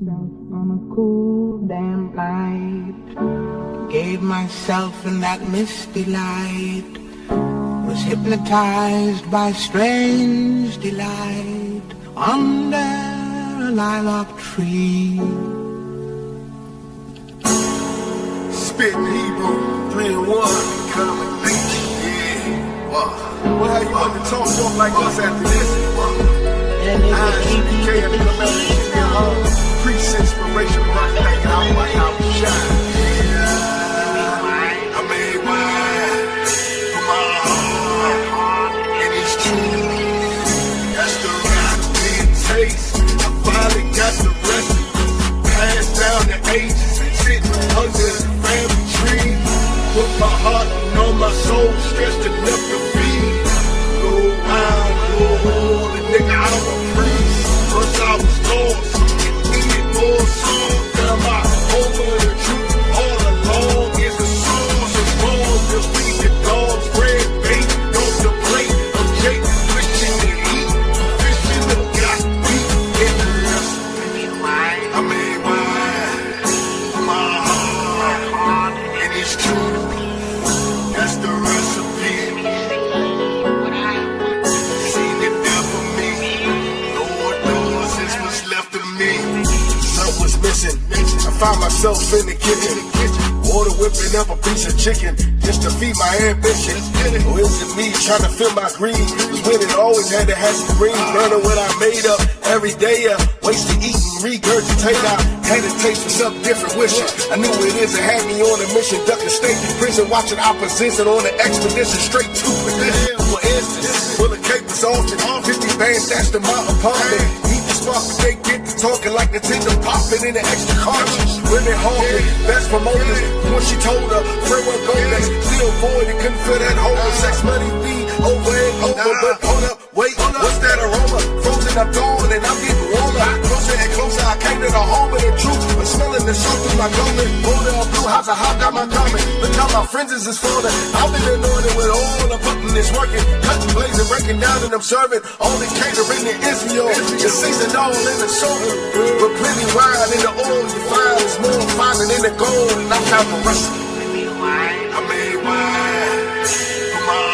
on a cool damp night. Gave myself in that misty light. Was hypnotized by strange delight under a lilac tree. Spitting Hebrew, 3 and 1, combination. Yeah, wow. Well, how you want to talk like us after this? I.S.U.P.K and the American Yahanna. Preach inspiration, rock like out, white out, shine. I made wine for my heart, and it's true. That's the recipe it tastes. I finally got the recipe. Passed down the ages, sitting under the family tree. Put my heart and all my soul, stretched enough to feed. Go wild, go old, and nigga, I'm a priest. First I was lost, needed more songs. Now my home of the truth all along is the source of wrong. Just feed the dogs, bread, bait, off the plate of Jake, wishing to eat. Fishing up, got meat in the recipe. I made wine for my heart, and it's true. That's the recipe. Seen it there for me. Lord knows this was left of me. Something was missing. I found myself in the kitchen. Water whipping up a piece of chicken just to feed my ambition. Or is it me trying to fill my greed? Cause winning always had to have some green. Burning what I made up every day. Wasted eating, regurgitate. I had a taste for something different, wishing I knew what it is. It had me on a mission, ducking state prison, watching opposition on an expedition straight to position. For instance, full of capers often, 50 bands dashed in my apartment. Eat the spark, but they get to talking like Nintendo popping in the extra cartridge. Women honking, best promoters. When she told her, framework goldness, still void and couldn't feel that hole. Sex, money, weed, over and over. But hold up, wait, what's that aroma? Frozen, I'm gone and I'm getting warmer. Closer and closer, I came to the home of the truth. I'm smelling the salt through my garment. Order of blue house, I hopped out my garment. Look how my friends is falling. I've been anointed with all the button is working. Cutting, blazing, breaking down and observing. All the catering in Israel. The season all in the soul. But plenty wine in the oil you find is more finer than the gold. And I found the recipe. I made wine for my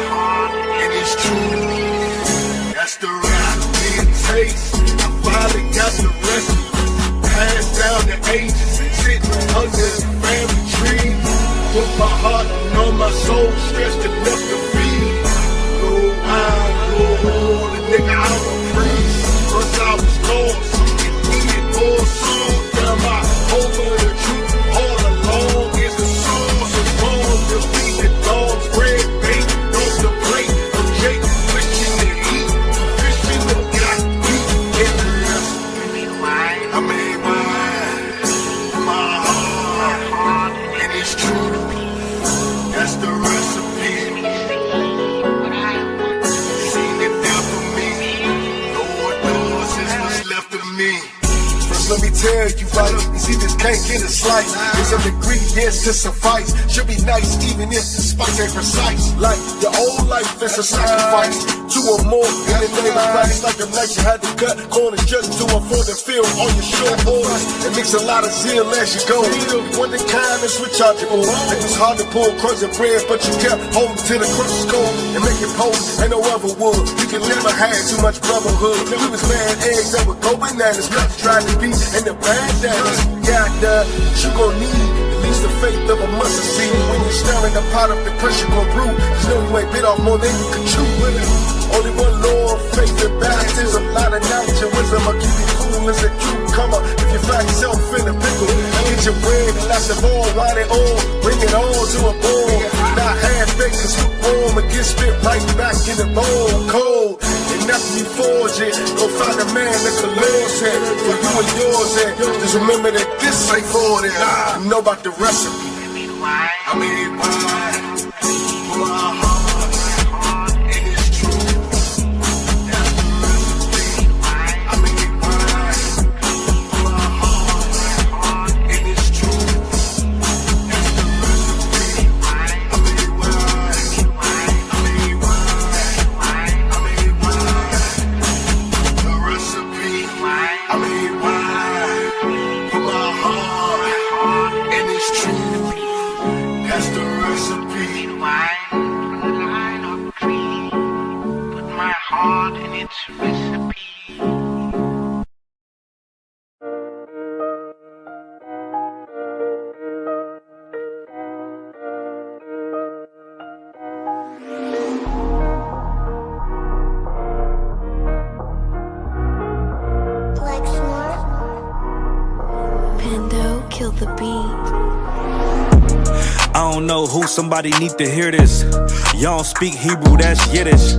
heart, and it's true. That's the recipe it tastes. I finally got the recipe. Passed down the ages, sitting under the family tree. Put my heart and all my soul, stretched enough to feed. Go wild, go old, and nigga, I'm a priest. First I was lost, needed more songs. Now my home of the truth all along is the source of wrong. Just feed the dogs, bread, bait, off the plate of Jake, wishing to eat. Fishing up, got meat in the recipe. I made wine for my heart, and it's true. That's the recipe. Seen it there for me. Lord knows this was left of me. First let me tell you right, you see this can't get a slice. There's some ingredients to suffice. Should be nice even if the spice ain't precise. Like your old life is a sacrifice. 2 or more in the name of Christ. Like the night you had to cut corners just to afford to fill all your short orders. It makes a lot of zeal as you go. One the kind that's rechargeable. It was hard to pull crumbs and bread, but you kept holding to the crust cold and make it potent. Ain't no other wood. You can never have too much brotherhood. We was laying eggs that would go bananas. Not trying to be in the bandanas. Yeah, you gon' need at least the faith of a mustard seed. When you're stirring the pot up, the pressure gon' brew. Just know you ain't bit off more than you can chew with it. Only one Lord, faith and baptism. Lot of knowledge and wisdom. I'll keep you cool as a cucumber. If you find yourself in a pickle, get your bread and last of all, wine it all. Bring it all to a bowl. Not half-baked, cause lukewarm. It gets spit right back in the bowl. Cold, and nothing you forge it. Go find a man that the Lord said for you and yours. And just remember that this ain't for it. You know about the recipe. I made wine for my heart. I made wine art and its recipe. Kill the beat. I don't know who, somebody need to hear this. Y'all don't speak Hebrew, that's Yiddish.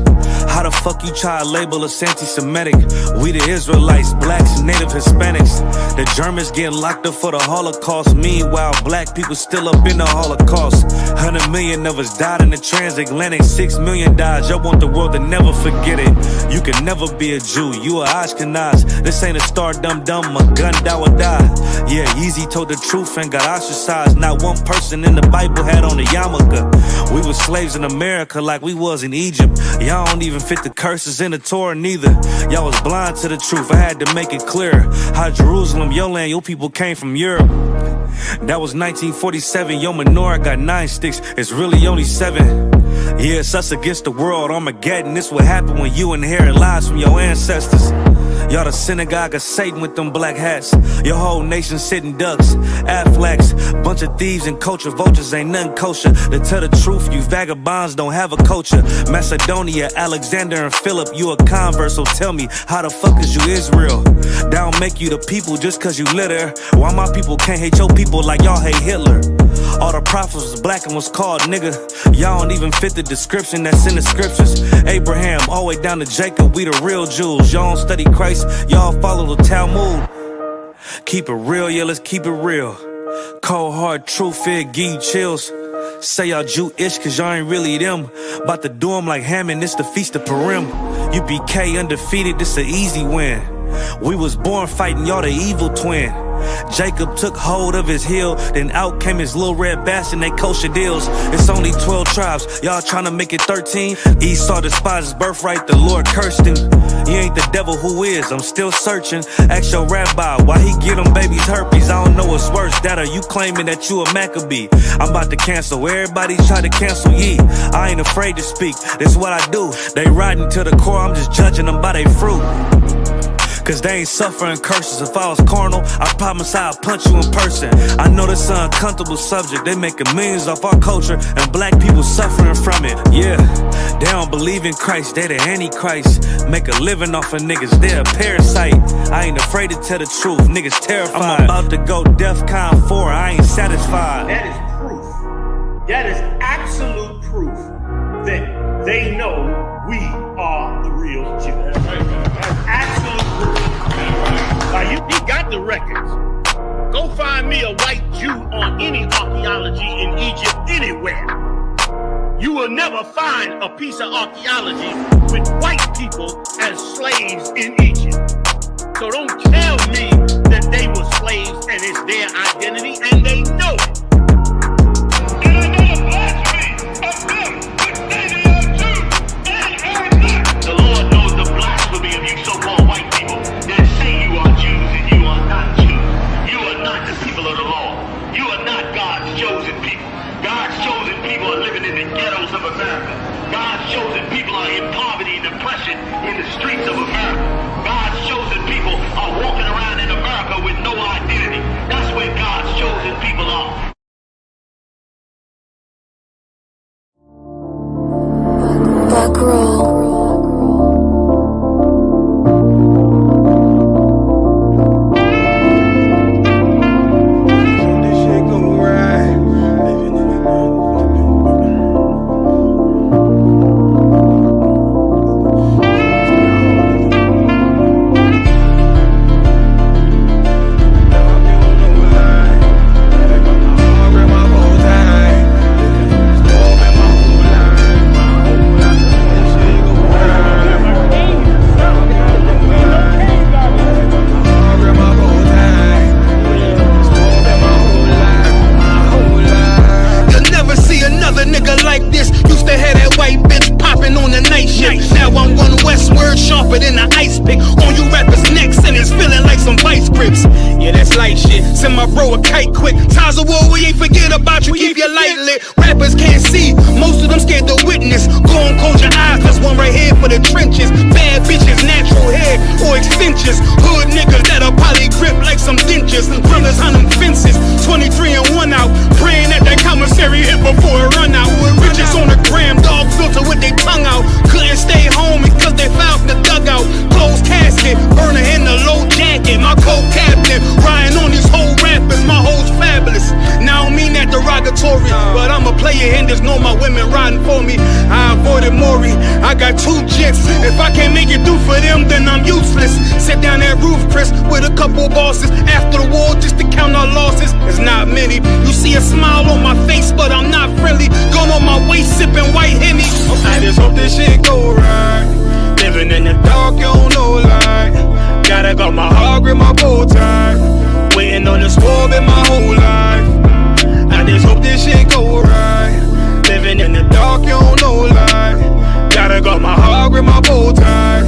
How the fuck you try to label us anti-Semitic? We the Israelites, blacks, native Hispanics. The Germans getting locked up for the Holocaust. Meanwhile, black people still up in the Holocaust. 100 million of us died in the transatlantic. 6 million died, y'all want the world to never forget it. You can never be a Jew, you a Ashkenaz. This ain't a star dum-dum, a gun die or die. Yeah, Yeezy told the truth and got ostracized. Not one person in the Bible had on a yarmulke. We were slaves in America like we was in Egypt. Y'all don't even fit the curses in the Torah neither. Y'all was blind to the truth, I had to make it clear. How Jerusalem, your land, your people came from Europe. That was 1947, your menorah got 9 sticks, it's really only 7. Yeah, it's us against the world, Armageddon. This what happened when you inherit lies from your ancestors. Y'all the synagogue of Satan with them black hats. Your whole nation sitting ducks, Aflacs. Bunch of thieves and culture vultures, ain't nothing kosher. To tell the truth, you vagabonds don't have a culture. Macedonia, Alexander and Philip, you a convert, so tell me, how the fuck is you Israel? That don't make you the people just cause you litter. Why my people can't hate your people like y'all hate Hitler? All the prophets was black and was called nigga. Y'all don't even fit the description that's in the scriptures. Abraham, all the way down to Jacob, we the real Jews. Y'all don't study Christ, y'all follow the Talmud. Keep it real, yeah, let's keep it real. Cold hard truth, it give you chills. Say y'all Jewish cause y'all ain't really them. About to do them like Hammond, this the Feast of Purim. U.P.K undefeated, this an easy win. We was born fighting, y'all the evil twin. Jacob took hold of his heel, then out came his little red bastard and they kosher deals. It's only 12 tribes, y'all trying to make it 13. Esau despised his birthright, the Lord cursed him. You ain't the devil, who is? I'm still searching. Ask your rabbi why he get them babies herpes. I don't know what's worse, that or you claiming that you a Maccabee. I'm about to cancel, everybody try to cancel ye. I ain't afraid to speak, that's what I do. They riding to the core, I'm just judging them by their fruit. Cause they ain't suffering curses. If I was carnal, I promise I'd punch you in person. I know this an uncomfortable subject. They making millions off our culture and black people suffering from it. Yeah, they don't believe in Christ, they the Antichrist. Make a living off of niggas, they a parasite. I ain't afraid to tell the truth, niggas terrified. I'm about to go DEFCON 4, I ain't satisfied. That is proof. That is absolute proof that they know we are the real Jews. That's absolute proof. Now you got the records. Go find me a white Jew on any archaeology in Egypt anywhere. You will never find a piece of archaeology with white people as slaves in Egypt. So don't tell me that they were slaves and it's their identity and they know it. God's chosen people are in poverty and depression in the streets of America. God's chosen people are walking around in America with no identity. That's where God's chosen people are. Buck roll. Than the I.S.U.P.K on you rappers' necks and it's feeling like some vice grips. Yeah, that's light shit. Send my bro a kite quick. Ties of war, we ain't forget about you. Keep your light lit. Rappers can't see. Most of them scared to witness. Go on, close your eyes. There's one right here for the trenches. Bad your Indans know my women riding for me. I avoided Maury, I got 2 jets. If I can't make it through for them, then I'm useless. Sit down that roof, Chris, with a couple bosses. After the war, just to count our losses. It's not many. You see a smile on my face, but I'm not friendly. Going on my waist, sipping white Henny. I just hope this shit go right. Living in the dark, you don't know light. Gotta got my heart with my bow tie. Waiting on the swerve in my whole life. I just hope this shit go right. Living in the dark, you don't know light. Gotta got my heart with my bow tie.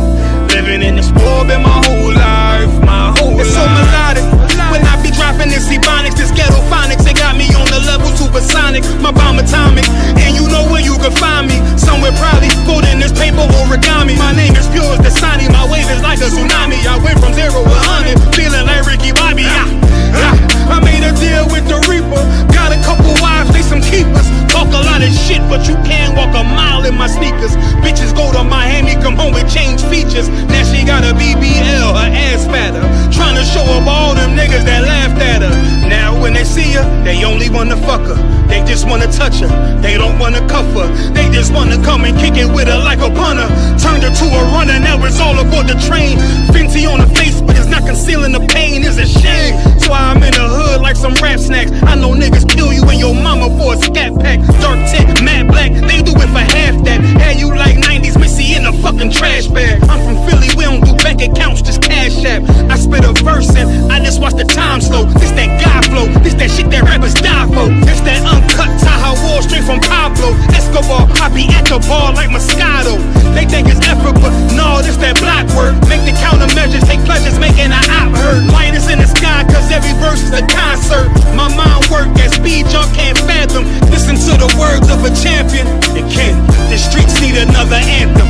Living in the swerve in my whole life. My whole life. It's so melodic. When I be dropping this ebonics, this ghetto phonics, it got me on the level supersonic. My bomb atomic, and you know where you can find me. Somewhere probably folding this paper origami. My name is pure as the Sani, my wave is like a tsunami. I went from 0 to 100, feeling like Ricky Bobby. I made a deal with the Reaper. Got a couple wives, they some keepers. Talk a lot of shit, but you can't walk a mile in my sneakers. Bitches go to Miami, come home with change features. Now she got a BBL, her ass fatter. Trying to show up all them niggas that laughed at her. Now when they see her, they only wanna fuck her. They just wanna touch her, they don't wanna cuff her. They just wanna come and kick it with her like a punter. Turned her to a runner, now it's all aboard the train. Fenty on her face, but it's not concealing the pain, it's a shame. So I'm in the hood like some rap snacks. I know niggas kill you and your mama for a scat pack. Dark tint, matte black, they do it for half that. Had you like 90s Missy in a fucking trash bag. I'm from Philly, we don't do bank accounts, just cash app. I spit a verse and I just watch the time slow. This that God flow, this that shit that rappers die for. This that uncut Taha Wall straight from Pablo Escobar. I be at the bar like Moscato. They think it's effort, but no, this that block work. Make the countermeasures, take pleasures, making an op hurt. Lightest in the sky, cause every verse is a concert. My mind work at speed y'all can't fathom. Listen to the words of a champion. It can, the streets need another anthem.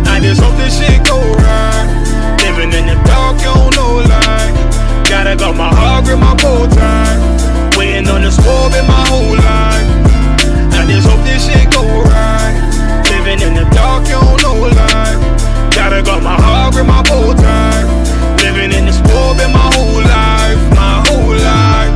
I just hope this shit go right. Living in the dark, you don't know light. Gotta got my heart with my bow tie. Waiting on the swerve in my whole life. I just hope this shit go right. Living in the dark, you don't know light. Gotta got my heart with my bow tie. Living in the swerve in my whole life. My whole life.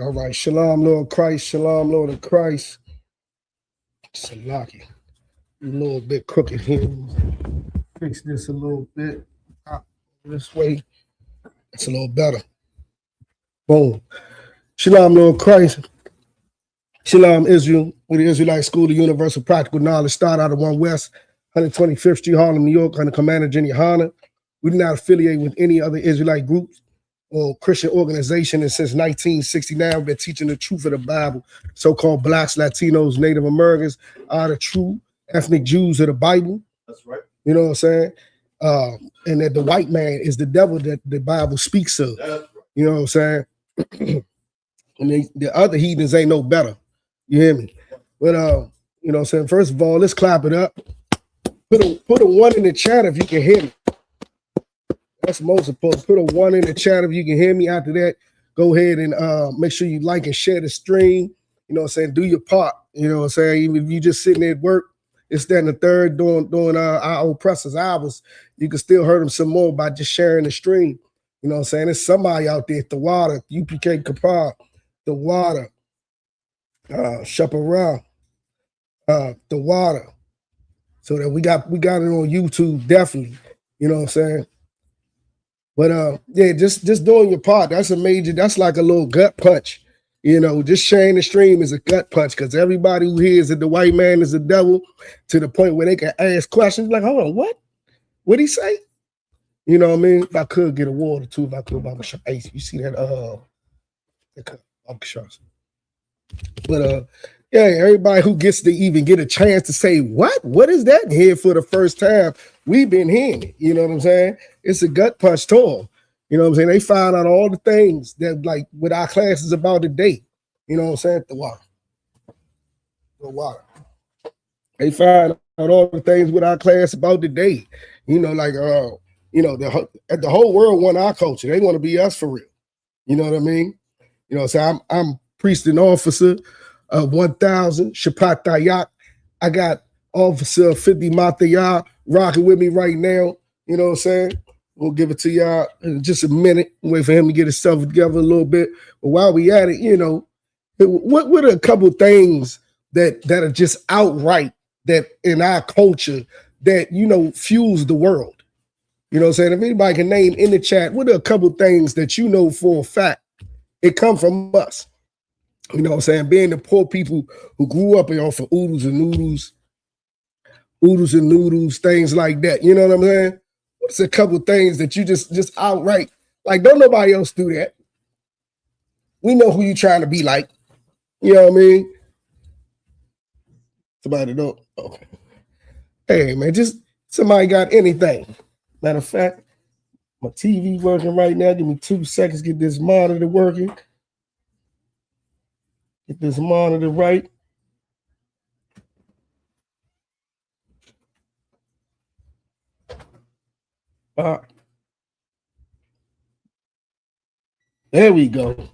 All right. Shalom, Lord Christ. Shalom, Lord of Christ. Salaki. A little bit crooked here. Fix this a little bit. This way. It's a little better. Boom. Shalom, Lord Christ. Shalom, Israel. With the Israelite School of Universal Practical Knowledge. Start out of 1 West, 125th Street, Harlem, New York, under Commander General Yahanna. We do not affiliate with any other Israelite groups or Christian organization, and since 1969, we've been teaching the truth of the Bible. So-called blacks, Latinos, Native Americans are the true ethnic Jews of the Bible. That's right. You know what I'm saying? And that the white man is the devil that the Bible speaks of. That's right. You know what I'm saying? And the other heathens ain't no better. You hear me? But you know what I'm saying? First of all, let's clap it up. Put a 1 in the chat if you can hear me. That's most important. Put a 1 in the chat if you can hear me. After that, go ahead and make sure you like and share the stream. You know what I'm saying? Do your part. You know what I'm saying? Even if you just sitting there at work, it's that and the third doing our oppressors' hours, you can still hurt them some more by just sharing the stream. You know what I'm saying? There's somebody out there, the water, UPK Kapar, the water, Chaparral, the water. So that we got it on YouTube, definitely. You know what I'm saying? But yeah, just doing your part. That's like a little gut punch. You know, just sharing the stream is a gut punch because everybody who hears that the white man is the devil to the point where they can ask questions like, hold on, what? What'd he say? You know what I mean? If I could get a water too, if I could, you see that but yeah, everybody who gets to even get a chance to say, what is that here for the first time? We've been hearing it. You know what I'm saying? It's a gut punch tour. You know what I'm saying? They find out all the things that, like, what our class is about today. You know what I'm saying? The water. They find out all the things with our class about today. You know, like the whole world want our culture. They want to be us for real. You know what I mean? You know, so I'm priest and officer of 1,000 Shapatayak. I got Officer 50 Mataya rocking with me right now. You know what I'm saying? We'll give it to y'all in just a minute. Wait for him to get himself together a little bit. But while we at it, you know, what are a couple things that are just outright that in our culture that, you know, fuels the world? You know what I'm saying? If anybody can name in the chat, what are a couple things that you know for a fact it come from us? You know what I'm saying? Being the poor people who grew up off of oodles and noodles, things like that. You know what I'm saying? What's a couple things that you just outright, like, don't nobody else do that. We know who you trying to be like. You know what I mean? Somebody don't. Oh. Hey, man, just somebody got anything. Matter of fact, my TV working right now. Give me 2 seconds, get this monitor working. Get this monitor right. There we go.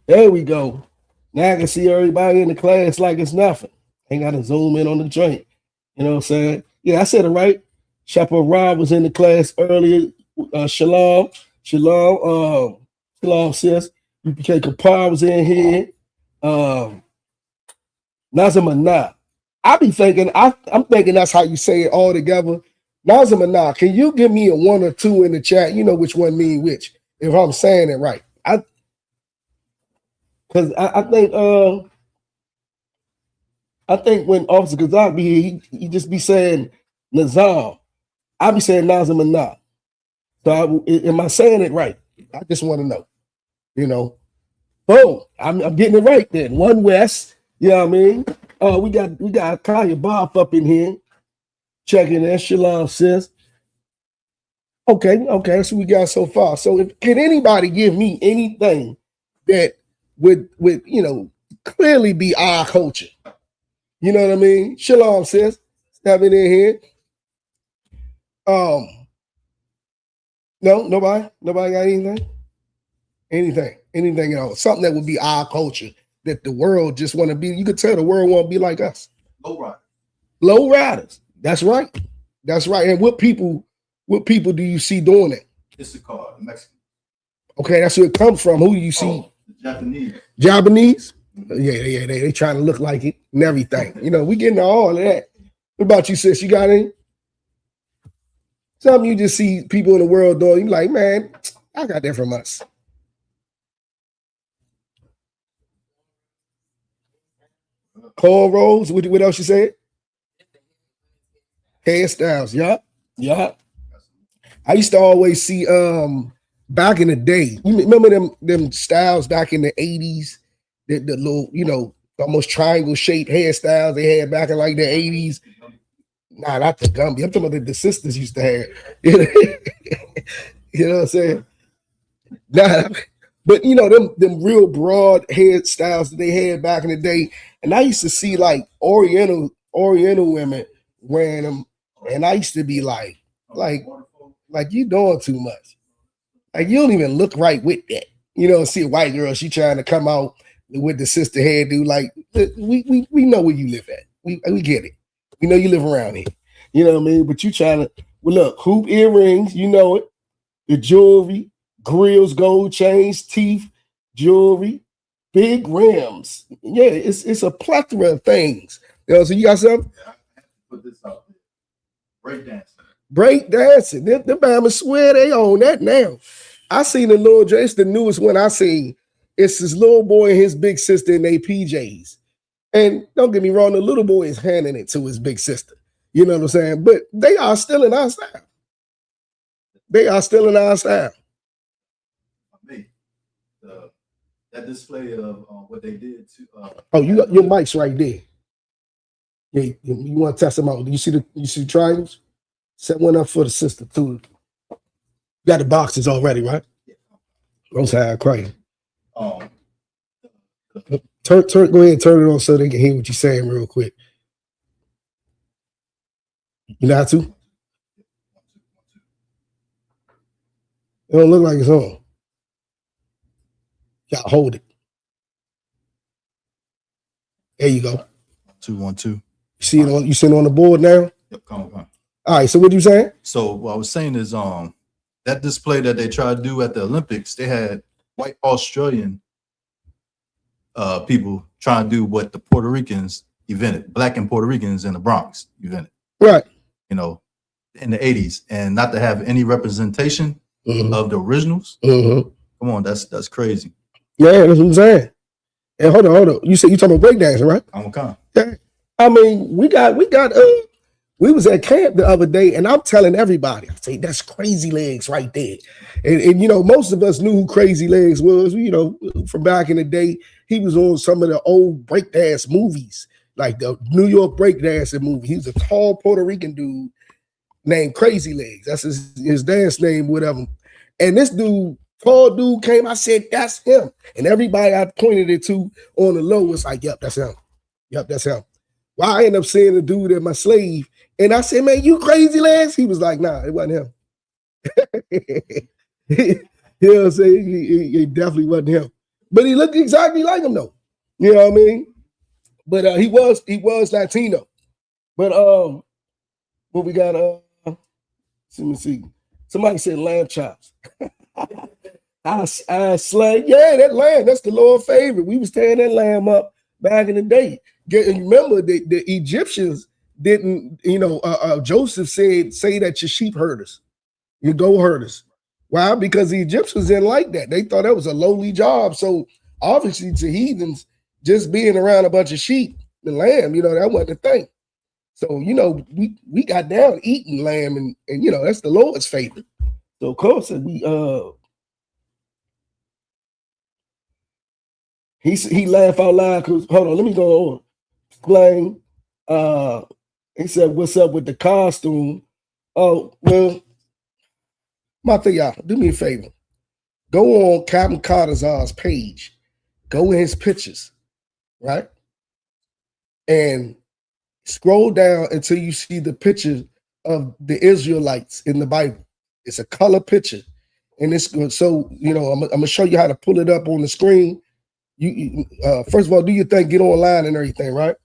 There we go. Now I can see everybody in the class like it's nothing. Ain't got to zoom in on the joint. You know what I'm saying? Yeah, I said it right. Chapeau Rob was in the class earlier. Shalom, sis. I.S.U.P.K. Kapar was in here. Nazamana. I be thinking, I'm thinking that's how you say it all together. Nazamana, can you give me a 1 or 2 in the chat? You know which one mean which, if I'm saying it right. Because I think when Officer Kazak be here, he just be saying Nazam. I be saying Nazamana. So am I saying it right? I just want to know. You know. Oh, I'm getting it right then. One West. You know what I mean? We got Kaya Bob up in here. Checking in. Shalom, sis. Okay, that's what we got so far. So can anybody give me anything that would you know clearly be our culture? You know what I mean? Shalom, sis. Have it in here. No, nobody got anything? Anything at all. Something that would be our culture that the world just want to be. You could tell the world want to be like us. Low riders. That's right. And what people do you see doing that? I.S.U.P.K, the Mexican. Okay, that's where it comes from. Who do you see? The Japanese? Yeah, they trying to look like it and everything. You know, we getting all of that. What about you, sis? You got any? Something you just see people in the world doing, you like, man, I got that from us. Cornrows, what else you said? Hairstyles, yeah. I used to always see back in the day. You remember them styles back in the 80s? The little, you know, almost triangle shaped hairstyles they had back in like the 80s. Nah, not the Gumby. I'm talking about the sisters used to have. You know what I'm saying? Nah, but you know, them real broad hairstyles that they had back in the day. And I used to see like Oriental women wearing them, and I used to be like you doing too much. Like you don't even look right with that. You know, see a white girl, she trying to come out with the sister hairdo. Like we know where you live at. We get it. We know you live around here. You know what I mean? But you trying to look, hoop earrings, you know it, the jewelry, grills, gold chains, teeth, jewelry, big rims. Yeah, it's a plethora of things. You know, so you got something? Yeah, I have to put this out there. Breakdancing. Them Bama swear they own that now. I seen the little, it's the newest one I seen. It's this little boy and his big sister in their PJs. And don't get me wrong, the little boy is handing it to his big sister. You know what I'm saying? But they are still in our style. That display of what they did to. Your mic's right there. Yeah, you want to test them out? You see the triangles? Set one up for the sister too. You got the boxes already, right? Yeah. Rosehide crying. Go ahead and turn it on so they can hear what you're saying real quick. You know how to? It don't look like it's on. Y'all hold it. There you go. 2 1 2. You see it on? You see it on the board now? Yep, come on. All right. So what you saying? So what I was saying is, that display that they tried to do at the Olympics, they had white Australian people trying to do what the Puerto Ricans invented, black and Puerto Ricans in the Bronx invented. Right. You know, in the 80s, and not to have any representation of the originals. Come on, that's crazy. Yeah, that's what I'm saying. And hold on. You said you talking about breakdancing, right? I'm kind. Yeah. I mean, we was at camp the other day, and I'm telling everybody, I say that's Crazy Legs right there. And you know, most of us knew who Crazy Legs was, you know, from back in the day. He was on some of the old breakdance movies, like the New York breakdancing movie. He was a tall Puerto Rican dude named Crazy Legs. That's his dance name, whatever. And this dude, tall dude, came. I said, that's him. And everybody I pointed it to on the low was like, yep, that's him. Yep, that's him. Well, I ended up seeing the dude at my slave, and I said, man, you Crazy Legs? He was like, nah, it wasn't him. You know what I'm saying? He definitely wasn't him. But he looked exactly like him, though. You know what I mean? But he was Latino. But what we got? Let me see. Somebody said lamb chops. I slang. Yeah, that lamb. That's the Lord's favorite. We was tearing that lamb up back in the day. Remember, the Egyptians didn't. You know, Joseph say that your sheep herders, your goat herders. Why? Because the Egyptians didn't like that. They thought that was a lowly job. So obviously, to heathens, just being around a bunch of sheep and lamb, you know, that wasn't the thing. So, you know, we got down eating lamb, and you know, that's the Lord's favorite. So of course we he laughed out loud because hold on, let me go on. Explain. He said, what's up with the costume? Oh, well, y'all, do me a favor. Go on Captain Carter's page. Go in his pictures, right? And scroll down until you see the picture of the Israelites in the Bible. It's a color picture. And it's good. So, you know, I'm gonna show you how to pull it up on the screen. You first of all, do your thing, get online and everything, right?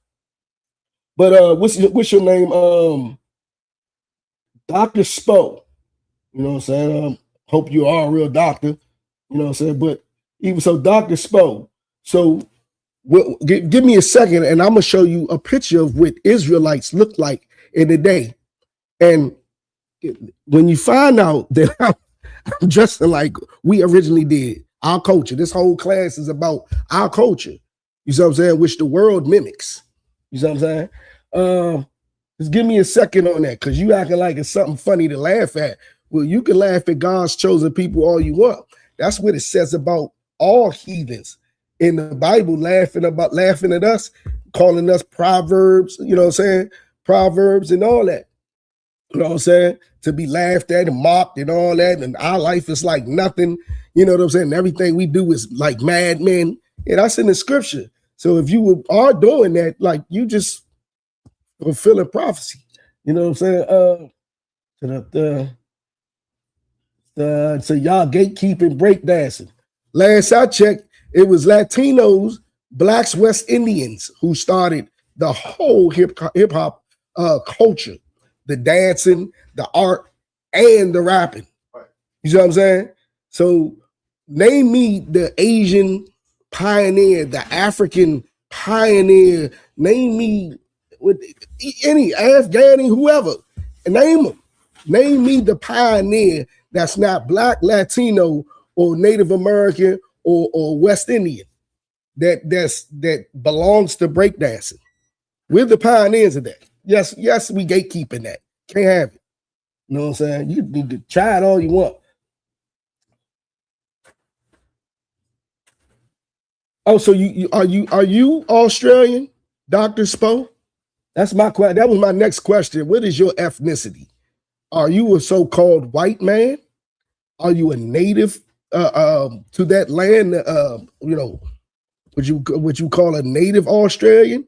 But what's your name? Dr. Spo. You know what I'm saying? Hope you are a real doctor. You know what I'm saying? But even so, Dr. Spo. So give me a second, and I'm gonna show you a picture of what Israelites look like in the day. And when you find out that I'm dressing like we originally did, our culture, this whole class is about our culture. You see what I'm saying? Which the world mimics. You see what I'm saying? Just give me a second on that, because you acting like it's something funny to laugh at. Well, you can laugh at God's chosen people all you want. That's what it says about all heathens in the Bible, laughing at us, calling us proverbs, you know what I'm saying? Proverbs and all that. You know what I'm saying? To be laughed at and mocked and all that. And our life is like nothing. You know what I'm saying? Everything we do is like madmen. Yeah, that's in the scripture. So if you are doing that, like you just fulfilling prophecy. You know what I'm saying? So y'all gatekeeping, breakdancing. Last I checked, it was Latinos, blacks, West Indians who started the whole hip hop culture, the dancing, the art, and the rapping. You see what I'm saying? So name me the Asian pioneer, the African pioneer. Name me with any Afghani, whoever. Name them. Name me the pioneer that's not black, Latino, or Native American or West Indian that belongs to breakdancing. We're the pioneers of that. Yes, we gatekeeping that. Can't have it. You know what I'm saying? You need to try it all you want. Oh, so are you Australian, Dr. Spo? That's my question. That was my next question. What is your ethnicity? Are you a so-called white man? Are you a native to that land? You know, would you call a native Australian?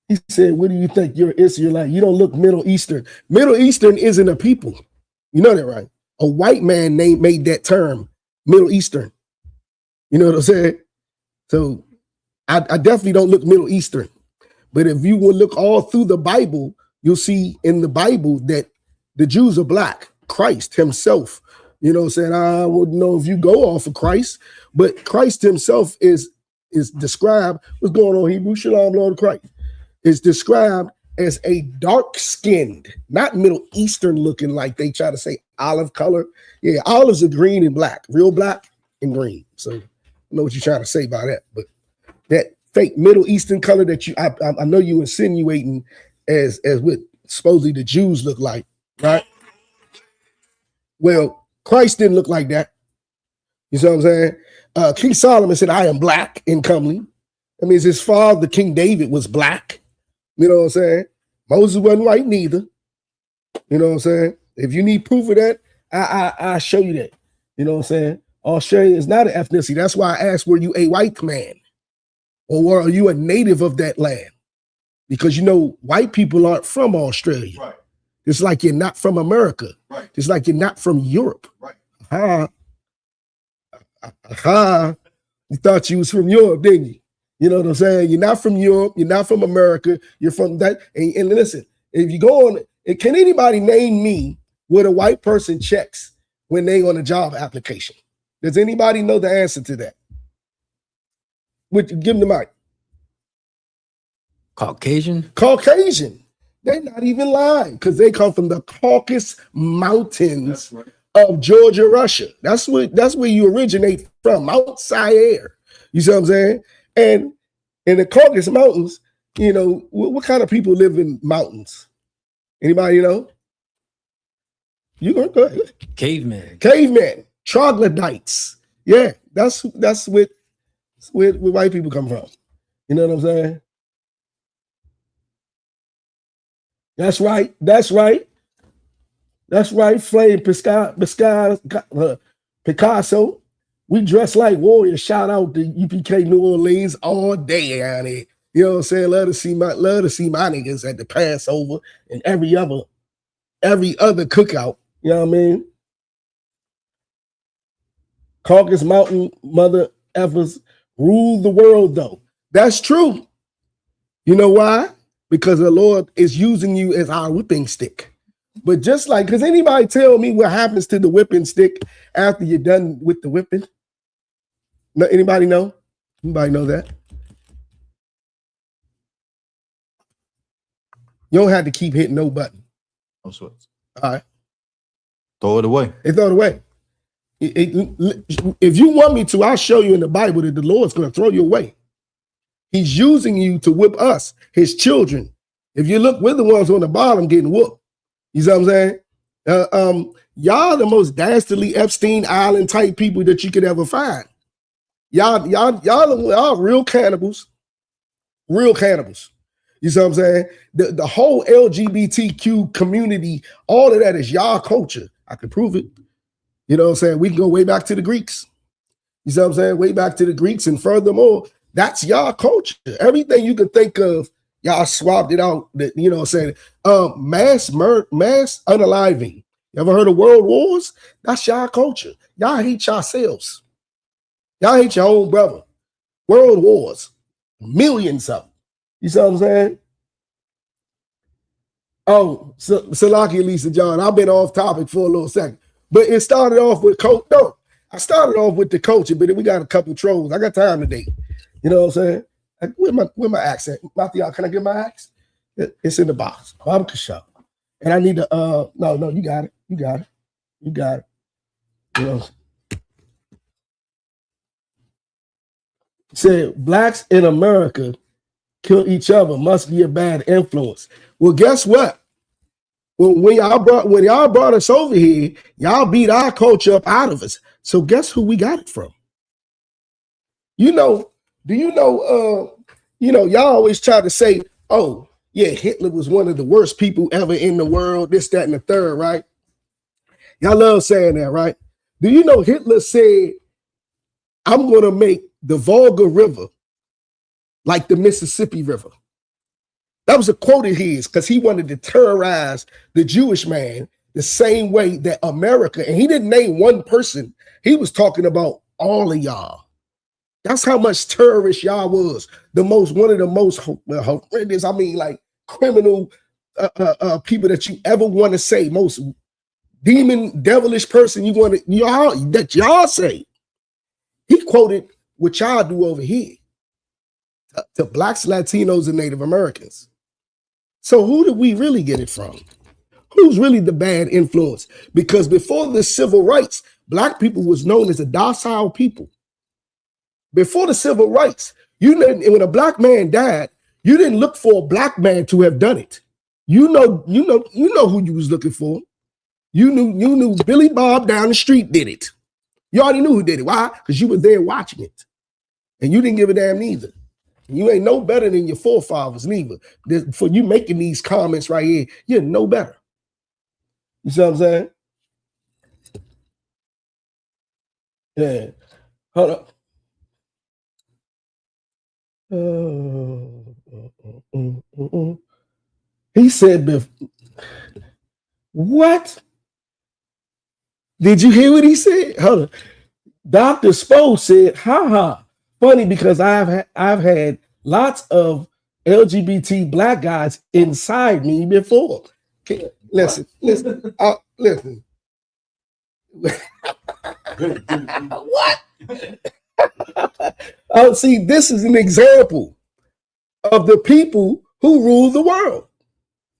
He said, what do you think? You're Israelite. You don't look Middle Eastern. Middle Eastern isn't a people. You know that, right? A white man made that term, Middle Eastern. You know what I'm saying? So I definitely don't look Middle Eastern. But if you will look all through the Bible, you'll see in the Bible that the Jews are black. Christ himself, you know what I'm saying? I wouldn't know if you go off of Christ, but Christ himself is described, what's going on, Hebrew? Shalom, Lord Christ, is described as a dark-skinned, not Middle Eastern looking like they try to say olive color. Yeah, olives are green and black, real black and green. So I know what you're trying to say by that, but that fake Middle Eastern color that I know you insinuating as what supposedly the Jews look like, right? Well, Christ didn't look like that. You see what I'm saying? King Solomon said, I am black and comely. That means his father, King David, was black. You know what I'm saying? Moses wasn't white neither. You know what I'm saying? If you need proof of that, I'll show you that. You know what I'm saying? Australia is not an ethnicity. That's why I asked, were you a white man? Or are you a native of that land? Because, you know, white people aren't from Australia. Right. It's like you're not from America. Right. It's like you're not from Europe. Right. You thought you was from Europe, didn't you? You know what I'm saying? You're not from Europe. You're not from America. You're from that. And listen, if you go on, can anybody name me what a white person checks when they on a job application? Does anybody know the answer to that? Give them the mic. Caucasian. They're not even lying because they come from the Caucasus Mountains of Georgia, Russia. That's where you originate from, Mount Sierra. You see what I'm saying? And in the Caucasus Mountains, you know, what kind of people live in mountains? Anybody know? You go ahead. Caveman. Troglodytes. Yeah, that's where white people come from. You know what I'm saying? That's right. Flame Picasso. We dress like warriors. Shout out to UPK New Orleans all day down here. You know what I'm saying? Love to see my niggas at the Passover and every other cookout. You know what I mean? Caucasus Mountain mother effers rule the world, though. That's true. You know why? Because the Lord is using you as our whipping stick. But just like, because anybody tell me what happens to the whipping stick after you're done with the whipping? No, anybody know? Anybody know that? You don't have to keep hitting no button. No sweats. All right. Throw it away. They throw it away. If you want me to, I'll show you in the Bible that the Lord's going to throw you away. He's using you to whip us, his children. If you look, we're the ones on the bottom getting whooped. You see what I'm saying? Y'all the most dastardly Epstein Island type people that you could ever find. Y'all real cannibals. Real cannibals. You see what I'm saying? The whole LGBTQ community, all of that is y'all culture. I can prove it. You know what I'm saying? We can go way back to the Greeks. You see what I'm saying? Way back to the Greeks. And furthermore, that's y'all culture. Everything you can think of, y'all swapped it out. You know what I'm saying? Mass unaliving. You ever heard of world wars? That's y'all culture. Y'all hate yourselves. Y'all hate your own brother. World wars. Millions of them. You see what I'm saying? Oh, Salaki, Lisa John, I've been off topic for a little second. But it started off with I started off with the culture, but then we got a couple trolls. I got time today. You know what I'm saying? Where my axe at? Matthew, can I get my axe? It's in the box. Barbecue shop. And I need to no, you got it. You got it. You know. Said blacks in America kill each other must be a bad influence. Well, guess what? When y'all brought us over here, y'all beat our culture up out of us. So guess who we got it from? Y'all always try to say, oh, yeah, Hitler was one of the worst people ever in the world, this, that, and the third, right? Y'all love saying that, right? Do you know Hitler said, I'm going to make the Volga River like the Mississippi River. That was a quote of his because he wanted to terrorize the Jewish man the same way that America, and he didn't name one person. He was talking about all of y'all. That's how much terrorist y'all was. One of the most horrendous, I mean, like criminal people that you ever want to say, most demon, devilish person you want to, y'all say. He quoted what y'all do over here to blacks, Latinos, and Native Americans. So who did we really get it from? Who's really the bad influence? Because before the civil rights, black people was known as a docile people. Before the civil rights, when a black man died, you didn't look for a black man to have done it. You know who you was looking for. You knew Billy Bob down the street did it. You already knew who did it. Why? Because you were there watching it. And you didn't give a damn neither. You ain't no better than your forefathers neither. For you making these comments right here, you're no better. You see what I'm saying? Yeah. Hold up. He said, what? Did you hear what he said? Hold on. Dr. Spo said, funny because I've had lots of LGBT black guys inside me before. Listen. What? Oh, see, this is an example of the people who rule the world.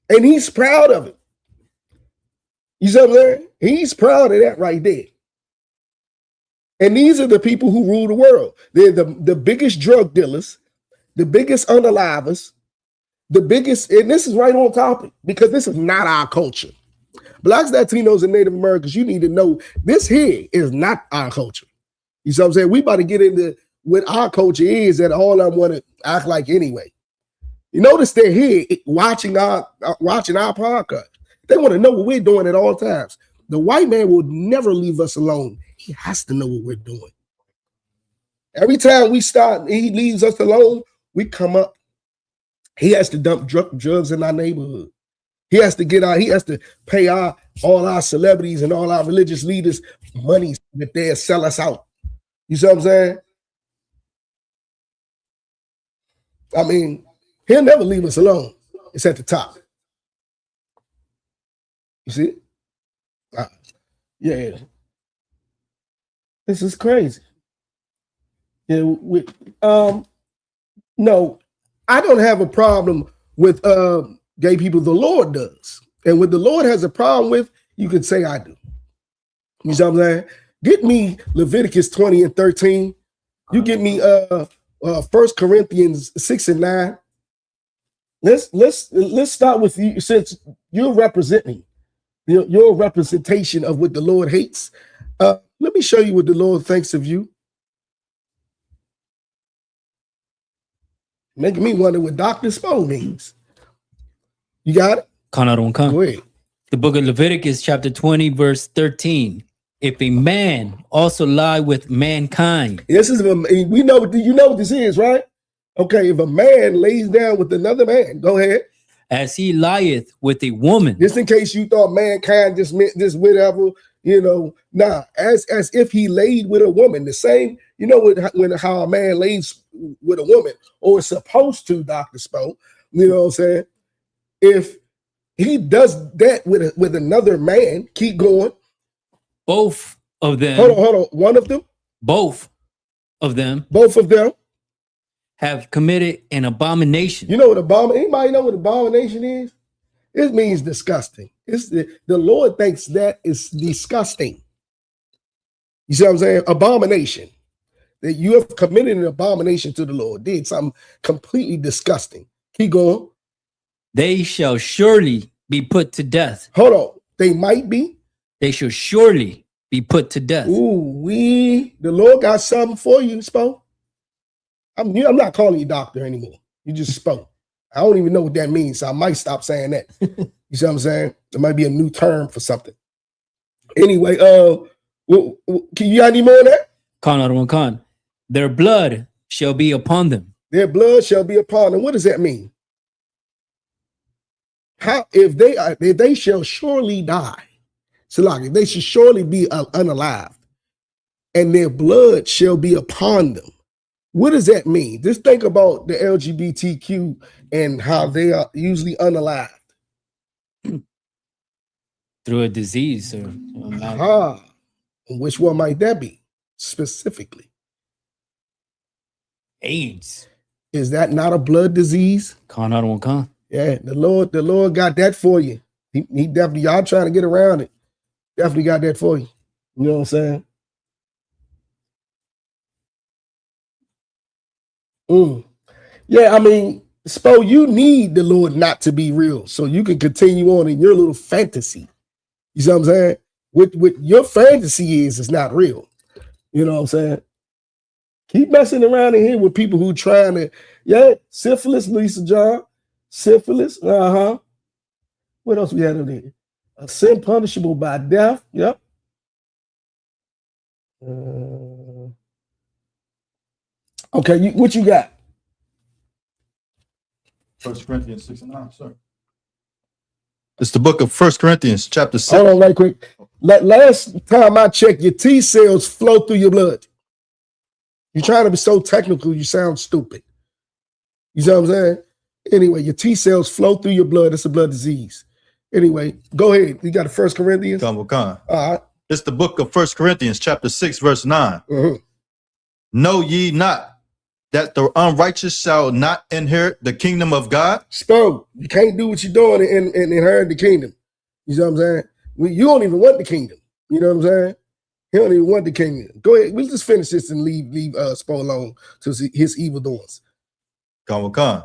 And he's proud of it. You see what I'm saying? He's proud of that right there. And these are the people who rule the world. They're the biggest drug dealers, the biggest unalivers, the biggest, and this is right on topic because this is not our culture. Blacks, Latinos, and Native Americans, you need to know this here is not our culture. You see what I'm saying? We about to get into what our culture is that all I want to act like anyway. You notice they're here watching our podcast. They want to know what we're doing at all times. The white man will never leave us alone. He has to know what we're doing. Every time we start, he leaves us alone, we come up. He has to dump drugs in our neighborhood. He has to pay all our celebrities and all our religious leaders money that they'll sell us out. You see what I'm saying? I mean, he'll never leave us alone. It's at the top. You see? Yeah. This is crazy. Yeah, no, I don't have a problem with gay people. The Lord does. And what the Lord has a problem with, you could say I do. You see what I'm saying? Get me Leviticus 20 and 13. You get me 1 Corinthians 6 and 9. Let's start with you, since you're representing. Your representation of what the Lord hates. Let me show you what the Lord thinks of you. Making me wonder what Dr. Spo means. You got it? Go ahead. The book of Leviticus, chapter 20, verse 13. If a man also lie with mankind. This is we know you know what this is, right? Okay, if a man lays down with another man, go ahead. As he lieth with a woman. Just in case you thought mankind just meant this whatever, as if he laid with a woman. The same, how a man lays with a woman, or is supposed to, Dr. Spo, you know what I'm saying? If he does that with another man, keep going. Both of them. Hold on. One of them? Both of them. Both of them have committed an abomination. You know what anybody know what abomination is? It means disgusting. It's the Lord thinks that is disgusting. You see what I'm saying? Abomination. That you have committed an abomination to the Lord. Did something completely disgusting. Keep going. They shall surely be put to death. Hold on. They might be. They shall surely be put to death. Ooh, the Lord got something for you, Spo. I'm not calling you doctor anymore. You just spoke. I don't even know what that means, so I might stop saying that. You see what I'm saying? There might be a new term for something. Anyway, can you got any more of that? Their blood shall be upon them. Their blood shall be upon them. What does that mean? How if they shall surely die, so like they should surely be unalive, and their blood shall be upon them. What does that mean? Just think about the LGBTQ and how they are usually unalive. Through a disease or Which one might that be specifically? AIDS. Is that not a blood disease? Con. Yeah, the Lord got that for you. He definitely, y'all trying to get around it. Definitely got that for you. You know what I'm saying? Yeah, I mean, Spo, you need the Lord not to be real so you can continue on in your little fantasy. You see what I'm saying? What your fantasy is not real. You know what I'm saying? Keep messing around in here with people who trying to, syphilis, Lisa John, syphilis, What else we had in there? A sin punishable by death. Yep. Okay, what you got? 1 Corinthians 6 and 9, sir. It's the book of 1 Corinthians, chapter 6. Hold on, right quick. Last time I checked, your T cells flow through your blood. You're trying to be so technical, you sound stupid. You see what I'm saying? Anyway, your T cells flow through your blood. It's a blood disease. Anyway, go ahead. You got the 1 Corinthians? All right. It's the book of 1 Corinthians, chapter 6, verse 9. Know ye not that the unrighteous shall not inherit the kingdom of God? Spo, you can't do what you're doing and inherit the kingdom. You see what I'm saying? You don't even want the kingdom. You know what I'm saying? He don't even want the kingdom. Go ahead. We'll just finish this and leave Spo alone to his evil doings. Come.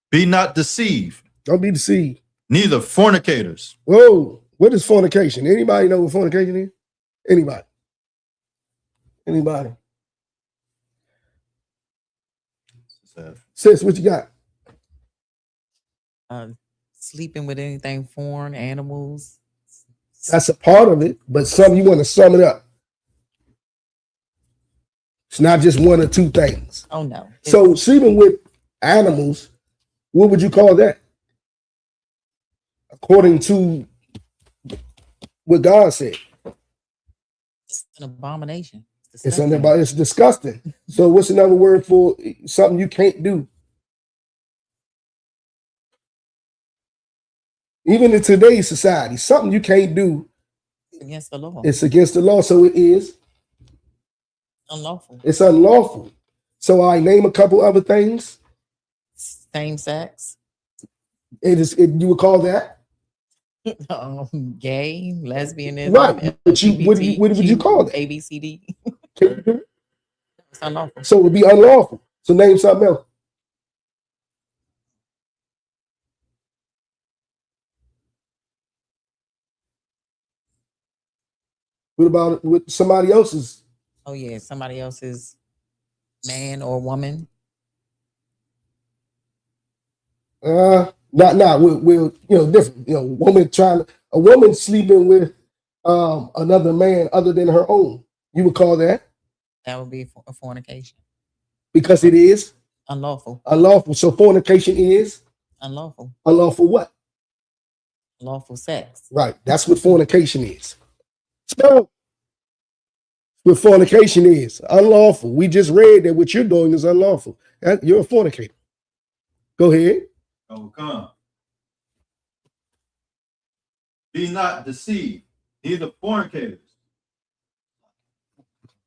Be not deceived. Don't be deceived. Neither fornicators. Whoa. What is fornication? Anybody know what fornication is? Anybody? Sis, what you got? Sleeping with anything foreign, animals. That's a part of it, but you want to sum it up. It's not just one or two things. Oh no. So sleeping with animals, what would you call that? According to what God said. It's an abomination. It's disgusting. So what's another word for something you can't do? Even in today's society, something you can't do. It's against the law. It's against the law, so it is unlawful. It's unlawful. So I name a couple other things. Same sex. You would call that? Gay, lesbianism. Right. But what would you call that? ABCD. It's unlawful. So it would be unlawful. So name something else. What about it with somebody else's? Oh yeah, somebody else's man or woman. We're different. A woman sleeping with another man other than her own. You would call that? That would be a fornication. Because it is unlawful. Unlawful. So fornication is unlawful. Unlawful what? Lawful sex. Right. That's what fornication is. So what fornication is unlawful. We just read that what you're doing is unlawful. You're a fornicator. Go ahead. Come. Be not deceived, neither fornicators.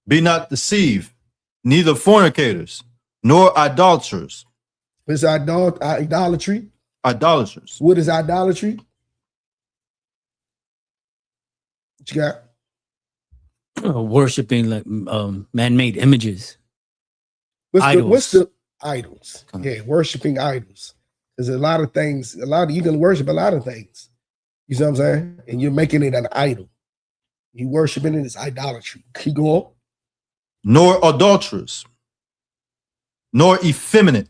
Be not deceived, neither fornicators, nor idolaters. What's idolatry? Idolaters. What is idolatry? What you got? Worshipping like man-made images. What's the idols? Yeah, worshiping idols. There's a lot of things. You can worship a lot of things. You see what I'm saying? And you're making it an idol. You worshiping it is idolatry. Keep going. Nor adulterers, nor effeminate,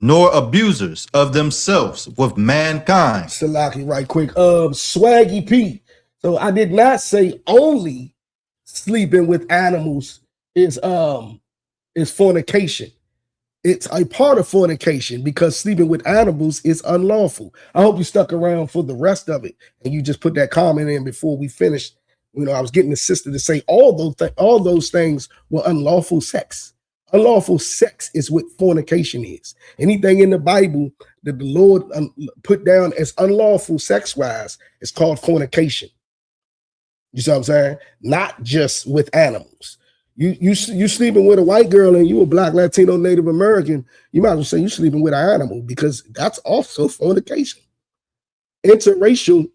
nor abusers of themselves with mankind. Salaki, right quick. Swaggy P. So I did not say only sleeping with animals is fornication. it's a part of fornication because sleeping with animals is unlawful. I hope you stuck around for the rest of it and you just put that comment in before we finished. You know, I was getting the sister to say all those things were unlawful sex. Unlawful sex is what fornication is. Anything in the Bible that the Lord put down as unlawful sex-wise is called fornication. You see what I'm saying? Not just with animals. You sleeping with a white girl and you a Black, Latino, Native American, you might as well say you sleeping with an animal because that's also fornication. Interracial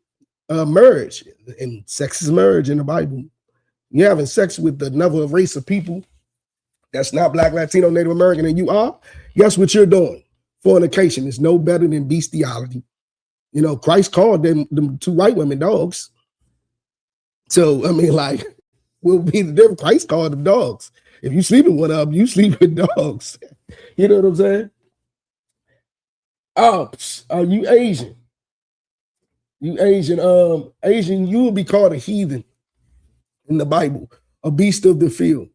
marriage, and sex is marriage in the Bible. You're having sex with another race of people that's not Black, Latino, Native American, and you are, guess what you're doing? Fornication is no better than bestiality. You know, Christ called them two white women dogs. So, I mean, like, will be the difference. Christ called them dogs. If you sleeping with them, you sleep with dogs. You know what I'm saying? Oh, are you Asian? You Asian, you will be called a heathen in the Bible, a beast of the field,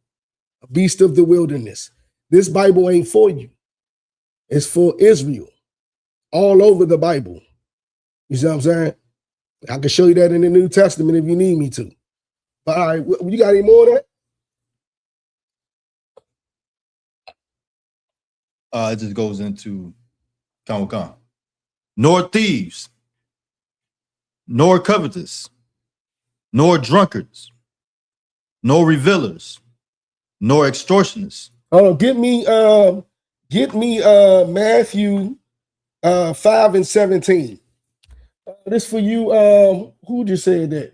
a beast of the wilderness. This Bible ain't for you. It's for Israel. All over the Bible. You see what I'm saying? I can show you that in the New Testament if you need me to. But all right, you got any more of that? It just goes into Khan. Nor thieves, nor covetous, nor drunkards, nor revilers, nor extortioners. Oh, get me Matthew 5:17. This for you. Who just said that?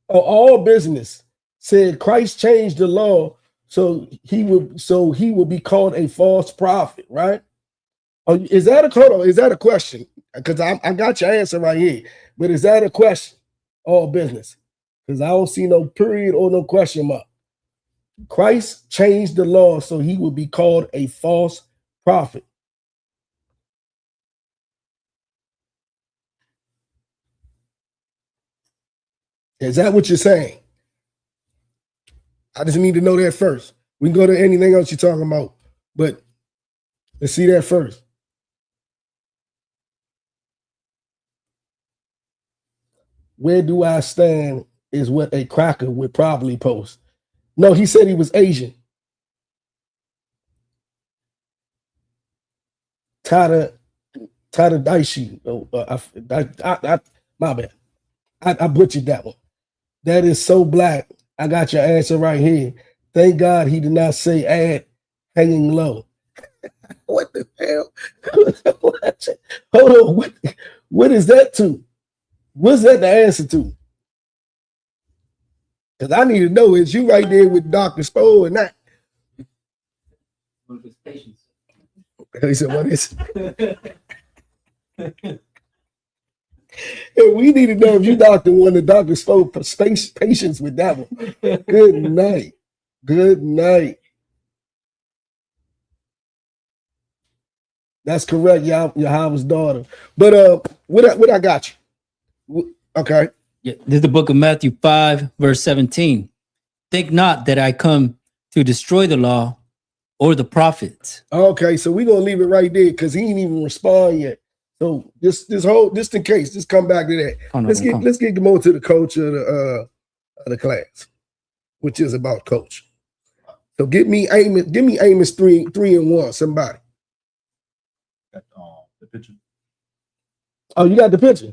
All business said Christ changed the law so he will be called a false prophet, right? Is that a question? Because I got your answer right here. But is that a question? All business. Because I don't see no period or no question mark. Christ changed the law so he would be called a false prophet. Is that what you're saying? I just need to know that first. We can go to anything else you're talking about, but let's see that first. Where do I stand is what a cracker would probably post. No, he said he was Asian. Tada Daishi. My bad. I butchered that one. That is so black. I got your answer right here. Thank God he did not say ad hanging low. What the hell? Hold on. What is that to? What's that the answer to? Because I need to know, is you right there with Dr. Spo or not? One of his patients. He said, what is it? We need to know if you Dr. one of Dr. Spo patients with that one. Good night. Good night. That's correct, Yahanna's daughter. But what I got you? Okay. Yeah, this is the book of Matthew 5:17. Think not that I come to destroy the law or the prophets. Okay, so we're gonna leave it right there because he ain't even respond yet. So just in case, just come back to that. Oh, no, let's get more to the culture of the class, which is about culture. So give me Amos 3:1, somebody. Got the picture. Oh, you got the picture?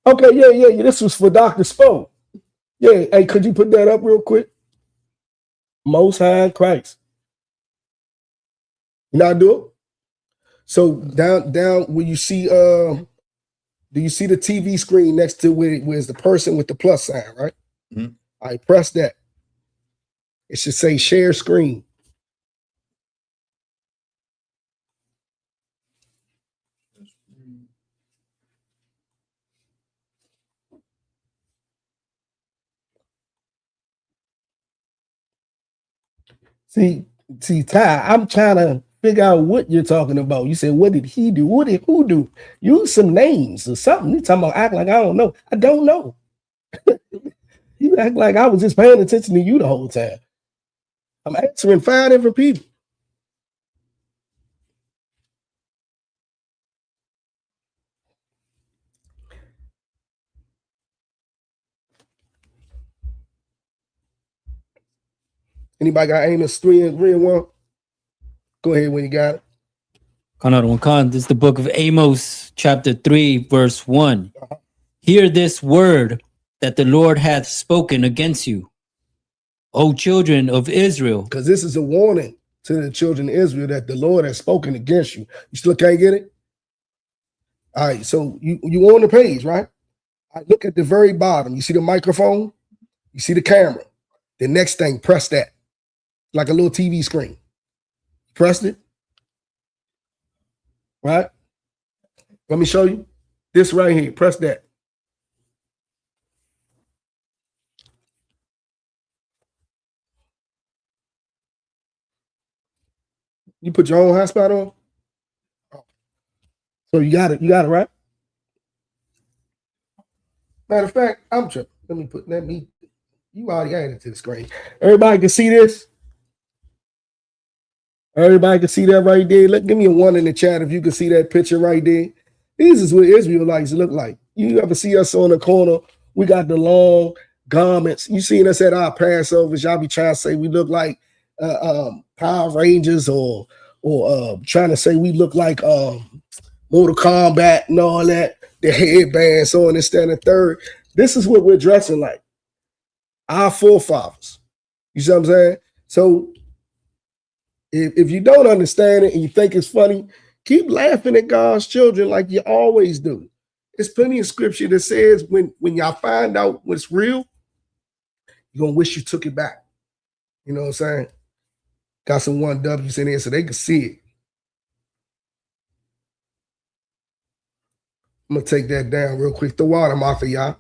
Okay, yeah. This was for Dr. Spo. Yeah, hey, could you put that up real quick? Most High Christ. You know how to do it? So down where you see do you see the TV screen next to where's the person with the plus sign, right? Mm-hmm. All right, press that. It should say share screen. See, Ty, I'm trying to figure out what you're talking about. You said, what did he do? What did who do? Use some names or something. You talking about act like I don't know. I don't know. You act like I was just paying attention to you the whole time. I'm answering 5 different people. Anybody got Amos 3:1? Go ahead when you got it. This is the book of Amos, chapter 3, verse 1. Hear this word that the Lord hath spoken against you, O children of Israel. Because this is a warning to the children of Israel that the Lord has spoken against you. You still can't get it? All right, so you on the page, right? I look at the very bottom. You see the microphone? You see the camera. The next thing, press that. Like a little TV screen. Pressed it. Right? Let me show you. This right here. Press that. You put your own hotspot on? So you got it. You got it, right? Matter of fact, I'm tripping. Let me put that me. You already added to the screen. Everybody can see this? Everybody can see that right there. Give me a 1 in the chat if you can see that picture right there. These is what Israelites look like. You ever see us on the corner? We got the long garments. You seen us at our Passovers. Y'all be trying to say we look like Power Rangers or trying to say we look like Mortal Kombat and all that. The headbands on this, that, and the third. This is what we're dressing like. Our forefathers. You see what I'm saying? So if you don't understand it and you think it's funny, keep laughing at God's children like you always do. There's plenty of scripture that says when y'all find out what's real, you're going to wish you took it back. You know what I'm saying? Got some 1Ws in there so they can see it. I'm going to take that down real quick. The water off of y'all.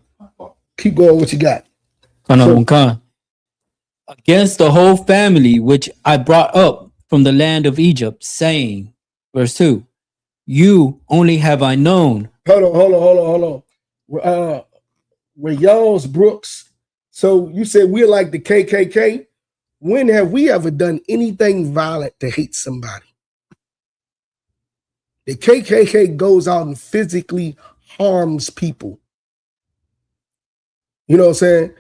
Keep going what you got. Against the whole family which I brought up from the land of Egypt, saying, verse 2, you only have I known. Hold on. Rayons Brooks. So you said we're like the KKK. When have we ever done anything violent to hate somebody? The KKK goes out and physically harms people. You know what I'm saying?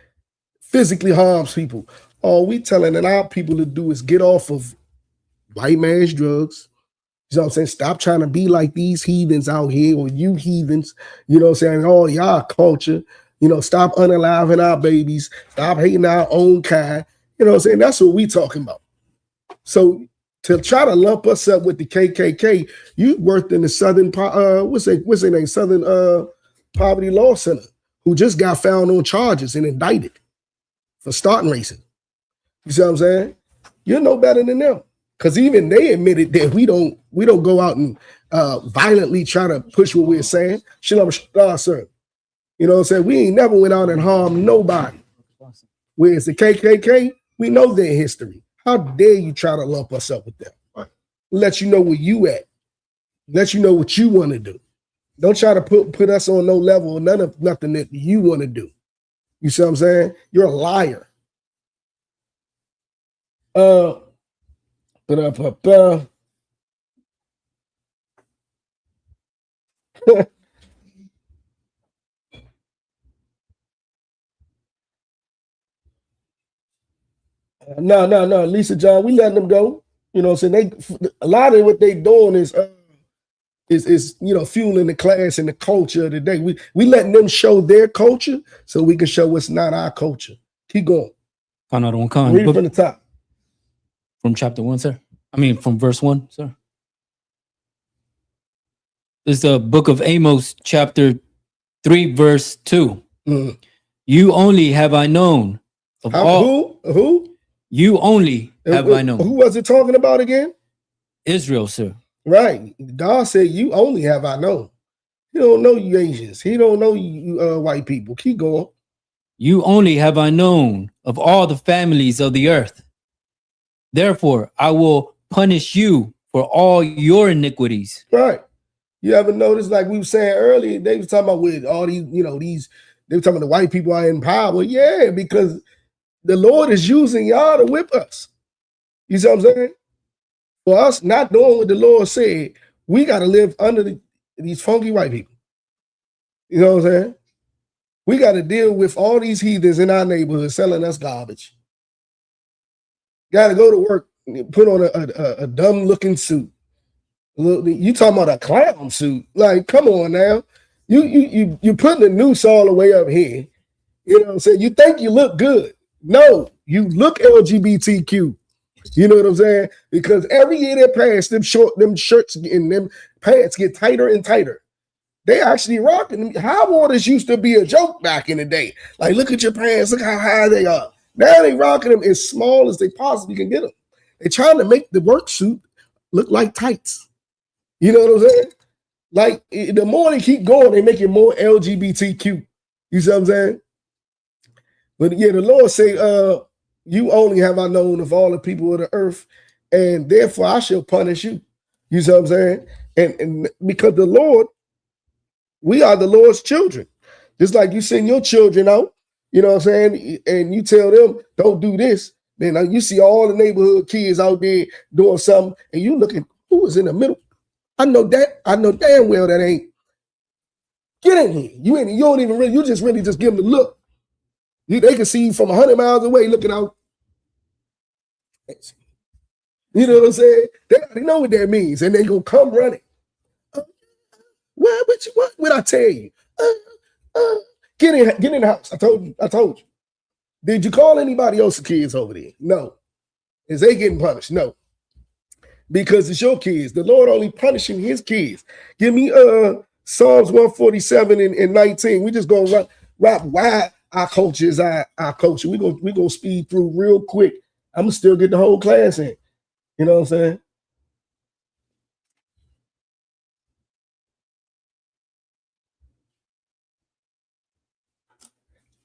Physically harms people. All we telling our people to do is get off of white man's drugs. You know what I'm saying? Stop trying to be like these heathens out here, or you heathens. You know what I'm saying? All y'all culture. You know, stop unaliving our babies. Stop hating our own kind. You know what I'm saying? That's what we talking about. So to try to lump us up with the KKK, you worked in the Southern, what's their name? Southern Poverty Law Center, who just got found on charges and indicted for starting racing. You see what I'm saying? You're no better than them. Because even they admitted that we don't go out and violently try to push what we're saying. Shalom, sir. You know what I'm saying? We ain't never went out and harmed nobody. Whereas the KKK, we know their history. How dare you try to lump us up with them? Let you know where you at. Let you know what you want to do. Don't try to put us on no level or nothing that you want to do. You see what I'm saying? You're a liar. No, Lisa John, we letting them go. You know what I'm saying? A lot of what they doing is fueling the class and the culture of the day. We letting them show their culture so we can show what's not our culture. Keep going. Read from the top. From chapter 1, sir. From verse 1, sir. This is the book of Amos, chapter 3, verse 2. Mm. You only have I known of all. Who? You only have I known. Who was it talking about again? Israel, sir. Right. God said, you only have I known. He don't know you Asians. He don't know you white people. Keep going. You only have I known of all the families of the earth. Therefore, I will punish you for all your iniquities. Right. You ever notice, like we were saying earlier, they were talking about with all these, they were talking about the white people are in power. Well, yeah, because the Lord is using y'all to whip us. You see what I'm saying? For us not doing what the Lord said, we got to live under these funky white people. You know what I'm saying? We got to deal with all these heathens in our neighborhood selling us garbage. Got to go to work, put on a dumb looking suit. You talking about a clown suit? Like, come on now. You putting the noose all the way up here. You know what I'm saying? You think you look good. No, you look LGBTQ. You know what I'm saying? Because every year that pass, them shirts and them pants get tighter and tighter. They actually rocking them. High waters used to be a joke back in the day. Like, look at your pants, look how high they are. Now they rocking them as small as they possibly can get them. They're trying to make the work suit look like tights. You know what I'm saying? Like, the more they keep going, they make it more LGBTQ. You see what I'm saying? But yeah, the Lord say, you only have I known of all the people of the earth, and therefore I shall punish you. You see what I'm saying? And because the Lord, we are the Lord's children. Just like you send your children out, you know what I'm saying? And you tell them, don't do this. Then you see all the neighborhood kids out there doing something, and you looking, who is in the middle? I know damn well that ain't. Get in here. You don't even really, you just really just give them the look. They can see you from 100 miles away looking out. You know what I'm saying? They already know what that means, and they gonna come running. What I tell you? Get in the house. I told you. Did you call anybody else's kids over there? No. Is they getting punished? No. Because it's your kids. The Lord only punishing his kids. Give me Psalms 147 and 19. We just gonna rap why our culture is our culture. We gonna speed through real quick. I'm gonna still get the whole class in. You know what I'm saying?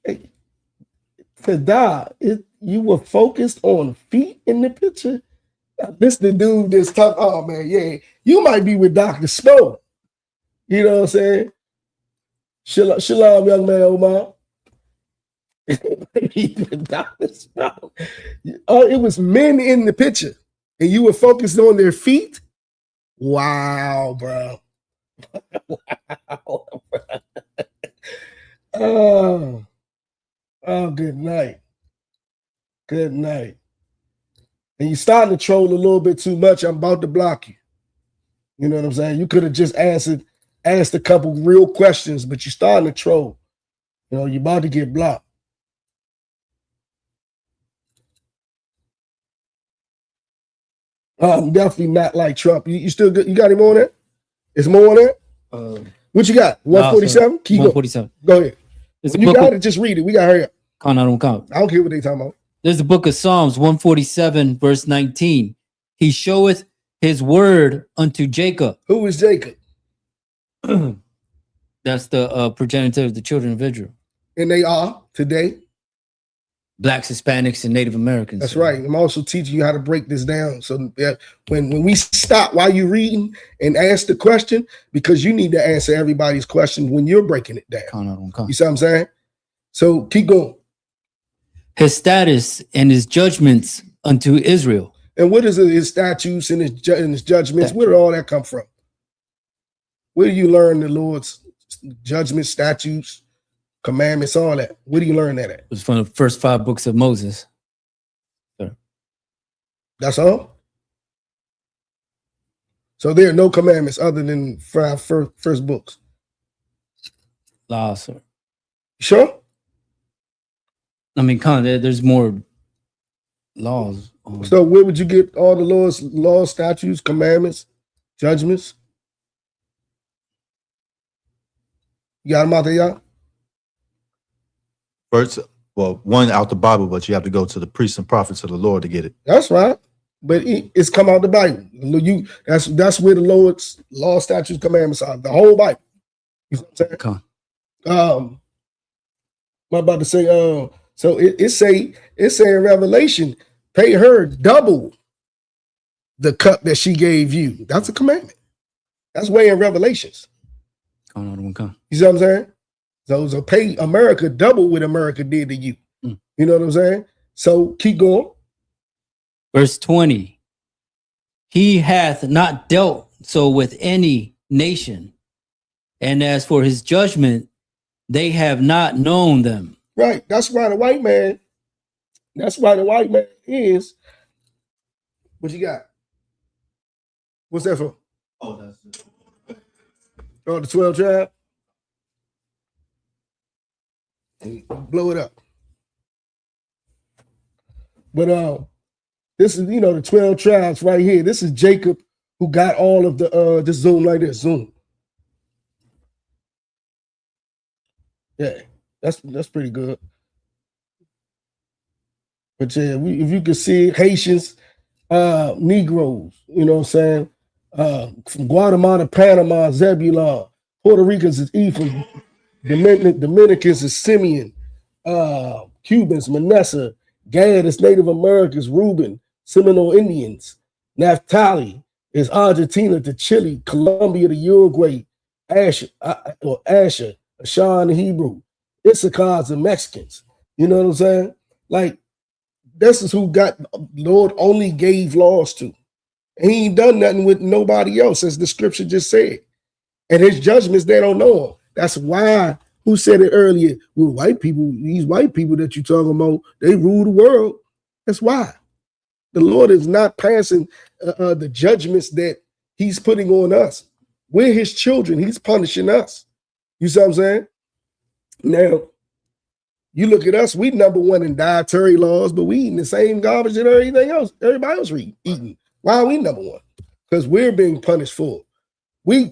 Hey, you were focused on feet in the picture. This the dude that's talking. Oh man, yeah, you might be with Dr. Snow. You know what I'm saying? Shalom, young man, Omar. It was men in the picture, and you were focused on their feet. Wow, bro. Wow, bro. Oh, good night. Good night. And you're starting to troll a little bit too much. I'm about to block you. You know what I'm saying? You could have just asked a couple real questions, but you're starting to troll. You know, you're about to get blocked. I'm definitely not like Trump. You still good? You got him on there? Is more on there? What you got? 147? Keep 147. Go ahead. When you got it, just read it. We got to hurry up. I don't care what they talking about. There's the book of Psalms 147, verse 19. He showeth his word unto Jacob. Who is Jacob? That's the progenitor of the children of Israel. And they are today. Blacks, Hispanics, and Native Americans. That's right. I'm also teaching you how to break this down. So when we stop while you're reading and ask the question, because you need to answer everybody's question when you're breaking it down. You see what I'm saying? So keep going. His status and his judgments unto Israel. And what is his statutes and his judgments? Where did all that come from? Where do you learn the Lord's judgments, statutes, commandments, all that? Where do you learn that at? It was from the first 5 books of Moses. Sir. That's all? So there are no commandments other than 5 first books? Law, sir. Sure? I mean, there's more laws. So where would you get all the laws, statutes, commandments, judgments? You got them out there, y'all? First, well, one out the Bible, but you have to go to the priests and prophets of the Lord to get it. That's right. But it's come out the Bible. That's where the Lord's law, statutes, commandments are. The whole Bible. You know what I'm saying? I'm about to say, so it say in Revelation, pay her double the cup that she gave you. That's a commandment. That's way in Revelations. You see what I'm saying? So pay America double what America did to you. You know what I'm saying? So keep going. Verse 20. He hath not dealt so with any nation, and as for his judgment, they have not known them. Right. That's why the white man is What you got? What's that for? Oh, that's it. Oh, the 12 tribe? Blow it up. But this is, the 12 tribes right here. This is Jacob who got all of the just zoom like this. Zoom. Yeah, that's pretty good. But yeah, if you can see Haitians, Negroes, you know what I'm saying? From Guatemala, Panama, Zebulon, Puerto Ricans is Ephraim, Dominicans is Simeon, Cubans, Manasseh, Gad is Native Americans, Reuben, Seminole Indians, Naphtali is Argentina to Chile, Colombia to Uruguay, Asher, Ashan the Hebrew, Issachar is the Mexicans. You know what I'm saying? Like, this is who Lord only gave laws to. And he ain't done nothing with nobody else, as the scripture just said. And his judgments, they don't know him. That's why, who said it earlier? Well, white people, these white people that you talking about, they rule the world. That's why. The Lord is not passing the judgments that he's putting on us. We're his children. He's punishing us. You see what I'm saying? Now, you look at us, we number one in dietary laws, but we eating the same garbage that everything else, everybody else eating. Why are we number one? Because we're being punished for it.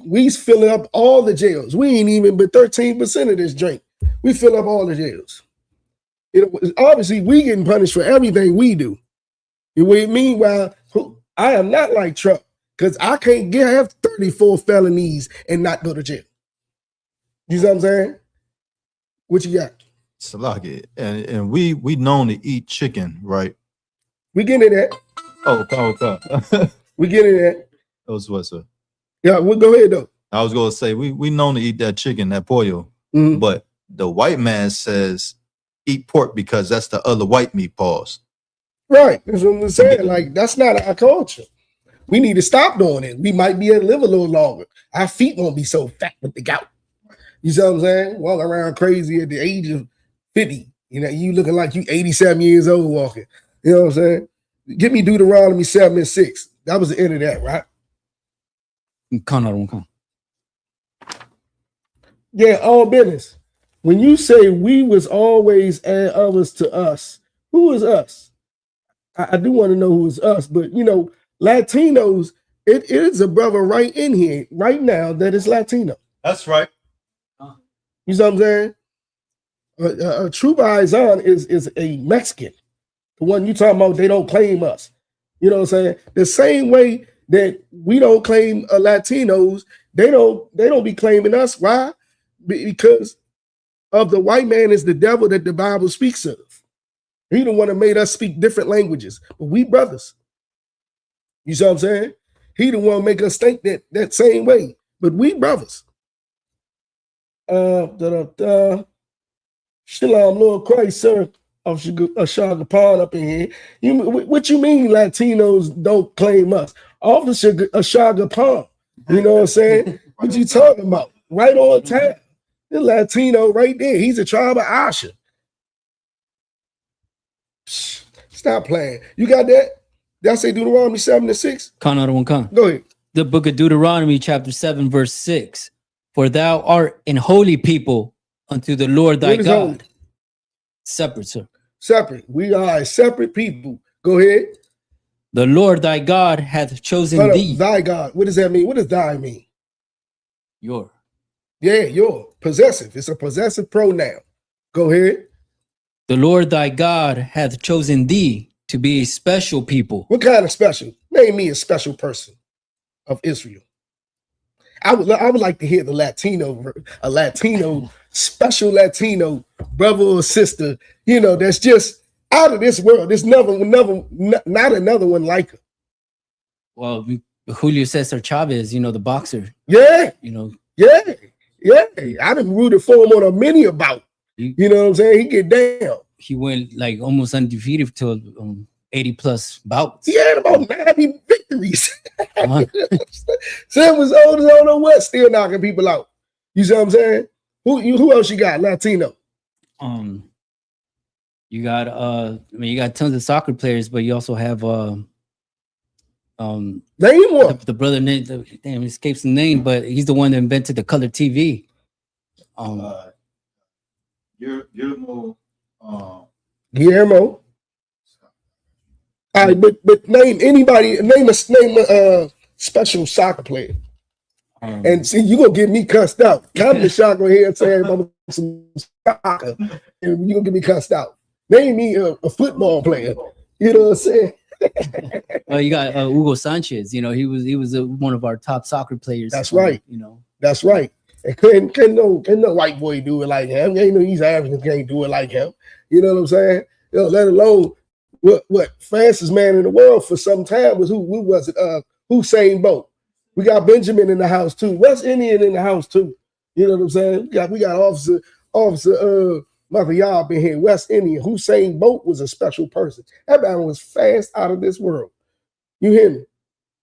We filling up all the jails. We ain't even but 13% of this drink. We fill up all the jails. Obviously, we getting punished for everything we do. Meanwhile, I am not like Trump, because I can't have 34 felonies and not go to jail. You see what I'm saying? What you got? Salaki, and we known to eat chicken, right? We get in that. Oh. We get in that. That was what, sir? Yeah, we'll go ahead though. I was gonna say we known to eat that chicken, that pollo, but the white man says eat pork because that's the other white meat. Pause. Right. That's what I'm saying. Like, that's not our culture. We need to stop doing it. We might be able to live a little longer. Our feet won't be so fat with the gout. You see what I'm saying? Walking around crazy at the age of 50. You looking like you 87 years old walking. You know what I'm saying? Give me Deuteronomy 7:6. That was the end of that, right? Yeah, all business. When you say we was always add others to us, who is us? I do want to know who is us, but Latinos, it is a brother right in here right now that is Latino. That's right. You know what I'm saying? A true Izan is a Mexican. The one you talking about, they don't claim us. You know what I'm saying? The same way that we don't claim Latinos, they don't be claiming us. Why? Because of the white man is the devil that the Bible speaks of. He the one that made us speak different languages, but we brothers. You see what I'm saying? He the one make us think that same way, but we brothers. Shalom, Lord Christ, sir. Of Shagapan up in here. What you mean Latinos don't claim us? Off the Shagapan. You know what I'm saying? What you talking about? Right on time. The Latino right there. He's a tribe of I.S.U.P.K. Stop playing. You got that? Did I say Deuteronomy 7:6? Go ahead. The book of Deuteronomy, chapter 7, verse 6. For thou art an holy people unto the Lord thy God. Holy? Separate, sir. Separate. We are a separate people. Go ahead. The Lord thy God hath chosen thee. Thy God. What does that mean? What does thy mean? Your. Yeah, your. Possessive. It's a possessive pronoun. Go ahead. The Lord thy God hath chosen thee to be a special people. What kind of special? Name me a special person of Israel. I would like to hear a Latino special Latino brother or sister, that's just out of this world. There's not another one like her. Well, Julio Cesar Chavez, the boxer. Yeah. Yeah. I done rooted for him on a many about. You know what I'm saying? He get down. He went like almost undefeated to 80 plus bouts. He had about 90 victories. Sam was old as I don't know what, still knocking people out. You see what I'm saying? Who else you got? Latino. You got you got tons of soccer players, but you also have Name one. The brother name, damn, it escapes the name, but he's the one that invented the color TV. Guillermo. All right, but name anybody. Name a special soccer player. And see, you gonna get me cussed out. Come to Shaka here and say I'm some soccer, and you gonna get me cussed out. Name me a football player. You know what I'm saying? Well, you got Hugo Sanchez. You know, he was one of our top soccer players. That's right. You know, that's right. And can no white boy do it like him? Ain't no East Africans can't do it like him. You know what I'm saying? You know, let alone what fastest man in the world for some time was who was it? Usain Bolt. We got Benjamin in the house too. West Indian in the house too. You know what I'm saying? We got Officer Mother Y'all in here. West Indian. Usain Bolt was a special person. That man was fast out of this world. You hear me?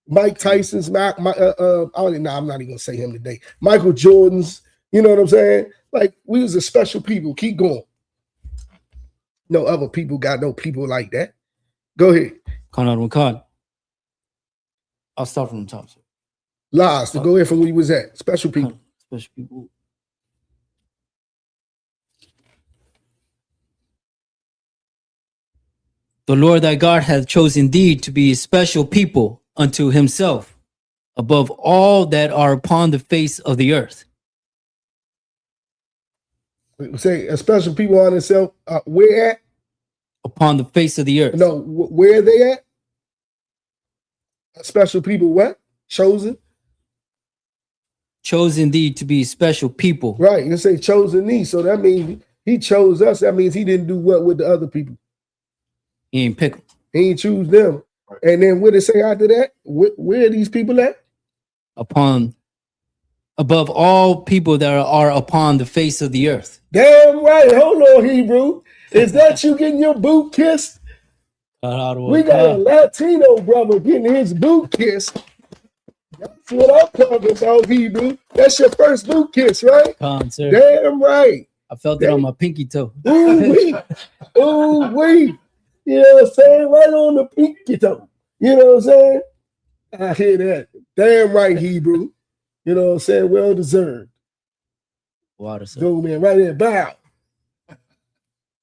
Mike Tyson's, I'm not even gonna say him today. Michael Jordan's. You know what I'm saying? Like we was a special people. Keep going. No other people got no people like that. Go ahead. Khan. I'll start from the top. Sir. Last to go ahead from where you was at. Special people. Special people. The Lord thy God hath chosen thee to be a special people unto himself, above all that are upon the face of the earth. Say a special people on itself. Where at? Upon the face of the earth. No, where they at? A special people what? Chosen? Chosen thee to be special people. Right. You say chosen thee. So that means he chose us. That means he didn't do what with the other people. He ain't pick them. He ain't choose them. And then what did it say after that? Where are these people at? Above all people that are upon the face of the earth. Damn right. Hold on, Hebrew. Is that you getting your boot kissed? We got a Latino brother getting his boot kissed. That's what I'm talking about, Hebrew. That's your first boot kiss, right? Sir. Damn right. I felt it on my pinky toe. Ooh-wee. Ooh-wee. You know what I'm saying? Right on the pinky toe. You know what I'm saying? I hear that. Damn right, Hebrew. You know what I'm saying? Well deserved. Water, sir. Go, man, right there. Bow.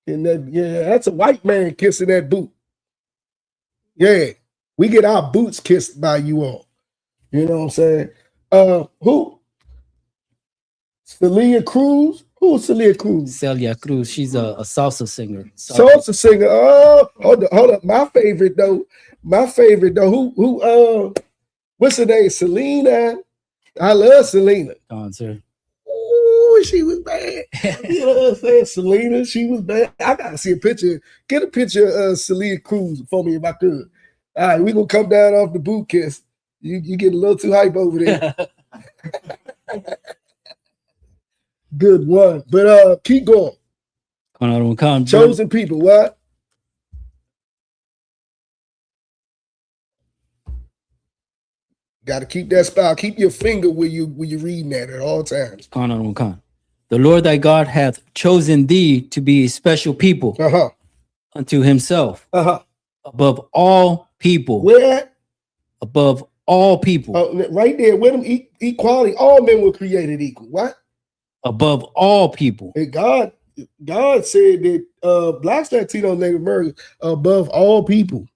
And that, yeah, that's a white man kissing that boot. Yeah. We get our boots kissed by you all. You know what I'm saying? Who? Celia Cruz? Who's Celia Cruz? Celia Cruz. She's a salsa singer. Salsa singer. Oh, hold up. My favorite though. Who what's her name? Selena. I love Selena. Sir. Ooh, she was bad. You know what I'm saying? Selena, she was bad. I gotta see a picture. Get a picture of Celia Cruz for me if I could. All right, we're gonna come down off the boot kiss. You get a little too hype over there. Good one. But keep going. Chosen people, what? Got to keep that spell. Keep your finger where you reading that at all times. The Lord thy God hath chosen thee to be a special people unto himself above all people. Where at? Above all people. Right there. With them equality. All men were created equal. What? Above all people. And God said that blacks, Latinos, Native Americans above all people.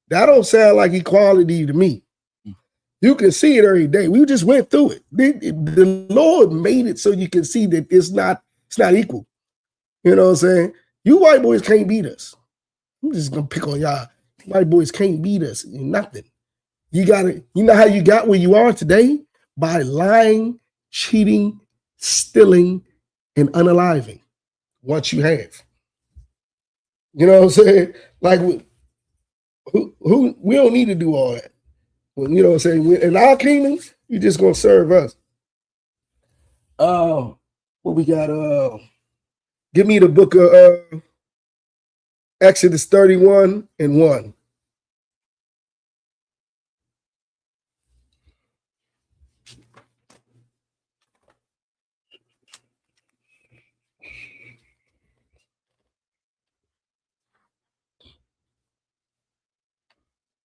That don't sound like equality to me. You can see it every day. We just went through it. The Lord made it so you can see that it's not equal. You know what I'm saying? You white boys can't beat us. I'm just gonna pick on y'all. White boys can't beat us in nothing. You know how you got where you are today? By lying, cheating, stealing, and unaliving what you have. You know what I'm saying? Like who we don't need to do all that. Well, you know what I'm saying? In our kingdom, you're just gonna serve us. What we got? Give me the book of Exodus 31:1.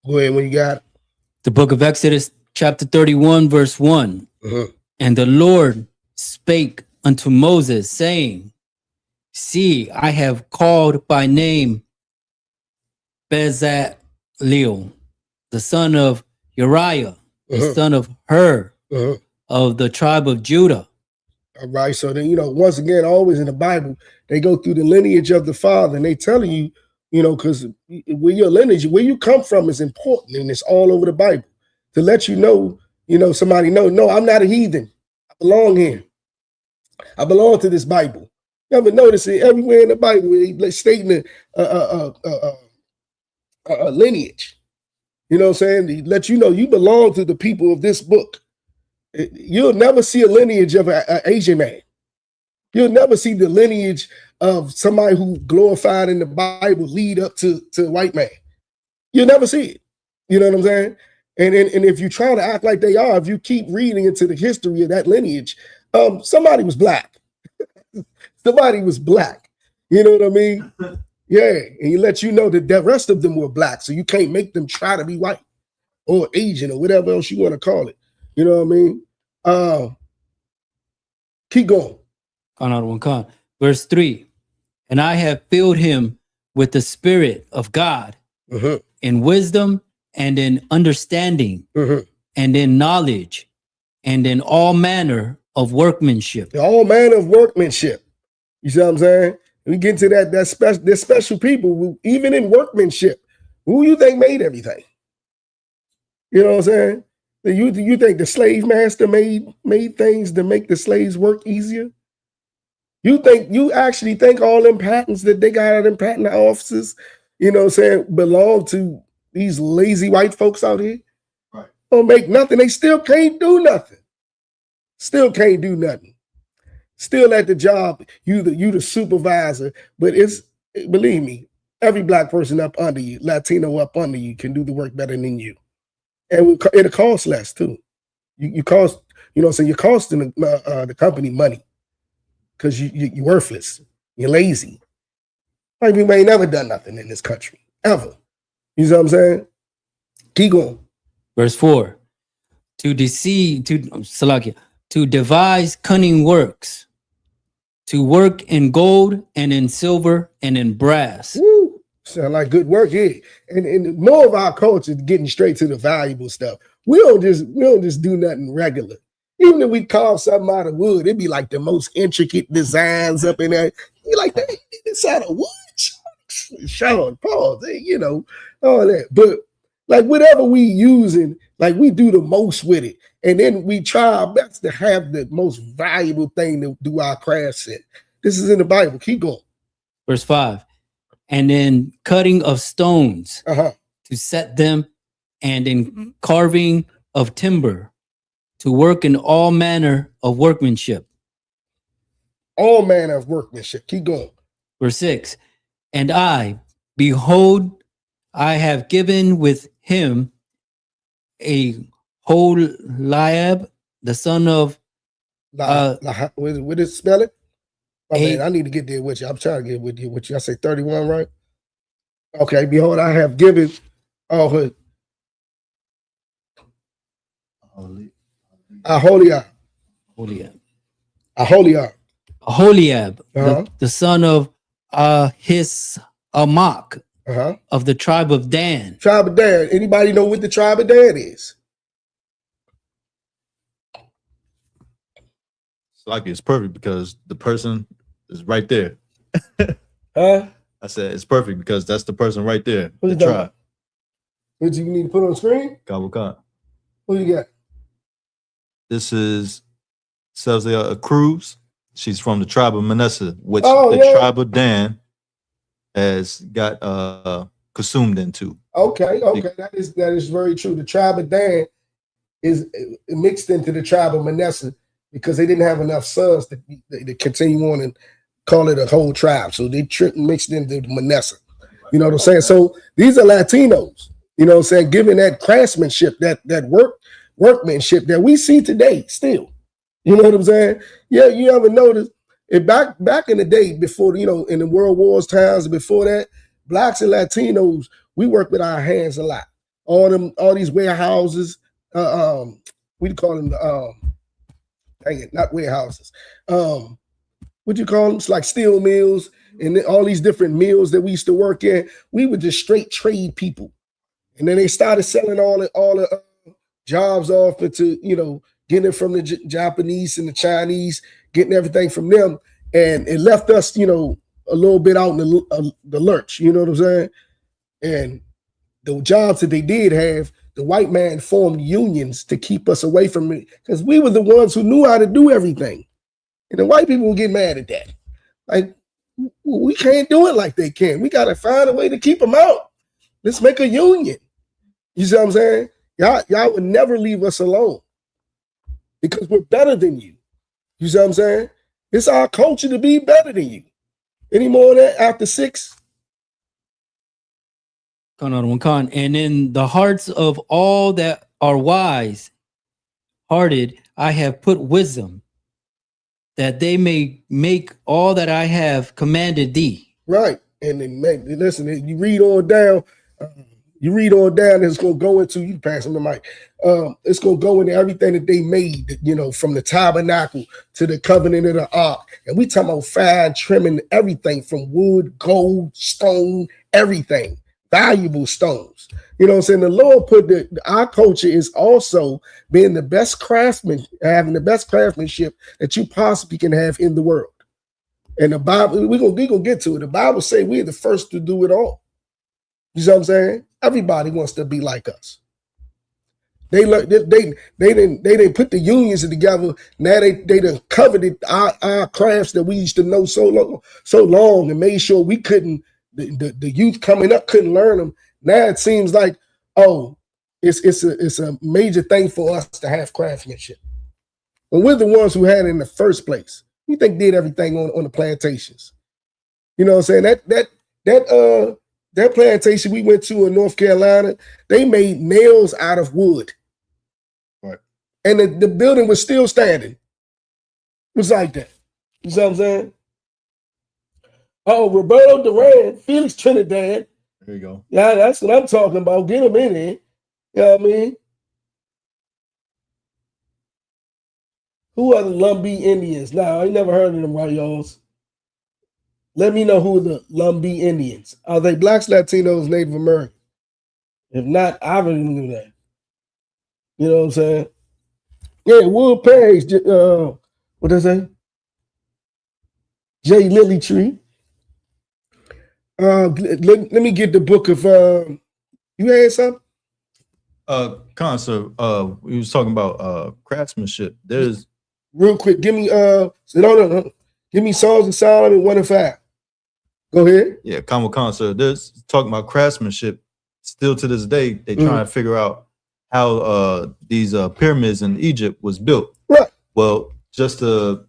Go ahead when you got it. The book of Exodus, chapter 31, verse 1. And the Lord spake unto Moses, saying, See, I have called by name Bezaleel, the son of Uriah, the son of Hur, of the tribe of Judah. All right. So then, once again, always in the Bible, they go through the lineage of the father, and they telling you, because where your lineage, where you come from is important, and it's all over the Bible to let you know, somebody know, no, I'm not a heathen. I belong here. I belong to this Bible. You ever notice it everywhere in the Bible, it's stating a lineage. You know what I'm saying? To let you know you belong to the people of this book. You'll never see a lineage of an Asian man. You'll never see the lineage of somebody who glorified in the Bible lead up to a white man. You'll never see it. You know what I'm saying? And if you try to act like they are, if you keep reading into the history of that lineage, somebody was black. Somebody was black. You know what I mean? Yeah. And you let you know that the rest of them were black. So you can't make them try to be white or Asian or whatever else you want to call it. You know what I mean? Keep going. Verse 3. And I have filled him with the Spirit of God in wisdom and in understanding and in knowledge and in all manner of workmanship. All manner of workmanship. You see what I'm saying? We get to there's special people who, even in workmanship, who you think made everything? You know what I'm saying? You think the slave master made things to make the slaves work easier? You actually think all them patents that they got out of them patent offices, you know what I'm saying, belong to these lazy white folks out here? Right. Don't make nothing. They still can't do nothing. Still can't do nothing. Still at the job, you the supervisor, but believe me, every black person up under you, Latino up under you, can do the work better than you. And it'll cost less too. You cost, so you're costing the company money because you're worthless. You're lazy. Like we ain't never done nothing in this country, ever. You know what I'm saying? Keep going. Verse 4. To devise cunning works, to work in gold and in silver and in brass. Woo. Sound like good work here. And more of our culture is getting straight to the valuable stuff. We don't just do nothing regular. Even if we carve something out of wood, it'd be like the most intricate designs up in there. You like that? It's out of wood. Sean, Paul, all that. But like whatever we using, like we do the most with it. And then we try our best to have the most valuable thing to do our crafts in. This is in the Bible. Keep going. Verse 5. And in cutting of stones to set them, and in carving of timber, to work in all manner of workmanship. All manner of workmanship. Keep going. Verse 6. And I, behold, I have given with him a Holiab, the son of what did it spell it? Man, I need to get there with you. I'm trying to get with you. I say 31, right? Okay, behold, I have given Aholiab. The son of I.S.U.P.K, of the tribe of Dan. Tribe of Dan. Anybody know what the tribe of Dan is? It's perfect because the person is right there. Huh? I said it's perfect because that's the person right there. Who's the tribe. What you need to put on the screen? Gobble Khan. Who you got? This is Celsia Cruz. She's from the tribe of Manasseh, which tribe of Dan has got consumed into. Okay. That is very true. The tribe of Dan is mixed into the tribe of Manasseh because they didn't have enough sons to continue on and call it a whole tribe. So they mixed into Manasseh. You know what I'm saying? So these are Latinos, you know what I'm saying, giving that craftsmanship, that workmanship that we see today still. You know what I'm saying? Yeah, you ever notice it back in the day before, in the World Wars times, before that, blacks and Latinos, we work with our hands a lot. all these warehouses. We call them dang it, not warehouses. What you call them? It's like steel mills and all these different mills that we used to work in. We would just straight trade people, and then they started selling all the jobs off into, you know, getting it from the Japanese and the Chinese, getting everything from them, and it left us, you know, a little bit out in the lurch. You know what I'm saying? And the jobs that they did have, the white man formed unions to keep us away from it, because we were the ones who knew how to do everything. And the white people will get mad at that. Like, we can't do it like they can. We got to find a way to keep them out. Let's make a union. You see what I'm saying? Y'all would never leave us alone because we're better than you. You see what I'm saying? It's our culture to be better than you. Any more of that after 6? And in the hearts of all that are wise hearted, I have put wisdom, that they may make all that I have commanded thee. Right. And then, listen, you read on down, it's going to go into, you pass them the mic. It's going to go into everything that they made, you know, from the tabernacle to the covenant of the ark. And we talking about fine trimming, everything from wood, gold, stone, everything, valuable stones. You know what I'm saying? The Lord put our culture is also being the best craftsman, having the best craftsmanship that you possibly can have in the world. And the Bible, we're gonna get to it. The Bible say we're the first to do it all. You see what I'm saying? Everybody wants to be like us. They didn't put the unions together. Now they done coveted our crafts that we used to know so long and made sure we couldn't, the youth coming up couldn't learn them. Now it seems like, oh, it's a major thing for us to have craftsmanship. When we're the ones who had it in the first place. We think did everything on the plantations. You know what I'm saying? That plantation we went to in North Carolina, they made nails out of wood. Right. And the building was still standing. It was like that. You see what I'm saying? Oh, Roberto Duran, Felix Trinidad. There you go. Yeah, that's what I'm talking about. Get him in there. You know what I mean? Who are the Lumbee Indians? Nah, I ain't never heard of them, right, y'all? Let me know who the Lumbee Indians are. They blacks, Latinos, Native American? If not, I already knew that. You know what I'm saying? Yeah, Wood Page. What did I say? J. Lily Tree. Let me get the book of. You had something? Concert. We was talking about craftsmanship. There's real quick. Give me no. Give me Songs of Solomon 1 and 5. Go ahead. Yeah, concert. There's talking about craftsmanship. Still to this day, they trying to figure out how these pyramids in Egypt was built. Right. Well, just to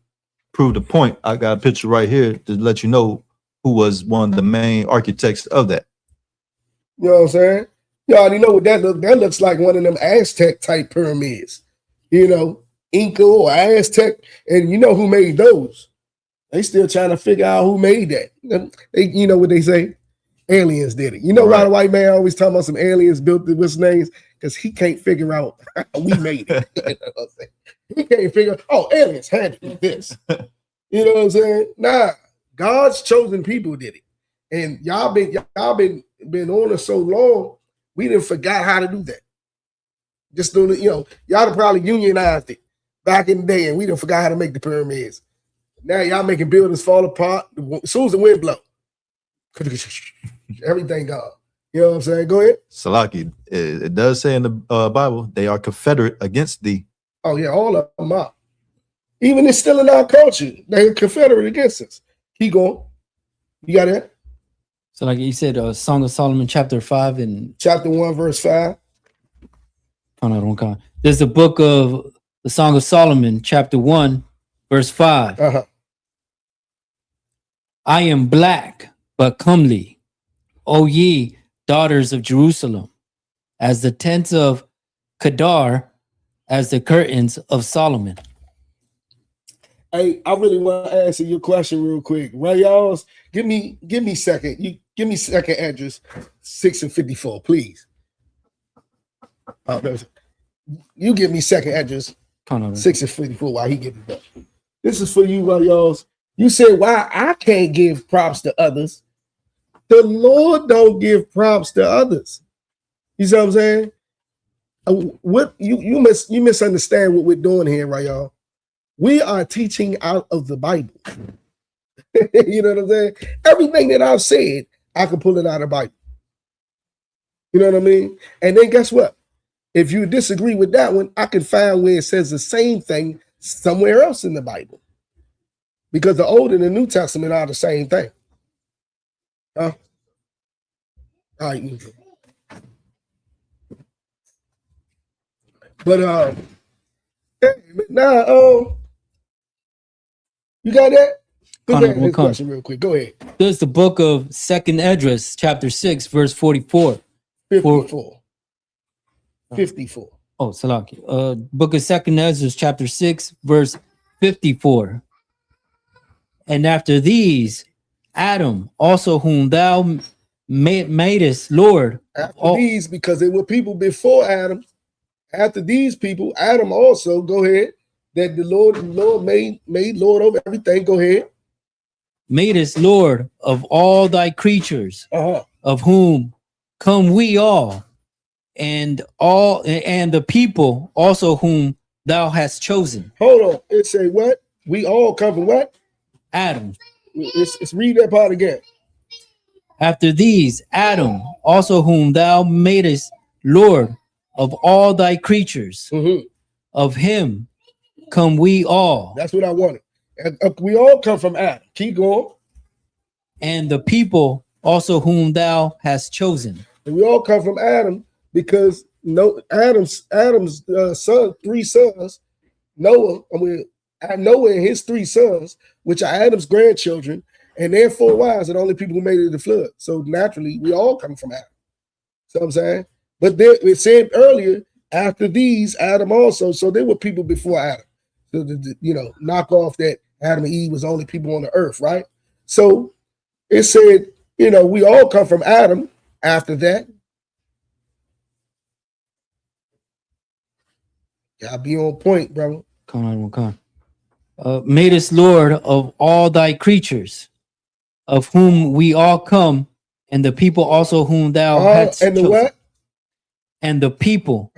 prove the point, I got a picture right here to let you know who was one of the main architects of that. You know what I'm saying? You already know what that looks. That looks like one of them Aztec type pyramids. You know, Inca or Aztec, and you know who made those. They still trying to figure out who made that. You know what they say? Aliens did it. You know why the white man always talking about some aliens built the what's names? Because he can't figure out how we made it. You know what I'm saying? He can't figure out, oh, aliens had to do this. You know what I'm saying? Nah, God's chosen people did it. And y'all been on us so long, we didn't forgot how to do that. Just doing it, you know, y'all have probably unionized it back in the day, and we done forgot how to make the pyramids. Now y'all making buildings fall apart as soon as the wind blow. Everything gone. You know what I'm saying? Go ahead. Salaki, it does say in the Bible, they are confederate against thee. Oh yeah, all of them are. Even it's still in our culture. They're confederate against us. Keep going. You got that? So like you said, Song of Solomon chapter 5 and chapter 1 verse 5. There's the book of the Song of Solomon chapter 1 verse 5. I am black but comely, O ye daughters of Jerusalem, as the tents of Kedar, as the curtains of Solomon. Hey, I really want to answer your question real quick. Ray y'all, give me second. You give me second address 6 and 54, please. You give me second address 6 and 54 while he gets it back. This is for you, right, y'all. You said why I can't give props to others. The Lord don't give props to others. You see what I'm saying? What you misunderstand what we're doing here, right, y'all? We are teaching out of the Bible. You know what I'm saying? Everything that I've said, I can pull it out of the Bible. You know what I mean? And then guess what? If you disagree with that one, I can find where it says the same thing somewhere else in the Bible. Because the Old and the New Testament are the same thing. Huh? All right. But you got that? Go ahead, this question real quick. Go ahead. There's the book of 2nd Esdras, chapter 6, verse 44. 54. 54. Oh, Salaki. Book of 2nd Esdras, chapter 6, verse 54. And after these, Adam, also whom thou madest Lord. After these, because there were people before Adam. After these people, Adam also, go ahead, that the Lord made Lord over everything. Go ahead. Madest Lord of all thy creatures, of whom come we all, and the people also whom thou hast chosen. Hold on. It say what? We all come from what? Adam. Let's read that part again. After these, Adam, also whom thou madest Lord of all thy creatures, of him come we all. That's what I wanted. We all come from Adam. Keep going. And the people also whom thou hast chosen. And we all come from Adam because Adam's son, 3 sons, Noah and his 3 sons, which are Adam's grandchildren, and their 4 wives are the only people who made it to the flood. So naturally, we all come from Adam. See what I'm saying? But it said earlier, after these, Adam also. So there were people before Adam. So, knock off that Adam and Eve was the only people on the earth, right? So it said, we all come from Adam after that. Y'all be on point, brother. Come on. Madest Lord of all thy creatures, of whom we all come, and the people also whom thou hast chosen. And the what? And the people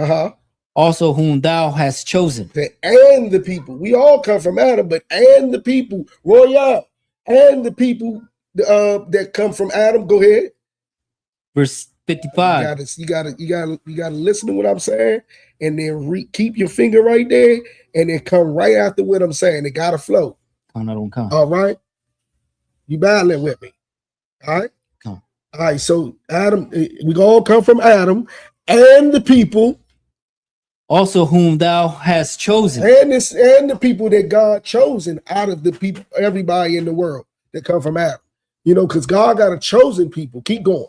also whom thou hast chosen. And the people. We all come from Adam, but and the people, Royal, and the people that come from Adam. Go ahead. Verse 55. You gotta listen to what I'm saying, and then keep your finger right there, and then come right after what I'm saying. It gotta flow. All right. You battling with me. All right. All right. So Adam, we all come from Adam. And the people also whom thou hast chosen, and the people that God chosen out of the people, everybody in the world that come from Adam, because God got a chosen people. Keep going.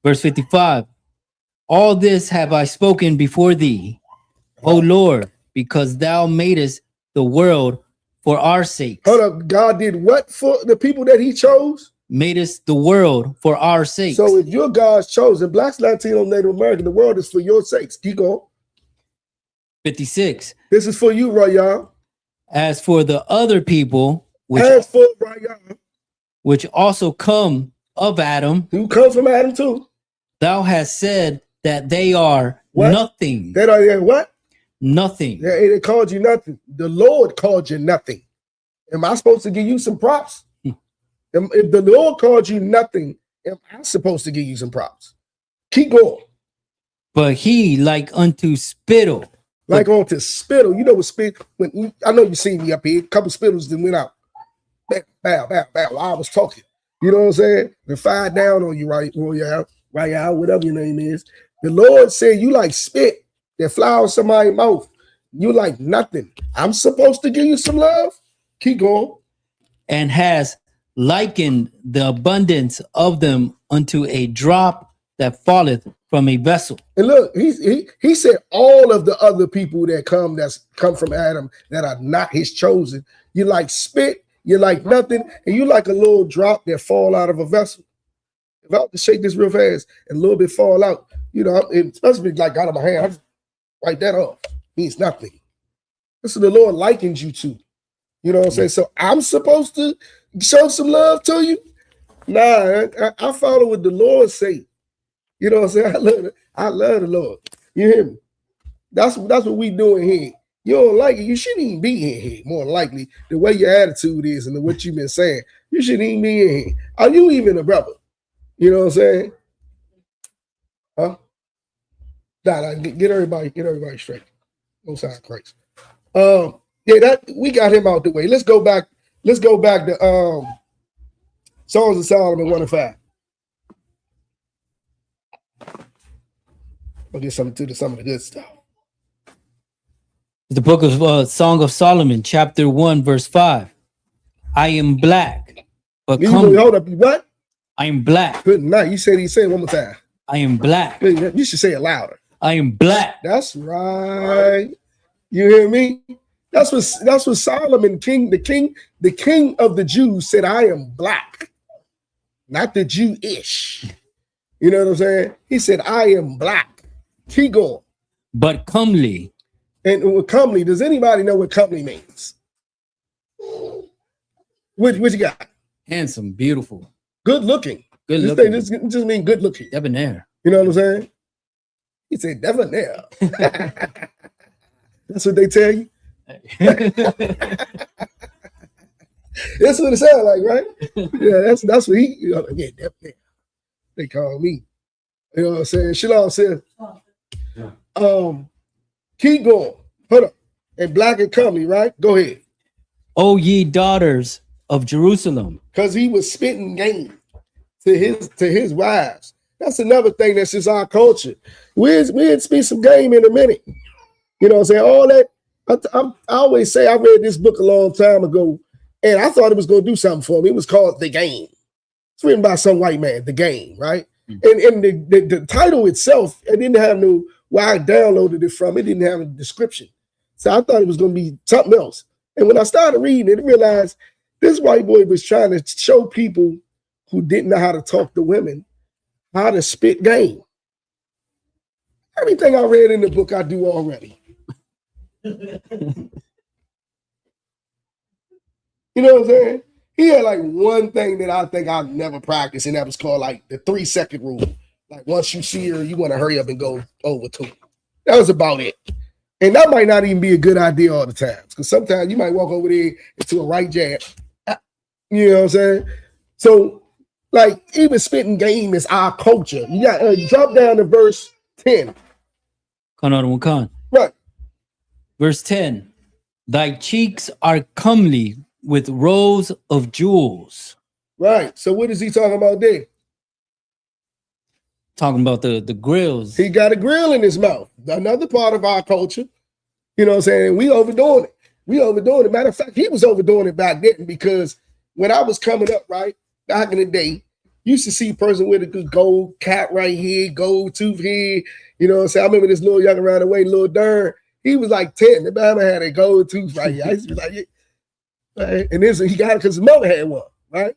Verse 55. All this have I spoken before thee, O Lord, because thou madest the world for our sake. Hold up. God did what for the people that he chose? Madest the world for our sake. So if you're God's chosen, Blacks, Latinos, Native American, the world is for your sakes. Keep going. 56. This is for you, Raya. As for the other people, which also come of Adam, who come from Adam too, thou hast said that they are nothing. That are what? Nothing. They called you nothing. The Lord called you nothing. Am I supposed to give you some props? If the Lord called you nothing, am I supposed to give you some props? Keep going. But he like unto spittle. Like onto spittle. You know what spittle? I know you seen me up here. A couple spittles that went out. Bow, bow, bow. While I was talking. You know what I'm saying? They fired down on you, right? Royale, whatever your name is. The Lord said you like spit that fly out somebody's mouth. You like nothing. I'm supposed to give you some love? Keep going. And has likened the abundance of them unto a drop that falleth from a vessel. And look, he said all of the other people that come from Adam that are not his chosen. You like spit, you like nothing, and you like a little drop that fall out of a vessel. If I have to shake this real fast and a little bit fall out, especially like out of my hand, Write that off. Means nothing. That's what the Lord likens you to. You know what I'm saying? So I'm supposed to show some love to you? Nah, I follow what the Lord say. You know what I'm saying? I love the Lord. You hear me? That's what we doing here. You don't like it, you shouldn't even be in here, more likely. The way your attitude is and what you've been saying, you shouldn't even be in here. Are you even a brother? You know what I'm saying? Huh? Nah, get everybody straight. No sign of Christ. Yeah, that we got him out the way. Let's go back to Songs of Solomon 1 and 5. We'll get some of the good stuff. The book of Song of Solomon, chapter 1, verse 5. I am black, but come. Hold up, what? I am black. Good night. You say it one more time. I am black. You should say it louder. I am black. That's right. You hear me? That's what Solomon, the king of the Jews, said. I am black, not the Jewish. You know what I'm saying? He said, I am black. Keep going. But comely. And with comely, does anybody know what comely means? What you got? Handsome, beautiful. Good looking. Good looking. This just mean good looking. Debonair. You know what I'm saying? He said debonair. That's what they tell you? That's what it sounds like, right? Yeah, that's what he, yeah, debonair. They call me. You know what I'm saying? Shalom says, keep going. Hold up. And black and comely, right? Go ahead. O ye daughters of Jerusalem. Because he was spitting game to his wives. That's another thing that's just our culture. We'd spit some game in a minute. You know what I'm saying? All that. I always say I read this book a long time ago, and I thought it was going to do something for me. It was called The Game. It's written by some white man, The Game, right? And the title itself, it didn't have no, where I downloaded it from, it didn't have a description. So I thought it was going to be something else. And when I started reading it, I realized this white boy was trying to show people who didn't know how to talk to women how to spit game. Everything I read in the book, I do already. You know what I'm saying? He had like one thing that I think I've never practiced, and that was called like the 3-second rule. Like once you see her, you want to hurry up and go over to her. That was about it. And that might not even be a good idea all the time, because sometimes you might walk over there into a right jab. You know what I'm saying? So, like, even spitting game is our culture. You got drop down to verse 10. Right. Verse 10. Thy cheeks are comely with rows of jewels. Right. So what is he talking about there? Talking about the grills. He got a grill in his mouth. Another part of our culture. You know what I'm saying? We overdoing it. Matter of fact, he was overdoing it back then, because when I was coming up, right, back in the day, you used to see a person with a good gold cap right here, gold tooth here. You know what I'm saying? I remember this little young around the way, little Dern. He was like 10. The man had a gold tooth right here. I used to be like, yeah. Right? And this he got it because his mother had one, right?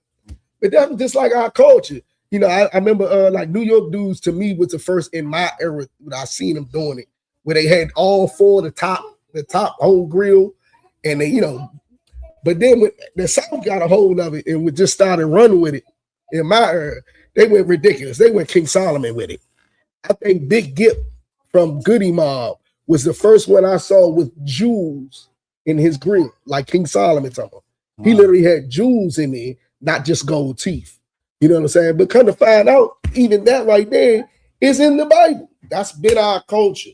But that was just like our culture. You know, I remember like New York dudes to me was the first in my era when I seen them doing it, where they had all four the top whole grill, and they, you know, but then when the South got a hold of it and we just started running with it in my era, they went ridiculous. They went King Solomon with it. I think Big Gip from Goody Mob was the first one I saw with jewels in his grill, like King Solomon talking. He literally had jewels in there, not just gold teeth. You know what I'm saying? But come to find out, even that right there is in the Bible. That's been our culture.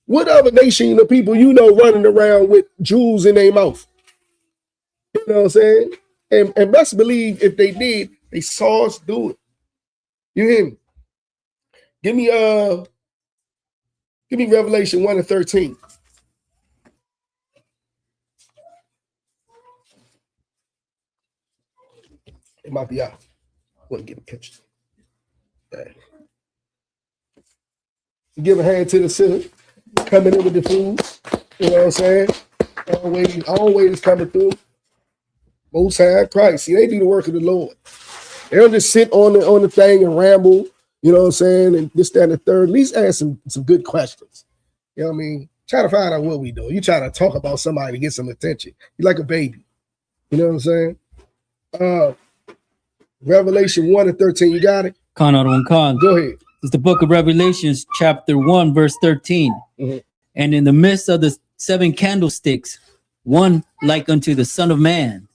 What other nation of people you know running around with jewels in their mouth? You know what I'm saying? And best believe if they did, they saw us do it. You hear me? Give me Revelation 1 and 13. It might be out. I want to get a picture. Okay. Give a hand to the sinner coming in with the food. You know what I'm saying? Always coming through. Most High Christ. See, they do the work of the Lord. They don't just sit on the thing and ramble. You know what I'm saying? And this, that, and the third. At least ask some good questions. You know what I mean? Try to find out what we do. You try to talk about somebody to get some attention. You're like a baby. You know what I'm saying? Revelation 1 and 13. You got it? Khan Khan. Go ahead. It's the book of Revelations, chapter 1, verse 13. Mhm. And in the midst of the 7 candlesticks, one like unto the Son of Man,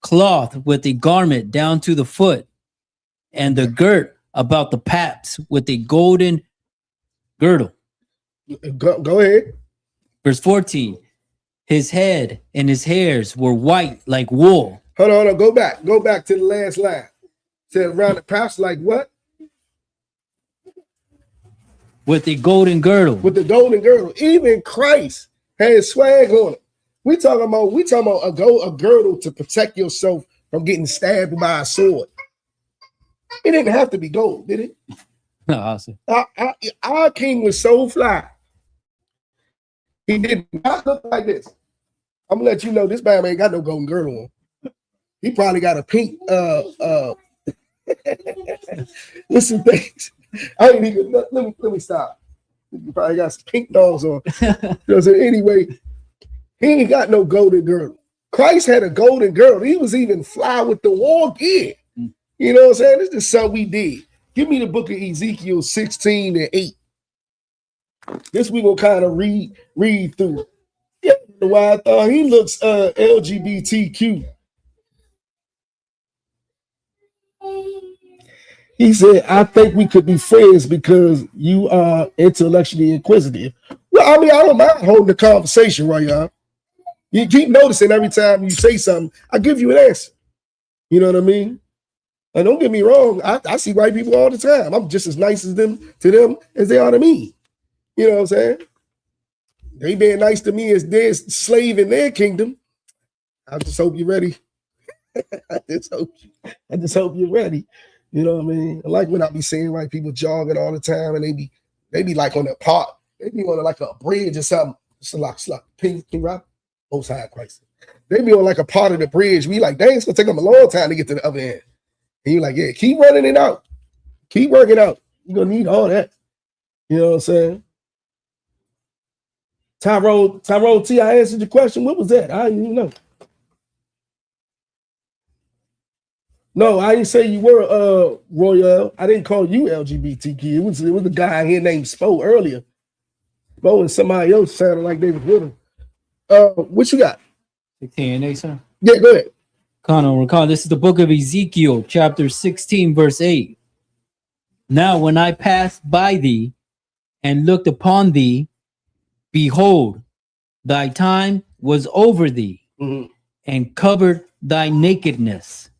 cloth with a garment down to the foot, and the girt about the paps with a golden girdle. Go ahead. Verse 14. His head and his hairs were white like wool. Hold on. Go back. Go back to the last line. Said around the paps like what? With a golden girdle. With the golden girdle. Even Christ had swag on it. We talking about a girdle to protect yourself from getting stabbed by a sword. It didn't have to be gold, did it? No, awesome. Our king was so fly. He did not look like this. I'm gonna let you know this man ain't got no golden girdle on. He probably got a pink listen, things. I ain't even let me stop. He probably got some pink dogs on. So anyway, he ain't got no golden girdle. Christ had a golden girdle. He was even fly with the war gear. You know what I'm saying? This is something we did. Give me the book of Ezekiel 16 and 8. This we gonna kind of read through. Yeah, why I thought he looks LGBTQ. He said, I think we could be friends because you are intellectually inquisitive. Well, I mean, I don't mind holding the conversation, right, y'all? You keep noticing every time you say something, I give you an answer. You know what I mean? And don't get me wrong, I see white people all the time. I'm just as nice to them as they are to me. You know what I'm saying? They being nice to me as their slave in their kingdom. I just hope you're ready. I just hope you're ready. You know what I mean? I like when I be seeing white people jogging all the time, and they be like on a pot. They be on like a bridge or something. Slap, King Rock, Most High Christ. They be on like a part of the bridge. We like, dang, it's gonna take them a long time to get to the other end. And you like, yeah, keep running it out. Keep working out. You're gonna need all that. You know what I'm saying? Tyrone T, I answered your question. What was that? I didn't even know. No, I didn't say you were Royal. I didn't call you LGBTQ. It was a guy here named Spo earlier. Spo and somebody else sounded like they was with him. What you got? 16 and 8, sir. Yeah, go ahead. Recall. This is the book of Ezekiel, chapter 16, verse 8. Now, when I passed by thee and looked upon thee, behold, thy time was over thee, and covered thy nakedness.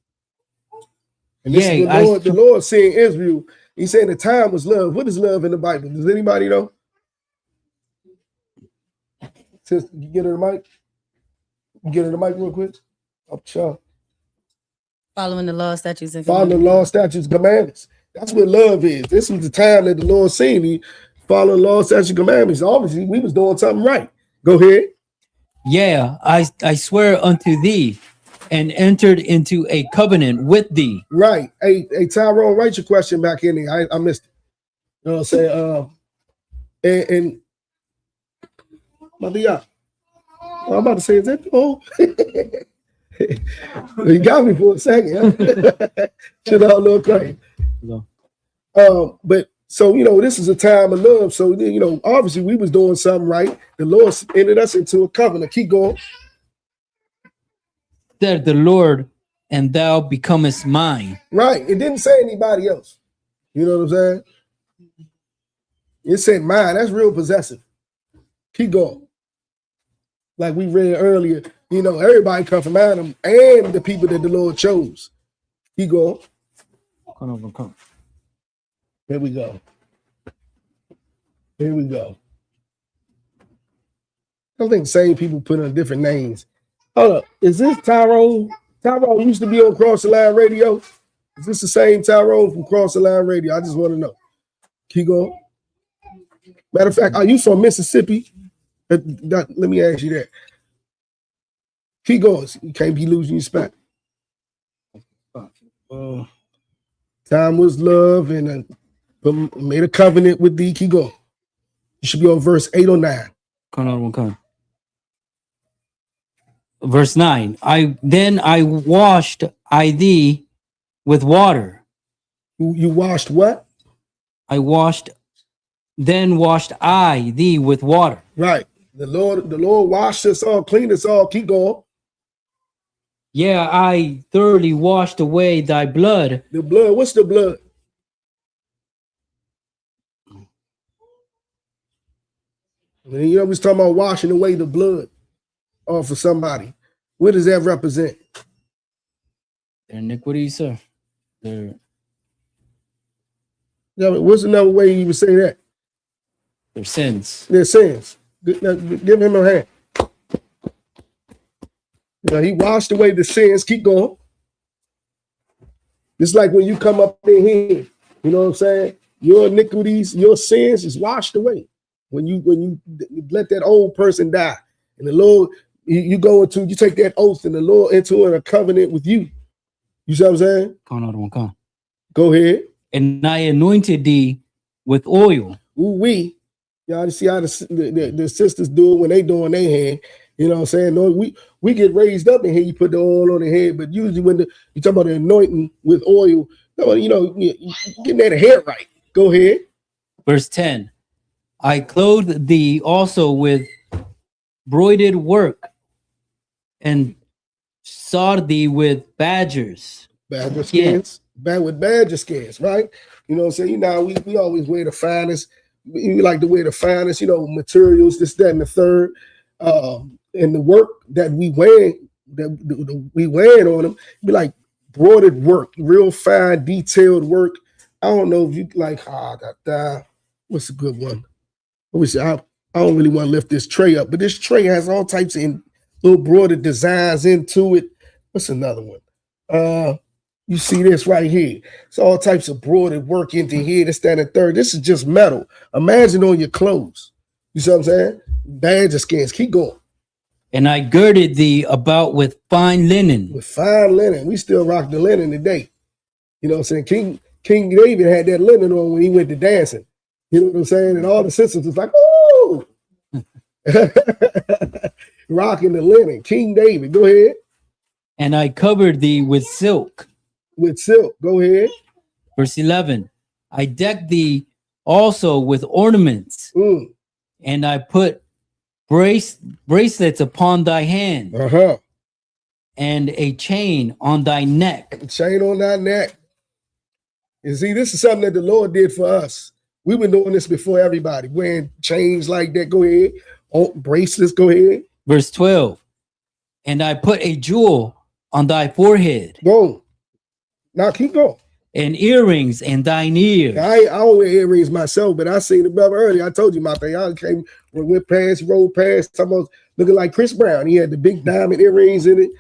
And this is the Lord saying Israel, he's saying the time was love. What is love in the Bible? Does anybody know? Sister, you get her the mic? You get her the mic real quick? I'm sure. Following the law, statutes, and following the law, statutes, commandments. That's what love is. This was the time that the Lord seen me following law, statutes, commandments. Obviously, we was doing something right. Go ahead. Yeah, I swear unto thee, and entered into a covenant with thee. Right. Hey, Tyrone, write your question back in there. I missed it. You know what I'm saying? And Mother, yeah. I'm about to say, is that you got me for a second. Huh? Should have a little crazy. But so this is a time of love. So obviously we was doing something right. The Lord entered us into a covenant. Keep going. Said the Lord, and thou becomest mine. Right. It didn't say anybody else. You know what I'm saying? It said mine. That's real possessive. Keep going. Like we read earlier, everybody come from Adam and the people that the Lord chose. Keep going. Come. Here we go. Here we go. I think the same people put on different names. Hold up. Is this Tyrone? Tyrone used to be on Cross the Line Radio. Is this the same Tyrone from Cross the Line Radio? I just want to know. Keep going. Matter of fact, are you from Mississippi? Let me ask you that. Keep going. You can't be losing your spot. Time was love and made a covenant with thee. Keep going. You should be on verse 8 or 9. Verse 9. I washed I thee with water. You washed what? Then washed I thee with water. Right. The Lord washed us all, cleaned us all. Keep going. Yeah, I thoroughly washed away thy blood. The blood, what's the blood? You know, we was talking about washing away the blood off of somebody. What does that represent? Their iniquities, sir. Their Yeah, what's another way you would say that? Their sins. Their sins. Give him a hand. You know, he washed away the sins. Keep going. It's like when you come up in here, you know what I'm saying? Your iniquities, your sins is washed away. When you let that old person die, and the Lord, you take that oath, and the Lord into a covenant with you. You see what I'm saying? Go ahead. And I anointed thee with oil. Ooh, y'all see how the sisters do it when they doing their hand. You know what I'm saying? No, we get raised up in here. You put the oil on the head, but usually when you talk about the anointing with oil, you know, getting that hair right. Go ahead. Verse 10. I clothed thee also with broidered work, and sawed thee with badgers. Badger skins. With badger skins, right? You know what I'm saying? You know, we always wear the finest. We like to wear the finest, you know, materials, this, that, and the third. And the work that we wear, we wear it on them, be like broidered work, real fine, detailed work. I don't know if you like, what's a good one? I don't really want to lift this tray up, but this tray has all types of little broader designs into it. What's another one? You see this right here. It's all types of broader work into here, this, that, and third. This is just metal. Imagine on your clothes. You see what I'm saying? Badger skins. Keep going. And I girded thee about with fine linen. With fine linen. We still rock the linen today. You know what I'm saying? King David had that linen on when he went to dancing. You know what I'm saying? And all the sisters was like, oh, rocking the linen. King David, go ahead. And I covered thee with silk. With silk, go ahead. Verse 11. I decked thee also with ornaments. And I put bracelets upon thy hand. And a chain on thy neck. A chain on thy neck. You see, this is something that the Lord did for us. We've been doing this before everybody, wearing chains like that. Go ahead. Oh, bracelets, go ahead. Verse 12. And I put a jewel on thy forehead. Go. Now keep going. And earrings in thine ears. I don't wear earrings myself, but I seen the brother earlier. I told you my thing. I came, went past, rolled past, almost looking like Chris Brown. He had the big diamond earrings in it.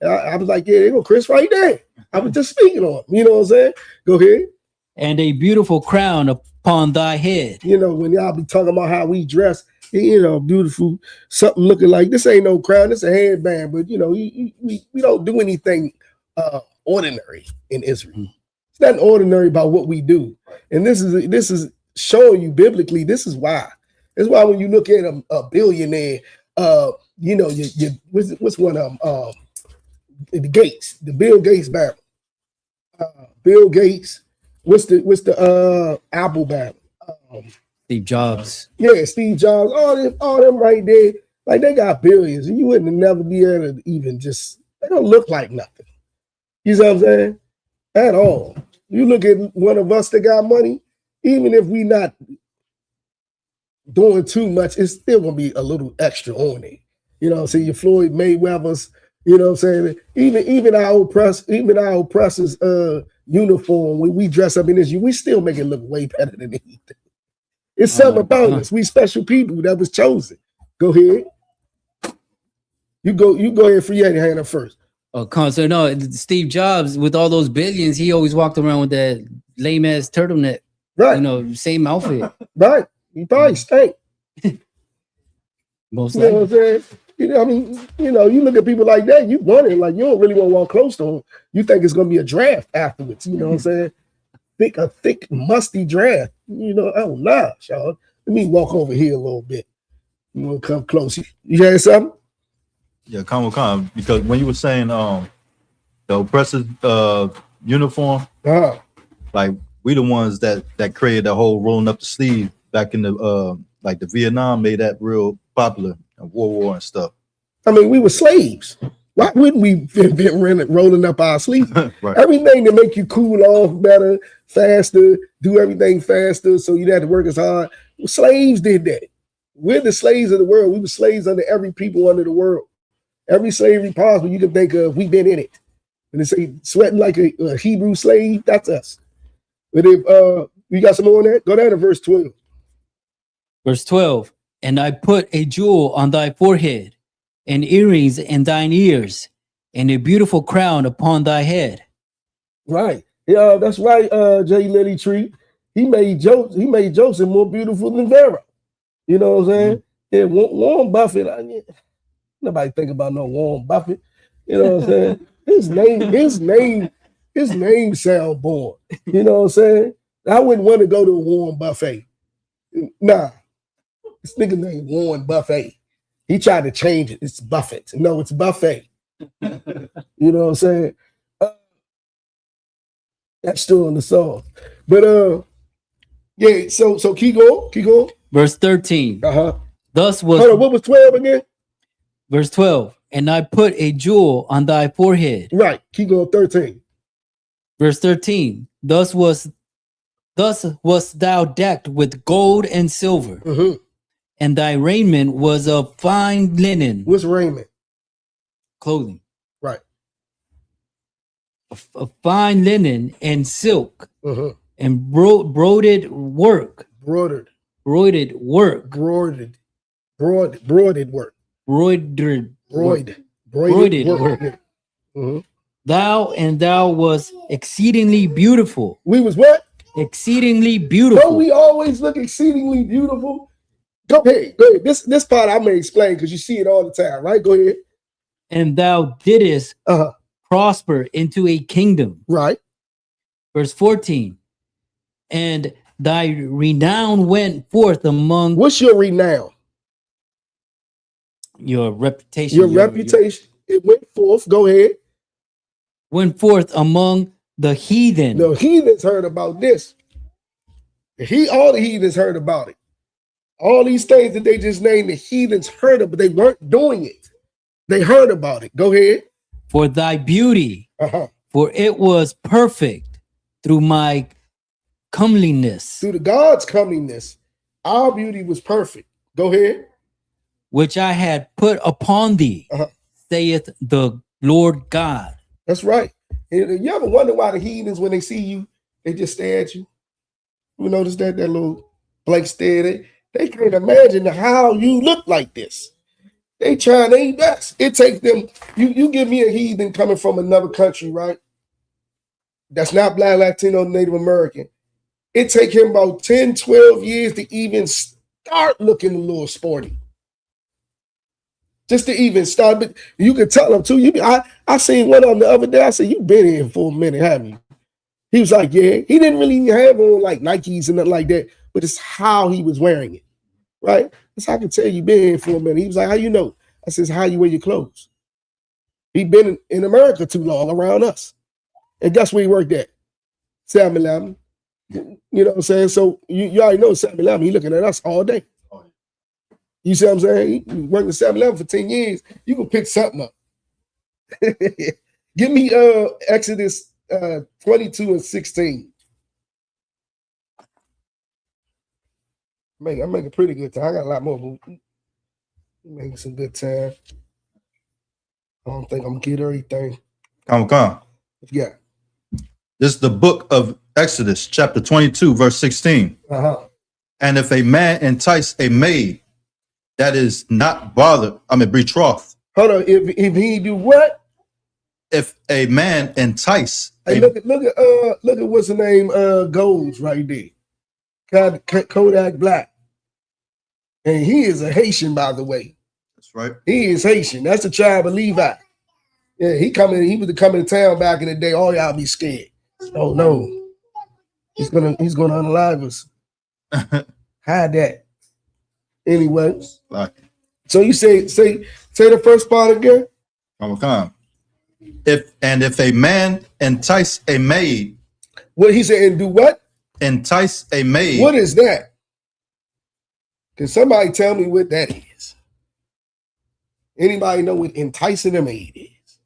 I was like, yeah, there go Chris right there. I was just speaking on him. You know what I'm saying? Go ahead. And a beautiful crown upon thy head. You know, when y'all be talking about how we dress, you know, beautiful, something looking like this ain't no crown, this a headband, but you know, we don't do anything ordinary in Israel. It's nothing ordinary about what we do. And this is showing you biblically, this is why. That's why when you look at a billionaire, you know, what's one of them? The Gates, the Bill Gates Bible. Bill Gates, what's the Apple Bible? Steve Jobs. Yeah, Steve Jobs, all them right there, like they got billions, and you wouldn't never be able to even they don't look like nothing. You know what I'm saying? At all. You look at one of us that got money, even if we not doing too much, it's still gonna be a little extra on it. You know what I'm saying? Your Floyd Mayweather's, you know what I'm saying? Even our oppressors uniform, when we dress up in this, we still make it look way better than anything. It's something about us. We special people that was chosen. Go ahead. You go ahead for Yahanna first. So no, Steve Jobs, with all those billions, he always walked around with that lame ass turtleneck. Right. You know, same outfit. Right. He probably stank. Most likely. You know what I'm saying? You know, I mean, you know, you look at people like that, you wonder, like, you don't really want to walk close to them. You think it's gonna be a draft afterwards. You know what I'm saying? A thick, musty draft. You know, oh nah, Sean. Let me walk over here a little bit. You want to come close? You had something? Yeah, come because when you were saying the oppressor uniform, like we the ones that created the whole rolling up the sleeve back in the like the Vietnam made that real popular in World War and stuff. I mean, we were slaves. Why wouldn't we be rolling up our sleeves? Right. Everything to make you cool off better, faster, do everything faster, so you had to work as hard. Well, slaves did that. We're the slaves of the world. We were slaves under every people under the world. Every slavery possible you can think of, we've been in it. And they say sweating like a Hebrew slave, that's us. But if you got some more on that, go down to verse 12. Verse 12, and I put a jewel on thy forehead, and earrings in thine ears, and a beautiful crown upon thy head. Right. Yeah, that's right, J. Lily Tree. He made Joseph more beautiful than Pharaoh. You know what I'm saying? Yeah, Warren Buffett. Nobody think about no Warren Buffett. You know what I'm saying? His name sound born. You know what I'm saying? I wouldn't want to go to a Warren Buffet. Nah. This nigga named Warren Buffett. He tried to change it. It's Buffett. No, it's Buffet. You know what I'm saying? That's still in the song. But yeah, so keep going. Verse 13. Thus was hold on, what was 12 again? Verse 12. And I put a jewel on thy forehead. Right. Keep going. 13. Verse 13. Thus wast thou decked with gold and silver. And thy raiment was of fine linen. What's raiment? Clothing. Right. Of fine linen and silk. And broidered work. Broidered work. Thou was exceedingly beautiful. We was what? Exceedingly beautiful. Don't we always look exceedingly beautiful? Go ahead. This part I may explain because you see it all the time, right? Go ahead. And thou didst prosper into a kingdom. Right. Verse 14. And thy renown went forth among. What's your renown? Your reputation. Your reputation. It went forth. Go ahead. Went forth among the heathen. The heathens heard about this. All the heathens heard about it. All these things that they just named, the heathens heard of, but they weren't doing it. They heard about it. Go ahead. For thy beauty, for it was perfect through my comeliness. Through the God's comeliness, our beauty was perfect. Go ahead. Which I had put upon thee, saith the Lord God. That's right. And you ever wonder why the heathens, when they see you, they just stare at you? You notice that little blank stare? They can't imagine how you look like this. They trying their best. It takes them, you give me a heathen coming from another country, right? That's not Black, Latino, Native American. It take him about 10, 12 years to even start looking a little sporty. Just to even start. But you can tell them too. I seen one of them the other day. I said, "You been here for a minute, haven't you?" He was like, "Yeah." He didn't really have on like Nikes and nothing like that, but it's how he was wearing it, right? That's how I can tell you been here for a minute. He was like, "How you know?" I says, "How you wear your clothes." He been in America too long around us, and guess where he worked at? 7-Eleven. You know what I'm saying? So you already know 7-Eleven. He looking at us all day. You see what I'm saying? He worked at 7-Eleven for 10 years. You can pick something up. Give me Exodus 22 and 16. I'm making pretty good time. I got a lot more, but I'm making some good time. I don't think I'm gonna get everything. Come. Yeah. This is the book of Exodus, chapter 22, verse 16. And if a man entice a maid that is not betrothed. Hold on. If he do what? If a man entice. Hey, look at what's the name? Goals right there. Kodak Black. And he is a Haitian, by the way. That's right. He is Haitian. That's the tribe of Levi. Yeah, he was coming to town back in the day. All y'all be scared. Oh no. He's gonna unalive us. Hide that. Anyway. Like, So you say the first part again? If a man entice a maid. What he said, and do what? Entice a maid. What is that? Can somebody tell me what that is? Anybody know what enticing a maid is?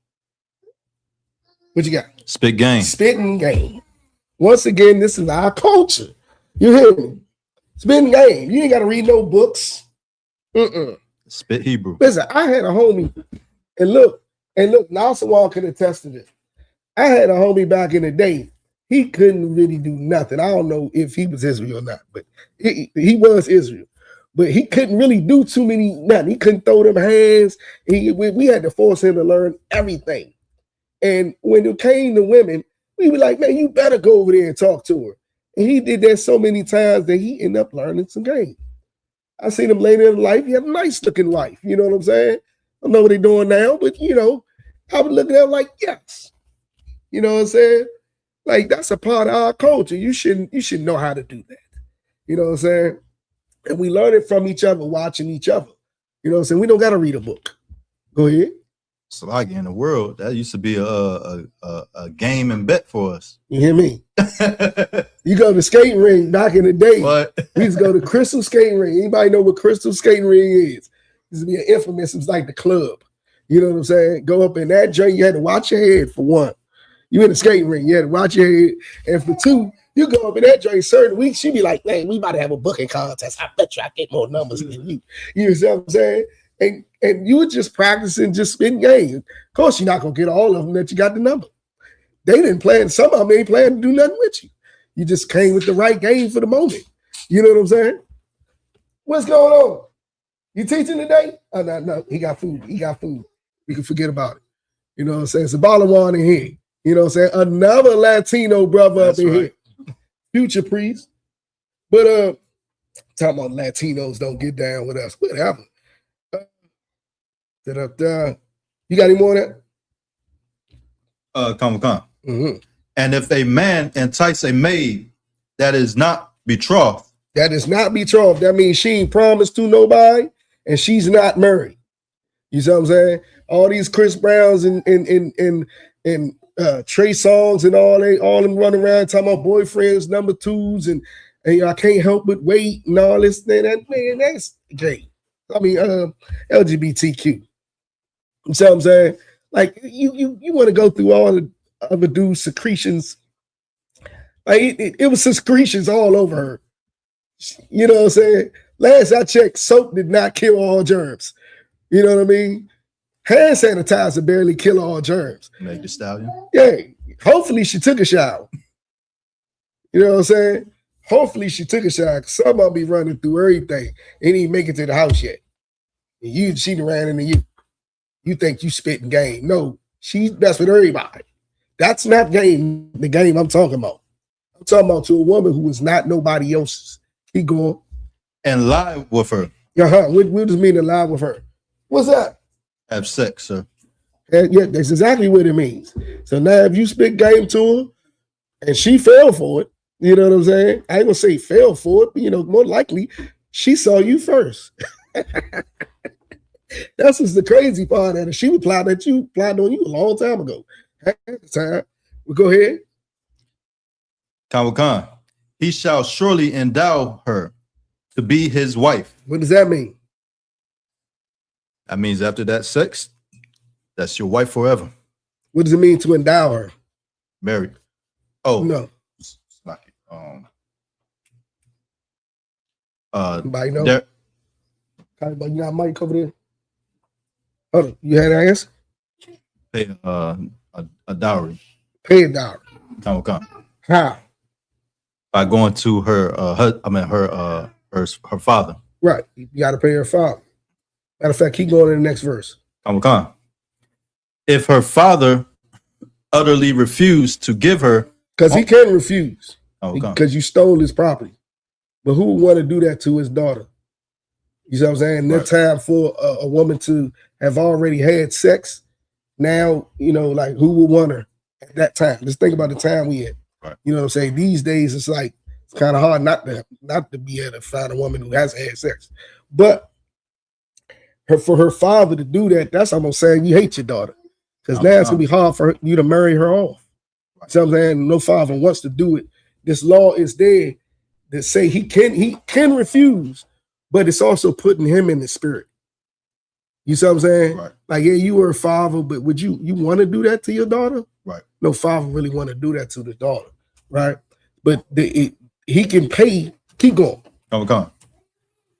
What you got? Spit game. Spitting game. Once again, this is our culture. You hear me? Spitting game. You ain't got to read no books. Spit Hebrew. Listen, I had a homie, and look, Nasawal can attest to this. I had a homie back in the day. He couldn't really do nothing. I don't know if he was Israel or not, but he was Israel. But he couldn't really do too many nothing. He couldn't throw them hands. We had to force him to learn everything. And when it came to women, we were like, man, you better go over there and talk to her. And he did that so many times that he ended up learning some game. I seen him later in life. He had a nice looking wife. You know what I'm saying? I don't know what they're doing now, but I was looking at him like, yes. You know what I'm saying? Like, that's a part of our culture. You should know how to do that. You know what I'm saying? And we learn it from each other, watching each other. You know what I'm saying? We don't got to read a book. Go ahead. So like in the world, that used to be a game and bet for us. You hear me? You go to skating ring back in the day. What? We used to go to Crystal Skating Ring. Anybody know what Crystal Skating Ring is? It used to be an infamous. It was like the club. You know what I'm saying? Go up in that joint. You had to watch your head for one. You in the skating ring. You had to watch your head. And for two, you go up in that joint certain weeks. She be like, man, we about to have a booking contest. I bet you I get more numbers than you. You know what I'm saying? And you were just practicing, just spitting game. Of course, you're not going to get all of them that you got the number. They didn't plan. Some of them ain't planning to do nothing with you. You just came with the right game for the moment. You know what I'm saying? What's going on? You teaching today? Oh, no. He got food. We can forget about it. You know what I'm saying? It's a Balawan in here. You know what I'm saying? Another Latino brother up in here. Future priest. But talking about Latinos don't get down with us. Whatever. You got any more of that? Come. Mm-hmm. And if a man entice a maid that is not betrothed. That is not betrothed. That means she ain't promised to nobody and she's not married. You see what I'm saying? All these Chris Browns and Trey Songs and all them running around talking about boyfriends, number twos, and I can't help but wait and all this. Man, that's gay. I mean, LGBTQ. You see what I'm saying? Like you want to go through all the other dudes' secretions. Like it was secretions all over her. You know what I'm saying? Last I checked, soap did not kill all germs. You know what I mean? Hand sanitizer barely kill all germs. Meg Thee Stallion. Yeah. Hopefully she took a shower. You know what I'm saying? Hopefully she took a shower. Some of them be running through everything. Ain't even make it to the house yet. And she done ran into you. You think you spitting game. No, she's best with everybody. That's not the game I'm talking about. I'm talking about to a woman who is not nobody else's. Keep going. And lie with her. What does it mean to lie with her? What's that? Have sex, sir. Yeah, that's exactly what it means. So now if you spit game to her and she fell for it, you know what I'm saying? I ain't gonna say fell for it, but more likely she saw you first. That's what's the crazy part of it. She planned on you a long time ago. Time. Well, go ahead. Khan. He shall surely endow her to be his wife. What does that mean? That means after that sex, that's your wife forever. What does it mean to endow her? Married. Oh no. Anybody know? You got a mic over there? Hold on. You had an answer? Pay a dowry. Pay a dowry. Come. How? By going to her father. Right. You got to pay her father. Matter of fact, keep going in the next verse. Come. If her father utterly refused to give her, because he can refuse, because you stole his property. But who would want to do that to his daughter? You see what I'm saying? Right. There's time for a woman to have already had sex. Now, like who would want her at that time? Just think about the time we had. Right. You know what I'm saying? These days, it's like It's kind of hard not to be able to find a woman who hasn't had sex. But for her father to do that, that's almost saying you hate your daughter. Because now it's gonna be hard for you to marry her off. Right. So I'm saying no father wants to do it. This law is there that say he can refuse, but it's also putting him in the spirit. You see what I'm saying? Right. Like, yeah, you were a father, but would you want to do that to your daughter? Right. No father really want to do that to the daughter, right? But he can pay. Keep going. Come on.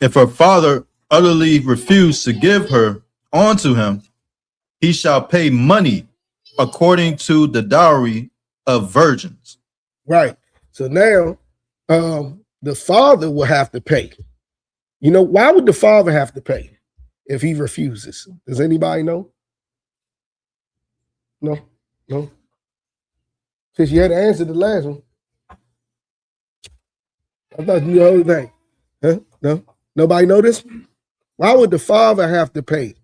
If her father utterly refused to give her onto him, he shall pay money according to the dowry of virgins. Right. So now the father will have to pay. You know, why would the father have to pay if he refuses? Does anybody know? No. Since you had to answer the last one. I thought you knew the whole thing. Huh? No? Nobody know this? Why would the father have to pay?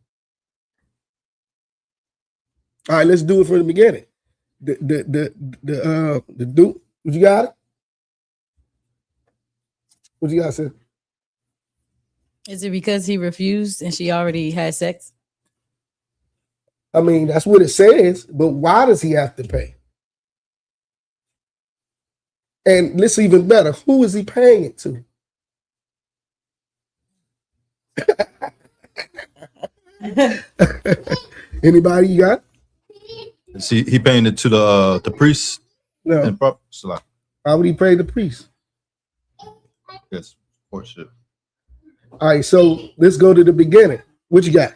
All right, let's do it from the beginning. The dude, what you got it? What you got, sis? Is it because he refused and she already had sex? I mean, that's what it says, but why does he have to pay? And let's even better, who is he paying it to? Anybody you got? See, he paying it to the priest. No. And How would he pay the priest? Yes, for sure. All right, so let's go to the beginning. What you got?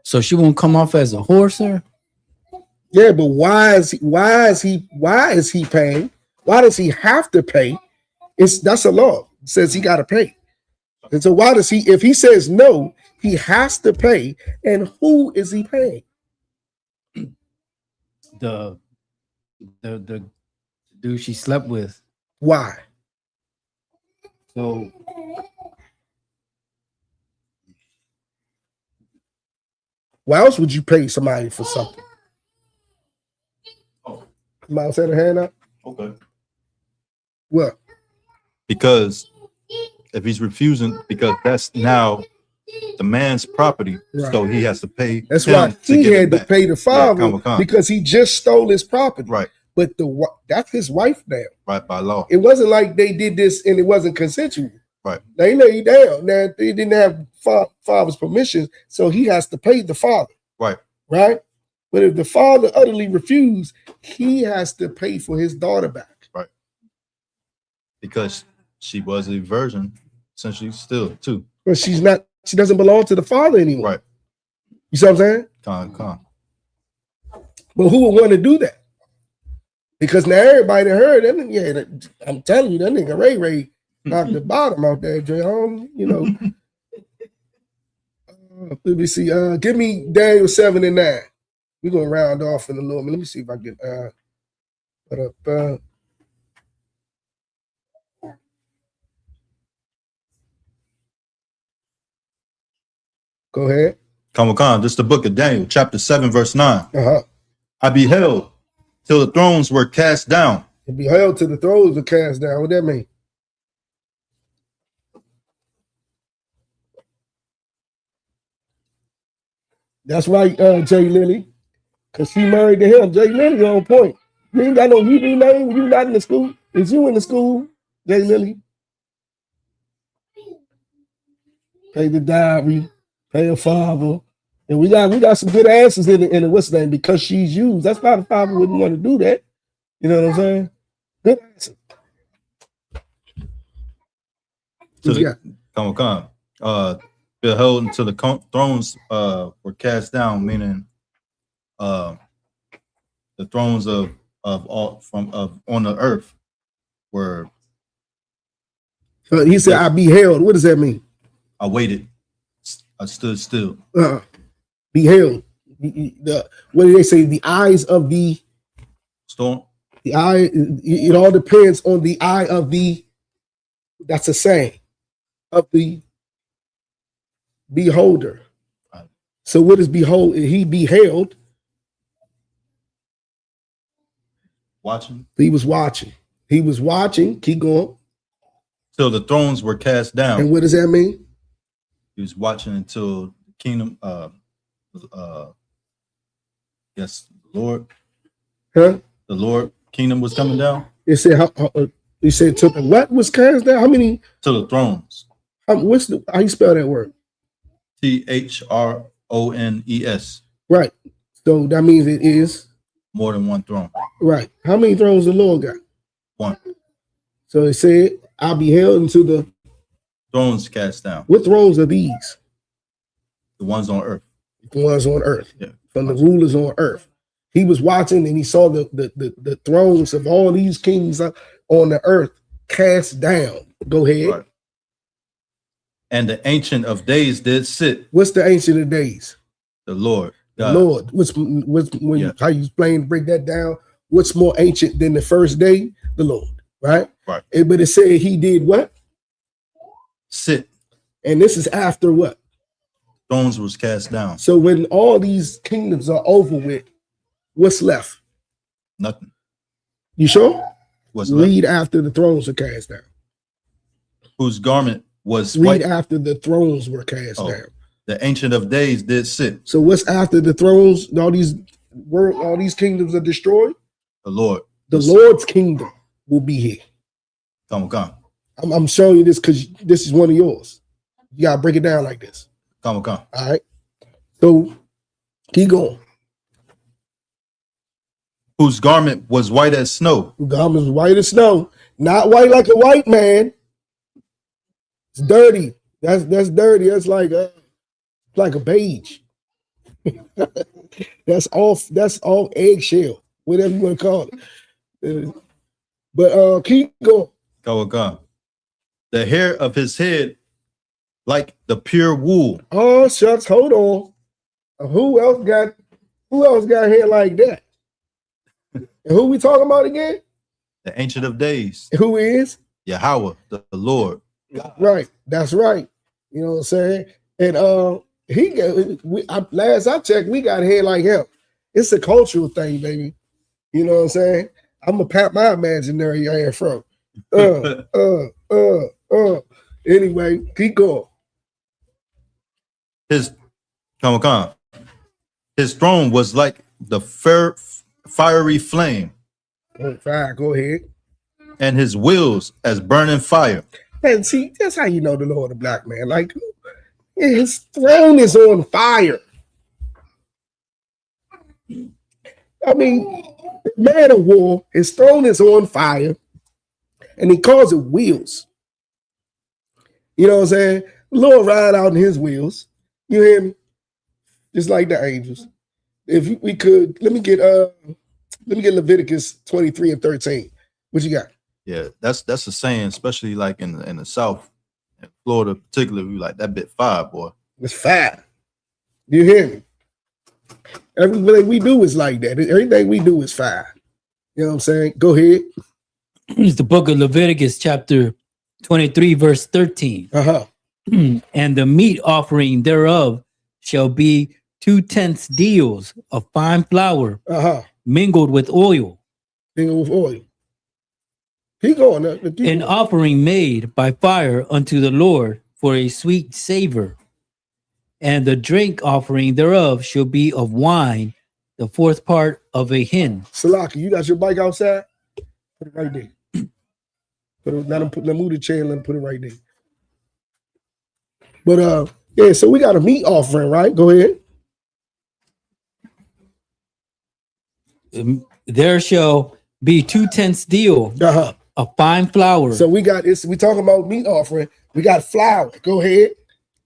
So she won't come off as a whoreser? Yeah, but why is he paying? Why does he have to pay? That's a law. It says he got to pay. And so why does he, if he says no, he has to pay, and who is he paying? The dude she slept with. Why? So why else would you pay somebody for something? Somebody else had a hand up? Okay. What? Because if he's refusing, because that's now the man's property, right. So he has to pay. That's why he had to pay the father, because he just stole his property. Right. But that's his wife now. Right, by law. It wasn't like they did this and it wasn't consensual. Right. They lay you down. Now they didn't have father's permission, so he has to pay the father. Right. Right. But if the father utterly refused, he has to pay for his daughter back. Right. Because she was a virgin, essentially still too. But she's not. She doesn't belong to the father anymore. Right. You see what I'm saying? Con. But who would want to do that? Because now everybody that heard that, yeah, I'm telling you, that nigga Ray knocked the bottom out there, Jay. You know. Let me see. Give me Daniel 7 and 9. We're gonna round off in a little bit. Let me see if I can put up. Go ahead. Come, this is the book of Daniel, chapter 7, verse 9. I beheld till the thrones were cast down. I beheld till the thrones were cast down. What that mean? That's right, Jay Lilly. Because she married to him. Jay Lilly on point. You ain't got no Hebrew name. You not in the school. Is you in the school, Jay Lilly? Pay the dowry. Pay a father. And we got some good answers in the what's the name, because she's used. That's why the father wouldn't want to do that. You know what I'm saying? Good answer. Come. Beheld until the thrones were cast down, meaning the thrones of on the earth were. He said, "I beheld." What does that mean? I waited. I stood still. Beheld. What do they say? The eyes of the storm. The eye. It all depends on the eye of the. That's a saying of the beholder. So what is behold? He beheld. Watching. He was watching. He was watching. Keep going. Till the thrones were cast down. And what does that mean? He was watching until the kingdom. Yes, the Lord. Huh? The Lord kingdom was coming down. It said. He said till the what was cast down? How many? Till the thrones. How you spell that word? THRONES. Right. So that means it is more than one throne. Right. How many thrones the Lord got? One. So it said, "I beheld into the thrones cast down." What thrones are these? The ones on earth. The ones on earth. Yeah. From the rulers on earth. He was watching and he saw the thrones of all these kings on the earth cast down. Go ahead. Right. And the Ancient of Days did sit. What's the Ancient of Days? The Lord. God. The Lord. How you explain, break that down? What's more ancient than the first day? The Lord. Right? Right. But it said he did what? Sit. And this is after what? Thrones was cast down. So when all these kingdoms are over with, what's left? Nothing. You sure? What's left? Read after the thrones are cast down. Whose garment was Read white. after the thrones were cast down. The Ancient of Days did sit. So what's after the thrones? All these kingdoms are destroyed. The Lord. The Lord's kingdom will be here. Come. I'm showing you this because this is one of yours. You gotta break it down like this. Come. All right. So keep going. Whose garment was white as snow. Whose garment was white as snow. Not white like a white man. It's dirty. That's dirty. That's like a beige. That's all eggshell, whatever you want to call it. But keep going. Come. The hair of his head like the pure wool. Oh shucks, hold on. Who else got hair like that? And who we talking about again? The Ancient of Days. Who is? Yahweh, the Lord. God. Right, that's right. You know what I'm saying? And last I checked, we got hair like him. It's a cultural thing, baby. You know what I'm saying? I'm gonna pat my imaginary hair from. Anyway, keep going. His throne was like the fiery flame. Fire, go ahead. And his wheels as burning fire. And see, that's how you know the Lord of Black Man. Like, his throne is on fire. I mean, man of war, his throne is on fire, and he calls it wheels. You know what I'm saying? The Lord ride out in his wheels. You hear me? Just like the angels. If we could, let me get Leviticus 23:13. What you got? Yeah, that's a saying, especially like in the South, in Florida particularly, we like that bit fire, boy. It's fire. You hear me? Everything we do is like that. Everything we do is fire. You know what I'm saying? Go ahead. It's the book of Leviticus, chapter 23, verse 13. And the meat offering thereof shall be 2/10 deals of fine flour mingled with oil. Mingled with oil. Keep going. An offering made by fire unto the Lord for a sweet savor. And the drink offering thereof shall be of wine, the fourth part of a hin. Salaki, you got your bike outside? Put it right there. Let him move the chair and let him put it right there. But yeah, so we got a meat offering, right? Go ahead. There shall be 2/10 deal of fine flour. So we got this. We talking about meat offering. We got flour. Go ahead.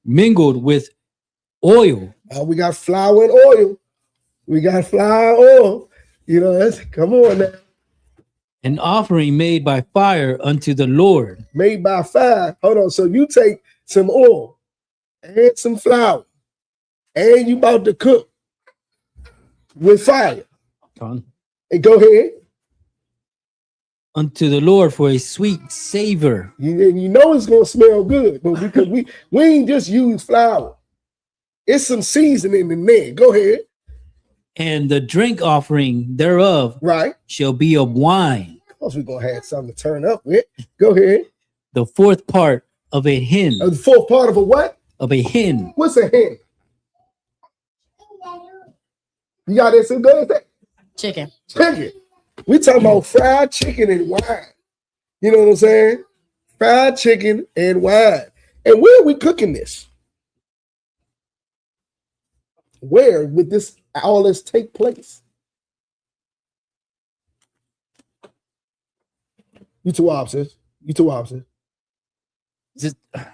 Mingled with oil. We got flour and oil. We got flour and oil. You know, come on now. An offering made by fire unto the Lord. Made by fire. Hold on. So you take some oil and some flour, and you about to cook with fire. And go ahead. Unto the Lord for a sweet savor. You know it's gonna smell good, but because we ain't just use flour. It's some seasoning in there. Go ahead. And the drink offering thereof shall be of wine. Of course, we're going to have something to turn up with. Go ahead. The fourth part of a hin. The fourth part of a what? Of a hen. What's a hen? You got this? So good. Chicken. Chicken. We talking about fried chicken and wine. You know what I'm saying? Fried chicken and wine. And where are we cooking this? Where would all this take place? You two options. You two options. I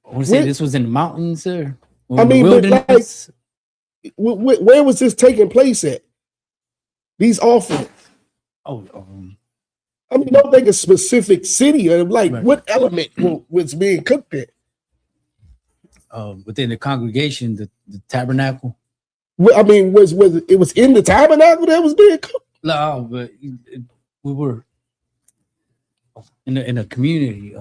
want to say this was in the mountains, or I mean, but like, where was this taking place at? These offerings. I mean, don't think a specific city or like what element was being cooked at. Within the congregation, the tabernacle. I mean, was it was in the tabernacle that was being cooked? No, but we were in a community.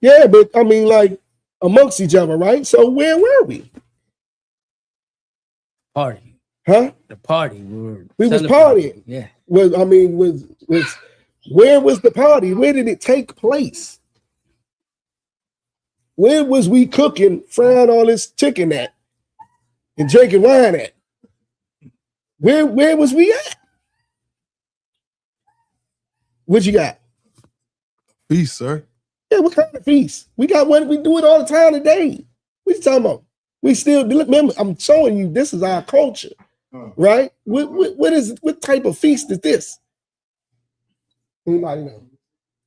Yeah, but I mean, like amongst each other, right? So where were we? Party. Huh? The party. We was partying. Yeah. Was where was the party? Where did it take place? Where was we cooking, frying all this chicken at, and drinking wine at? Where was we at? What you got? Feast, sir. Yeah, what kind of feast? We got one. We do it all the time today. What you talking about? We still remember. I'm showing you this is our culture, right? What type of feast is this? Anybody know?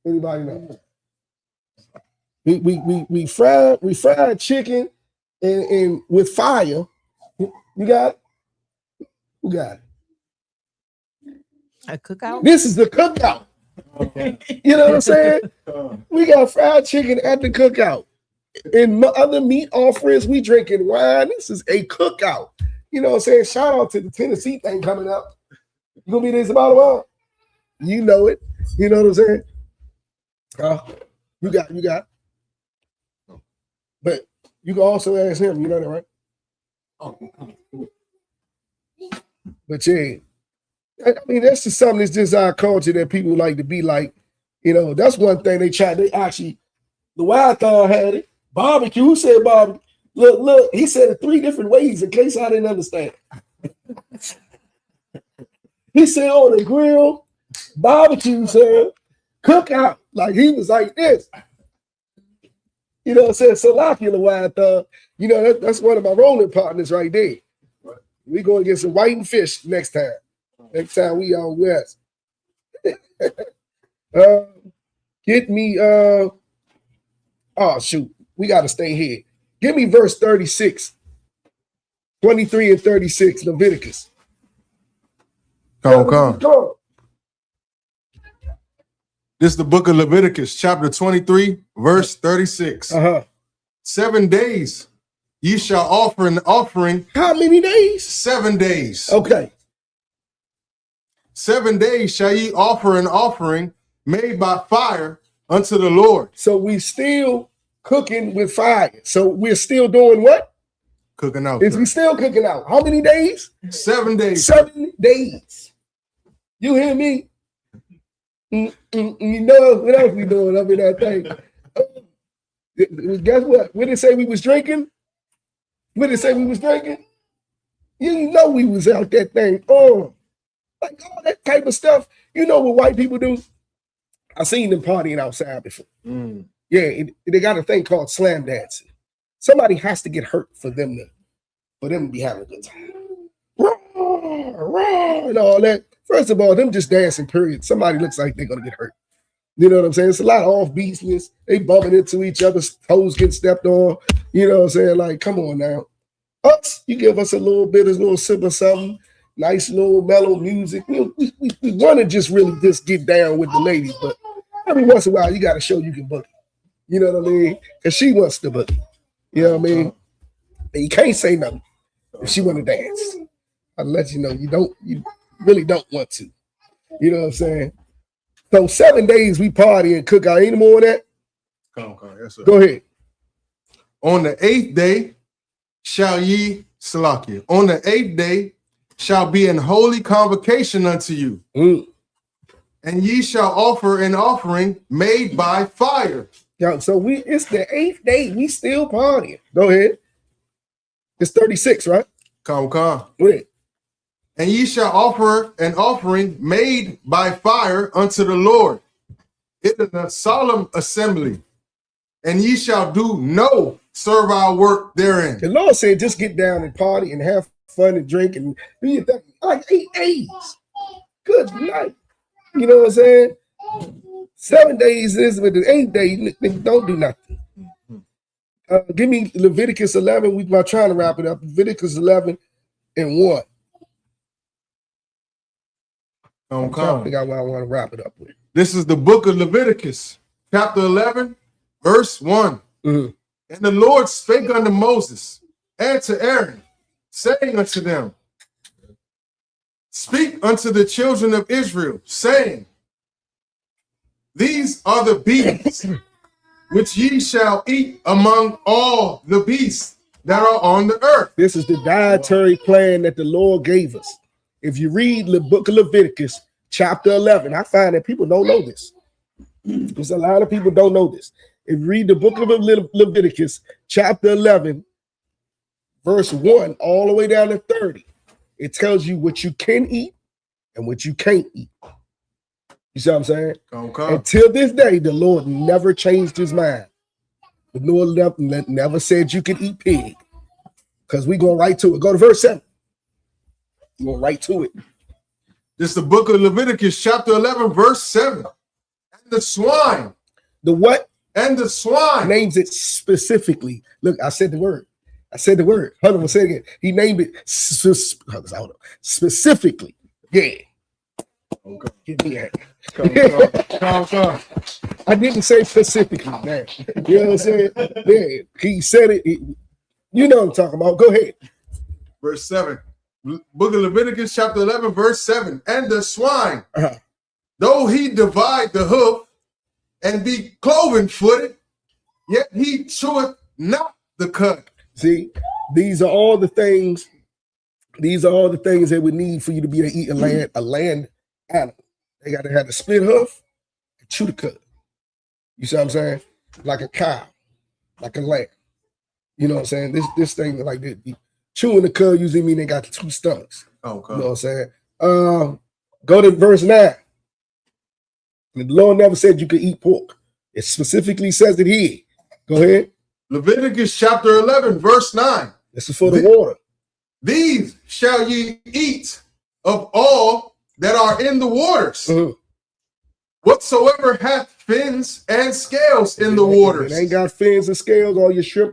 Anybody know? We fried chicken and with fire. You got it? Who got it? A cookout? This is the cookout. Okay. You know what I'm saying? We got fried chicken at the cookout. In other meat offerings, we drinking wine. This is a cookout. You know what I'm saying? Shout out to the Tennessee thing coming up. You gonna be this about a while? You know it. You know what I'm saying? You got. But you can also ask him. You know that, right? But yeah, I mean, that's just something that's just our culture that people like to be like. You know, that's one thing they tried. They actually, the Wild Thorn had it. Barbecue. Who said barbecue? Look. He said it 3 different ways in case I didn't understand. He said on the grill, barbecue, sir, cookout. Like he was like this. You know what I'm saying? Salakia, the Wild Thorn. You know, that's one of my rolling partners right there. We going to get some white and fish next time. Next time we out west. Get me oh shoot. We got to stay here. Give me verse 36. 23 and 36, Leviticus. Come on. This is the book of Leviticus, chapter 23, verse 36. 7 days ye shall offer an offering. How many days? 7 days. Okay. 7 days shall ye offer an offering made by fire unto the Lord. So we still cooking with fire. So we're still doing what? Cooking out. Is we still cooking out? How many days? 7 days. 7 days. You hear me? You know what else we doing up in that thing? Guess what? When they say we was drinking? When they say we was drinking? You know we was out that thing. Oh, like all that type of stuff. You know what white people do? I seen them partying outside before. Yeah, they got a thing called slam dancing. Somebody has to get hurt for them to be having a good time. Rah, and all that. First of all, them just dancing, period. Somebody looks like they're gonna get hurt. You know what I'm saying? It's a lot of off-beatness. They bumping into each other's toes, getting stepped on. You know what I'm saying? Like, come on now. Us, you give us a little bit, a little sip of something, nice little mellow music. You know, we want to just really just get down with the ladies, but every once in a while, you got to show you can boogie. You know what I mean? Because she wants to boogie. You know what I mean? And you can't say nothing if she want to dance. I'll let you know you really don't want to. You know what I'm saying? So 7 days we party and cook out. Any more of that? Come. Yes, sir. Go ahead. On the 8th day shall ye Salakia. On the 8th day shall be an holy convocation unto you. And ye shall offer an offering made by fire. Yeah, so it's the 8th day. We still partying. Go ahead. It's 36, right? Come. Wait. And ye shall offer an offering made by fire unto the Lord in a solemn assembly. And ye shall do no servile work therein. The Lord said, just get down and party and have fun and drink and do your thing. Like 8 days. Good night. You know what I'm saying? 7 days is, but the 8th day, don't do nothing. Give me Leviticus 11. We are trying to wrap it up. Leviticus 11 and 1. I'm trying to figure out what I want to wrap it up with. This is the book of Leviticus, chapter 11, verse 1. And the Lord spake unto Moses and to Aaron, saying unto them, speak unto the children of Israel, saying, these are the beasts which ye shall eat among all the beasts that are on the earth. This is the dietary plan that the Lord gave us. If you read the book of Leviticus, chapter 11, I find that people don't know this. There's a lot of people don't know this. If you read the book of Leviticus, chapter 11, verse 1, all the way down to 30, it tells you what you can eat and what you can't eat. You see what I'm saying? Until this day, the Lord never changed his mind. The Lord never said you could eat pig. Because we're going right to it. Go to verse 7. We're going right to it. This is the book of Leviticus, chapter 11, verse 7. And the swine. The what? And the swine. Names it specifically. Look, I said the word. Hold on, say it again. He named it specifically. Yeah. Okay. Give me that. Come. I didn't say specifically, man. You know what I'm saying? Yeah, he said it. You know what I'm talking about. Go ahead. Verse 7. Book of Leviticus, chapter 11, verse 7. And the swine, though he divide the hoof and be cloven-footed, yet he cheweth not the cud. See, these are all the things. These are all the things that we need for you to be able to eat a land animal. They got to have the split hoof and chew the cud. You see what I'm saying? Like a cow, like a lamb. You know what I'm saying? This thing like this. Chewing the cud usually mean they got 2 stomachs. Okay. You know what I'm saying? Go to verse 9. The Lord never said you could eat pork. It specifically says it here. Go ahead. Leviticus chapter 11, verse 9. This is for the water. These shall ye eat of all that are in the waters. Whatsoever hath fins and scales in the waters. It ain't got fins and scales, all your shrimp,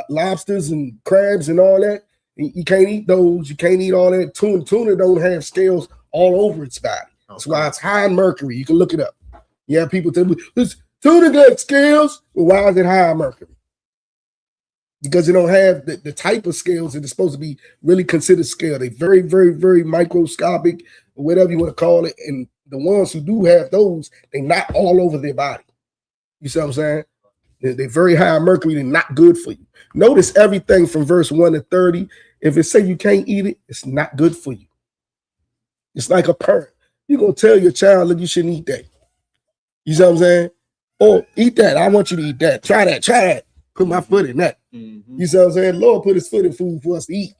lobsters and crabs and all that. You can't eat those. You can't eat all that. Tuna don't have scales all over its body. That's why it's high in mercury. You can look it up. Yeah, people tell me, this tuna got scales. Well, why is it high in mercury? Because they don't have the type of scales that are supposed to be really considered scale. They're very, very, very microscopic, or whatever you want to call it. And the ones who do have those, they're not all over their body. You see what I'm saying? They're very high in mercury. They're not good for you. Notice everything from verse 1 to 30. If it say you can't eat it, it's not good for you. It's like a parent. You're going to tell your child that you shouldn't eat that. You see what I'm saying? Oh, eat that. I want you to eat that. Try that. Put my foot in that. You see what I'm saying? Lord put his foot in food for us to eat.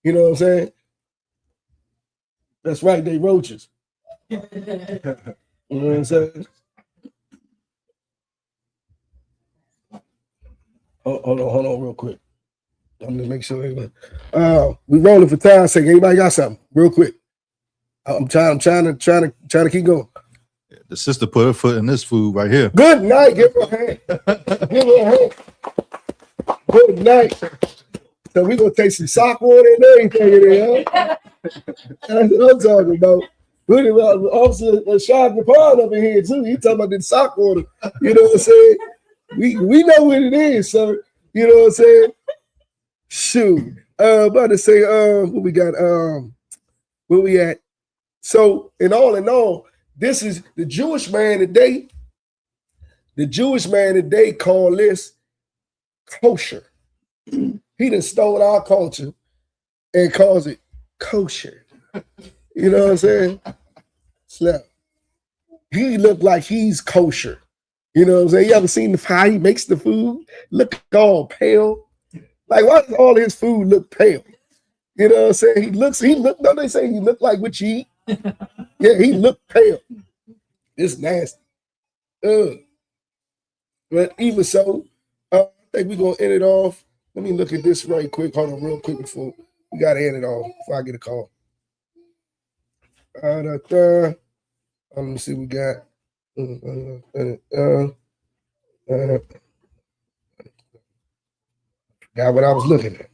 You know what I'm saying? That's right, they roaches. You know what I'm saying? Hold on real quick. I'm gonna make sure we rolling for time's sake. Anybody got something? Real quick. I'm trying to keep going. The sister put her foot in this food right here. Good night. Give her a hand. Give her a hand. Good night. So we're gonna take some sock water and everything in there, huh? That's what I'm talking about. Look at Officer Sean Pond up in here too. He talking about the sock water. You know what I'm saying? We know what it is, sir. You know what I'm saying? Shoot. About to say, what we got? Where we at? So, in all, this is the Jewish man today. The Jewish man today call this kosher. He done stole our culture and calls it kosher. You know what I'm saying? Slap. He looked like he's kosher. You know what I'm saying? You ever seen how he makes the food? Look all pale. Like, why does all his food look pale? You know what I'm saying? Don't they say he looked like what you eat? Yeah, he looked pale. It's nasty. But even so, I think we're going to end it off. Let me look at this right quick. Hold on real quick before we got to end it off before I get a call. Let me see what we got. Got what I was looking at.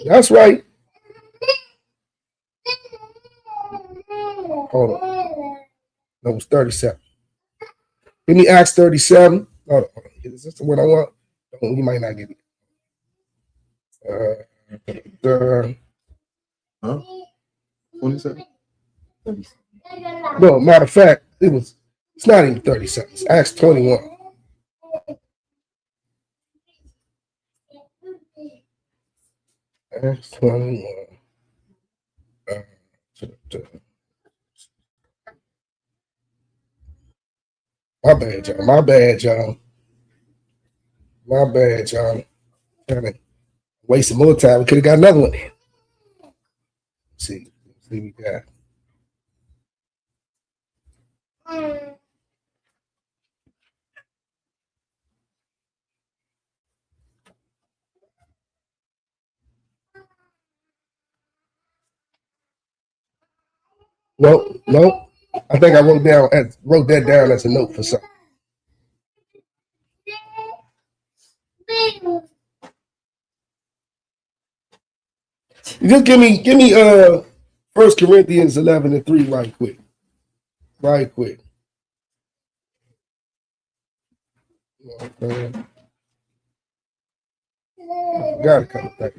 That's right. Hold on. That was 37. Give me Acts 37. Hold on. Is this the one I want? Oh, you might not get it. 27. No, matter of fact, it's not even 37. It's Acts 21. Acts 21. My bad, y'all. My bad, y'all. Trying to waste some more time. We could have got another one in. Let's see what we got. Nope. I think I wrote that down as a note for something. Just give me 1 Corinthians 11:3 right quick. Got it coming back.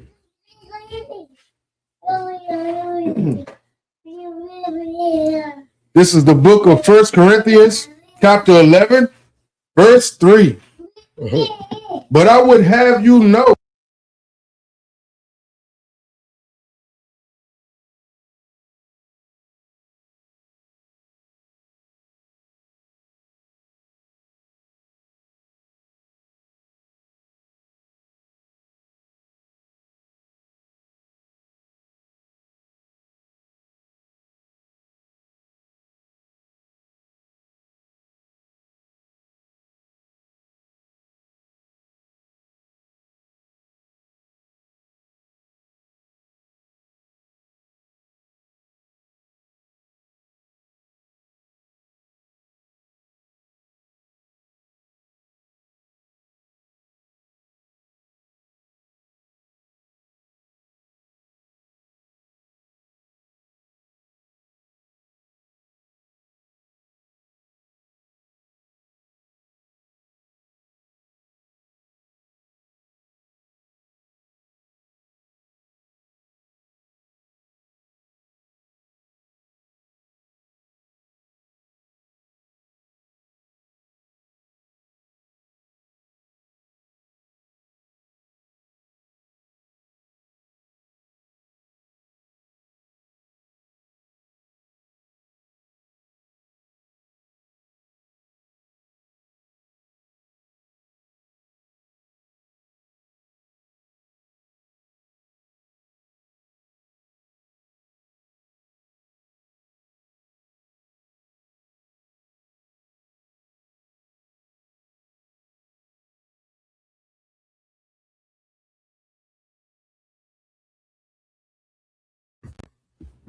This is the book of 1 Corinthians, chapter 11, verse 3. But I would have you know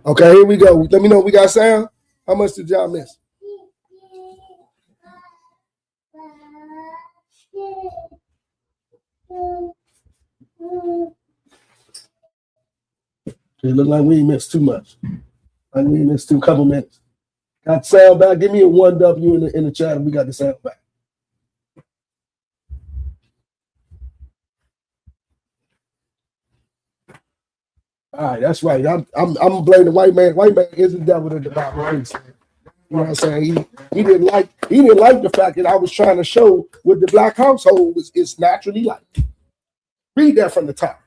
Okay, here we go. Let me know if we got sound. How much did y'all miss? It look like we ain't missed too much. Like we ain't missed a couple minutes. Got sound back. Give me a 1W in the chat and we got the sound back. All right, that's right. I'm blaming the white man. White man is the devil in the Bible. You know what I'm saying? He didn't like the fact that I was trying to show what the black household is naturally like. Read that from the top.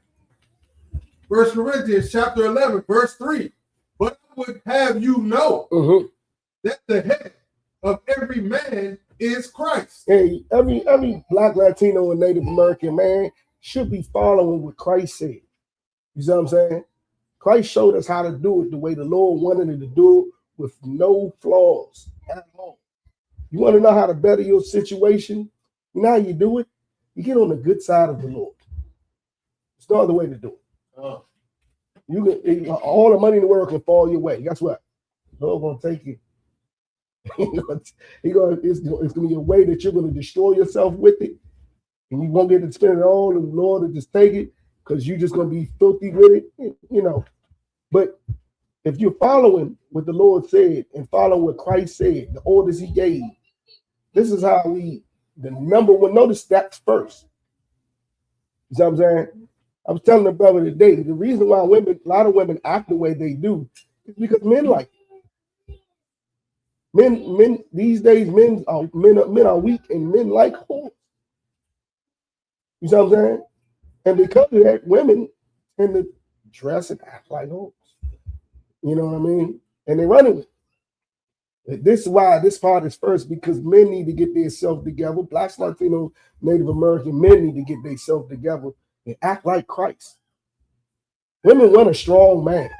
1 Corinthians chapter 11, verse 3. But I would have you know that the head of every man is Christ. Hey, every Black, Latino, and Native American man should be following what Christ said. You see what I'm saying? Christ showed us how to do it the way the Lord wanted it to do it, with no flaws at all. You want to know how to better your situation? You know how you do it? You get on the good side of the Lord. It's no other way to do it. You can, all the money in the world can fall your way. Guess what? The Lord gonna take you. It's gonna be a way that you're gonna destroy yourself with it, and you won't get to spend it all. And the Lord will just take it because you're just gonna be filthy with it, you know. But if you're following what the Lord said and following what Christ said, the orders He gave, this is how the number one. Notice that's first. You see what I'm saying? I was telling the brother today, the reason why a lot of women act the way they do is because men like it. Men these days, men are weak and men like whores. You see what I'm saying? And because of that, women tend to dress and act like whores. You know what I mean? And they run with it. This is why this part is first, because men need to get themselves together. Blacks, Latino, Native American men need to get themselves together and act like Christ. Women want a strong man,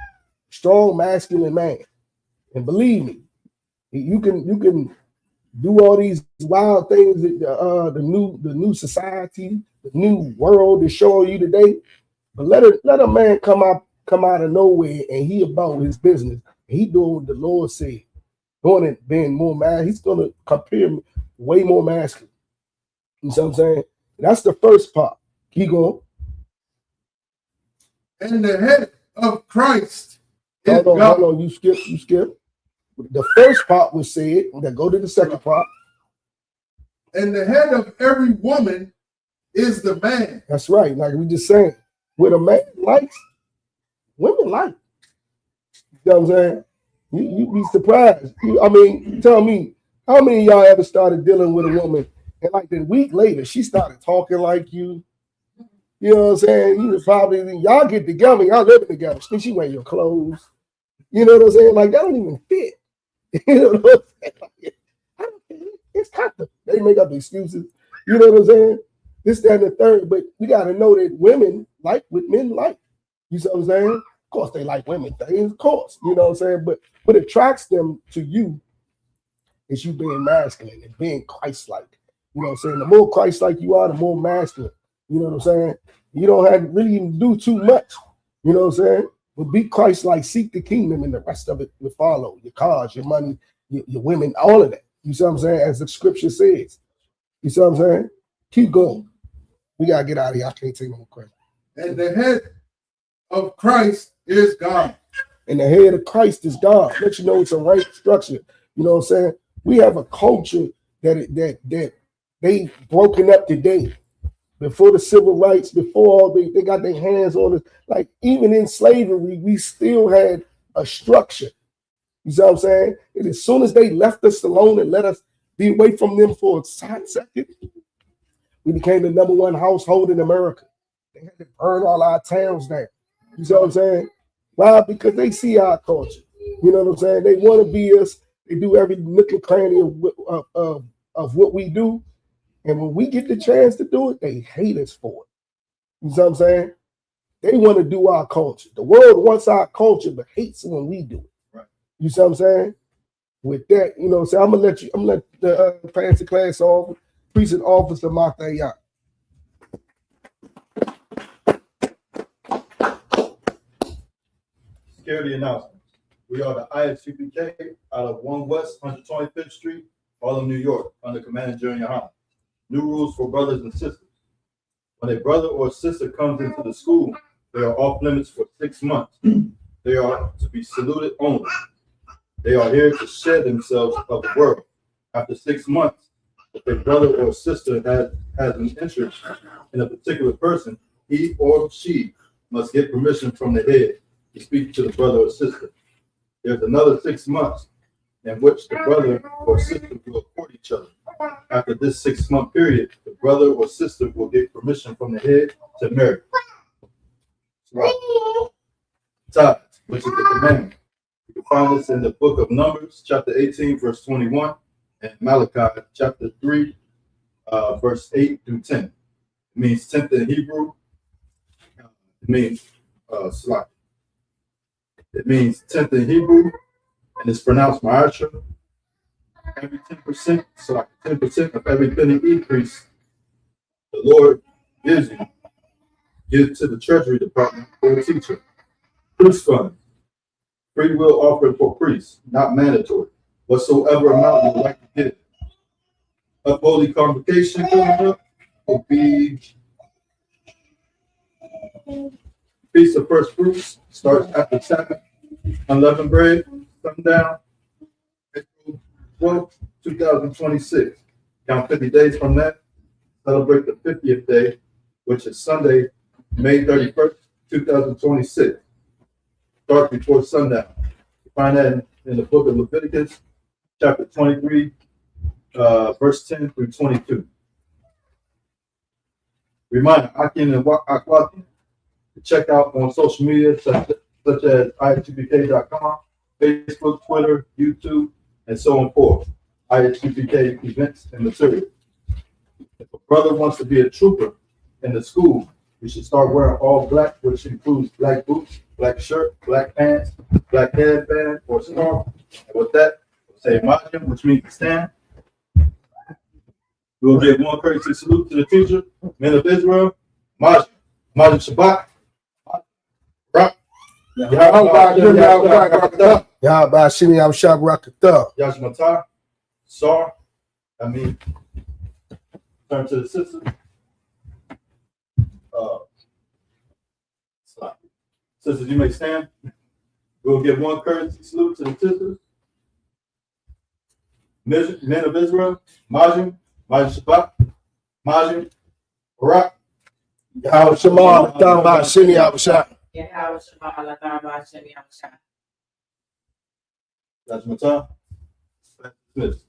strong masculine man. And believe me, you can do all these wild things that the new society, the new world is showing you today. But let a man come out of nowhere and he about his business. And he doing what the Lord said. Going and being more man, he's gonna compare way more masculine. You know what I'm saying? That's the first part. Keep going. And the head of Christ is God. Hold on, you skip. The first part was said, then go to the second part. And the head of every woman is the man. That's right. Like we just saying, what a man likes, women like. You know what I'm saying? You'd be surprised. Tell me, how many of y'all ever started dealing with a woman and like a week later she started talking like you? You know what I'm saying? You probably, y'all get together, y'all living together. She wear your clothes. You know what I'm saying? Like that don't even fit. You know what I'm saying? Like, it's custom. They make up excuses. You know what I'm saying? This, that, and the third. But we got to know that women like what men like. You see what I'm saying? Of course, they like women things, of course. You know what I'm saying? But what attracts them to you is you being masculine and being Christ-like. You know what I'm saying? The more Christ-like you are, the more masculine. You know what I'm saying? You don't have to really even do too much. You know what I'm saying? But be Christ-like, seek the kingdom, and the rest of it will follow. Your cars, your money, your women, all of that. You see what I'm saying? As the scripture says. You see what I'm saying? Keep going. We got to get out of here. I can't take no more questions. And the head of Christ is God. And the head of Christ is God. Let you know it's a right structure. You know what I'm saying? We have a culture that they broken up today. Before the civil rights, before all they got their hands on it. Like even in slavery, we still had a structure. You see what I'm saying? And as soon as they left us alone and let us be away from them for a second, we became the #1 household in America. They had to burn all our towns down. You see what I'm saying? Why? Because they see our culture. You know what I'm saying? They want to be us. They do every nook and cranny of what we do. And when we get the chance to do it, they hate us for it. You see what I'm saying? They want to do our culture. The world wants our culture, but hates when we do it. Right. You see what I'm saying? With that, you know what I'm saying? I'm gonna let the fancy class off, precinct officer Mathayan. Security announcement. We are the I.S.U.P.K out of 1 West 125th Street, Harlem, New York, under Commander General Yahanna. New rules for brothers and sisters. When a brother or sister comes into the school, they are off limits for 6 months. They are to be saluted only. They are here to share themselves of the world. After 6 months, if a brother or sister has an interest in a particular person, he or she must get permission from the head to speak to the brother or sister. There's another 6 months in which the brother or sister will court each other. After this 6-month period, the brother or sister will get permission from the head to marry. Right. Tithes, which is the commandment. You can find this in the book of Numbers, chapter 18, verse 21, and Malachi, chapter 3, verse 8 through 10. It means 10th in Hebrew. It means Slack. It means 10th in Hebrew, and it's pronounced Ma'asha. Every 10%, so like 10% of every penny increase the Lord gives you, give to the Treasury Department for a teacher. Priest fund, free will offering for priests, not mandatory. Whatsoever amount you would like to give. A holy convocation coming up will be Feast of First Fruits, starts after Sabbath, unleavened bread, sundown, April 12th, 2026. Count 50 days from that. Celebrate the 50th day, which is Sunday, May 31st, 2026. Start before sundown. You find that in the book of Leviticus, chapter 23, verse 10 through 22. Reminder, Akin and Akwati, to check out on social media such as I.S.U.P.K.com, Facebook, Twitter, YouTube, and so on forth. I.S.U.P.K. events and material. If a brother wants to be a trooper in the school, you should start wearing all black, which includes black boots, black shirt, black pants, black headband, or scarf. And with that, we'll say Majim, which means stand. We'll give one courtesy salute to the teacher, men of Israel, Majim, Shabbat, Rock. Yashmatah, Sar. I mean, turn to the sister. Sisters, you may stand. We'll give one courtesy salute to the sisters. Men of Israel, Majim, Shabbat, Majim, Barak. Yahweh Shema, Tamba, Shini, Abashah. Yahweh Shema, Tamba, Shini, Abashah. That's my time. Smith.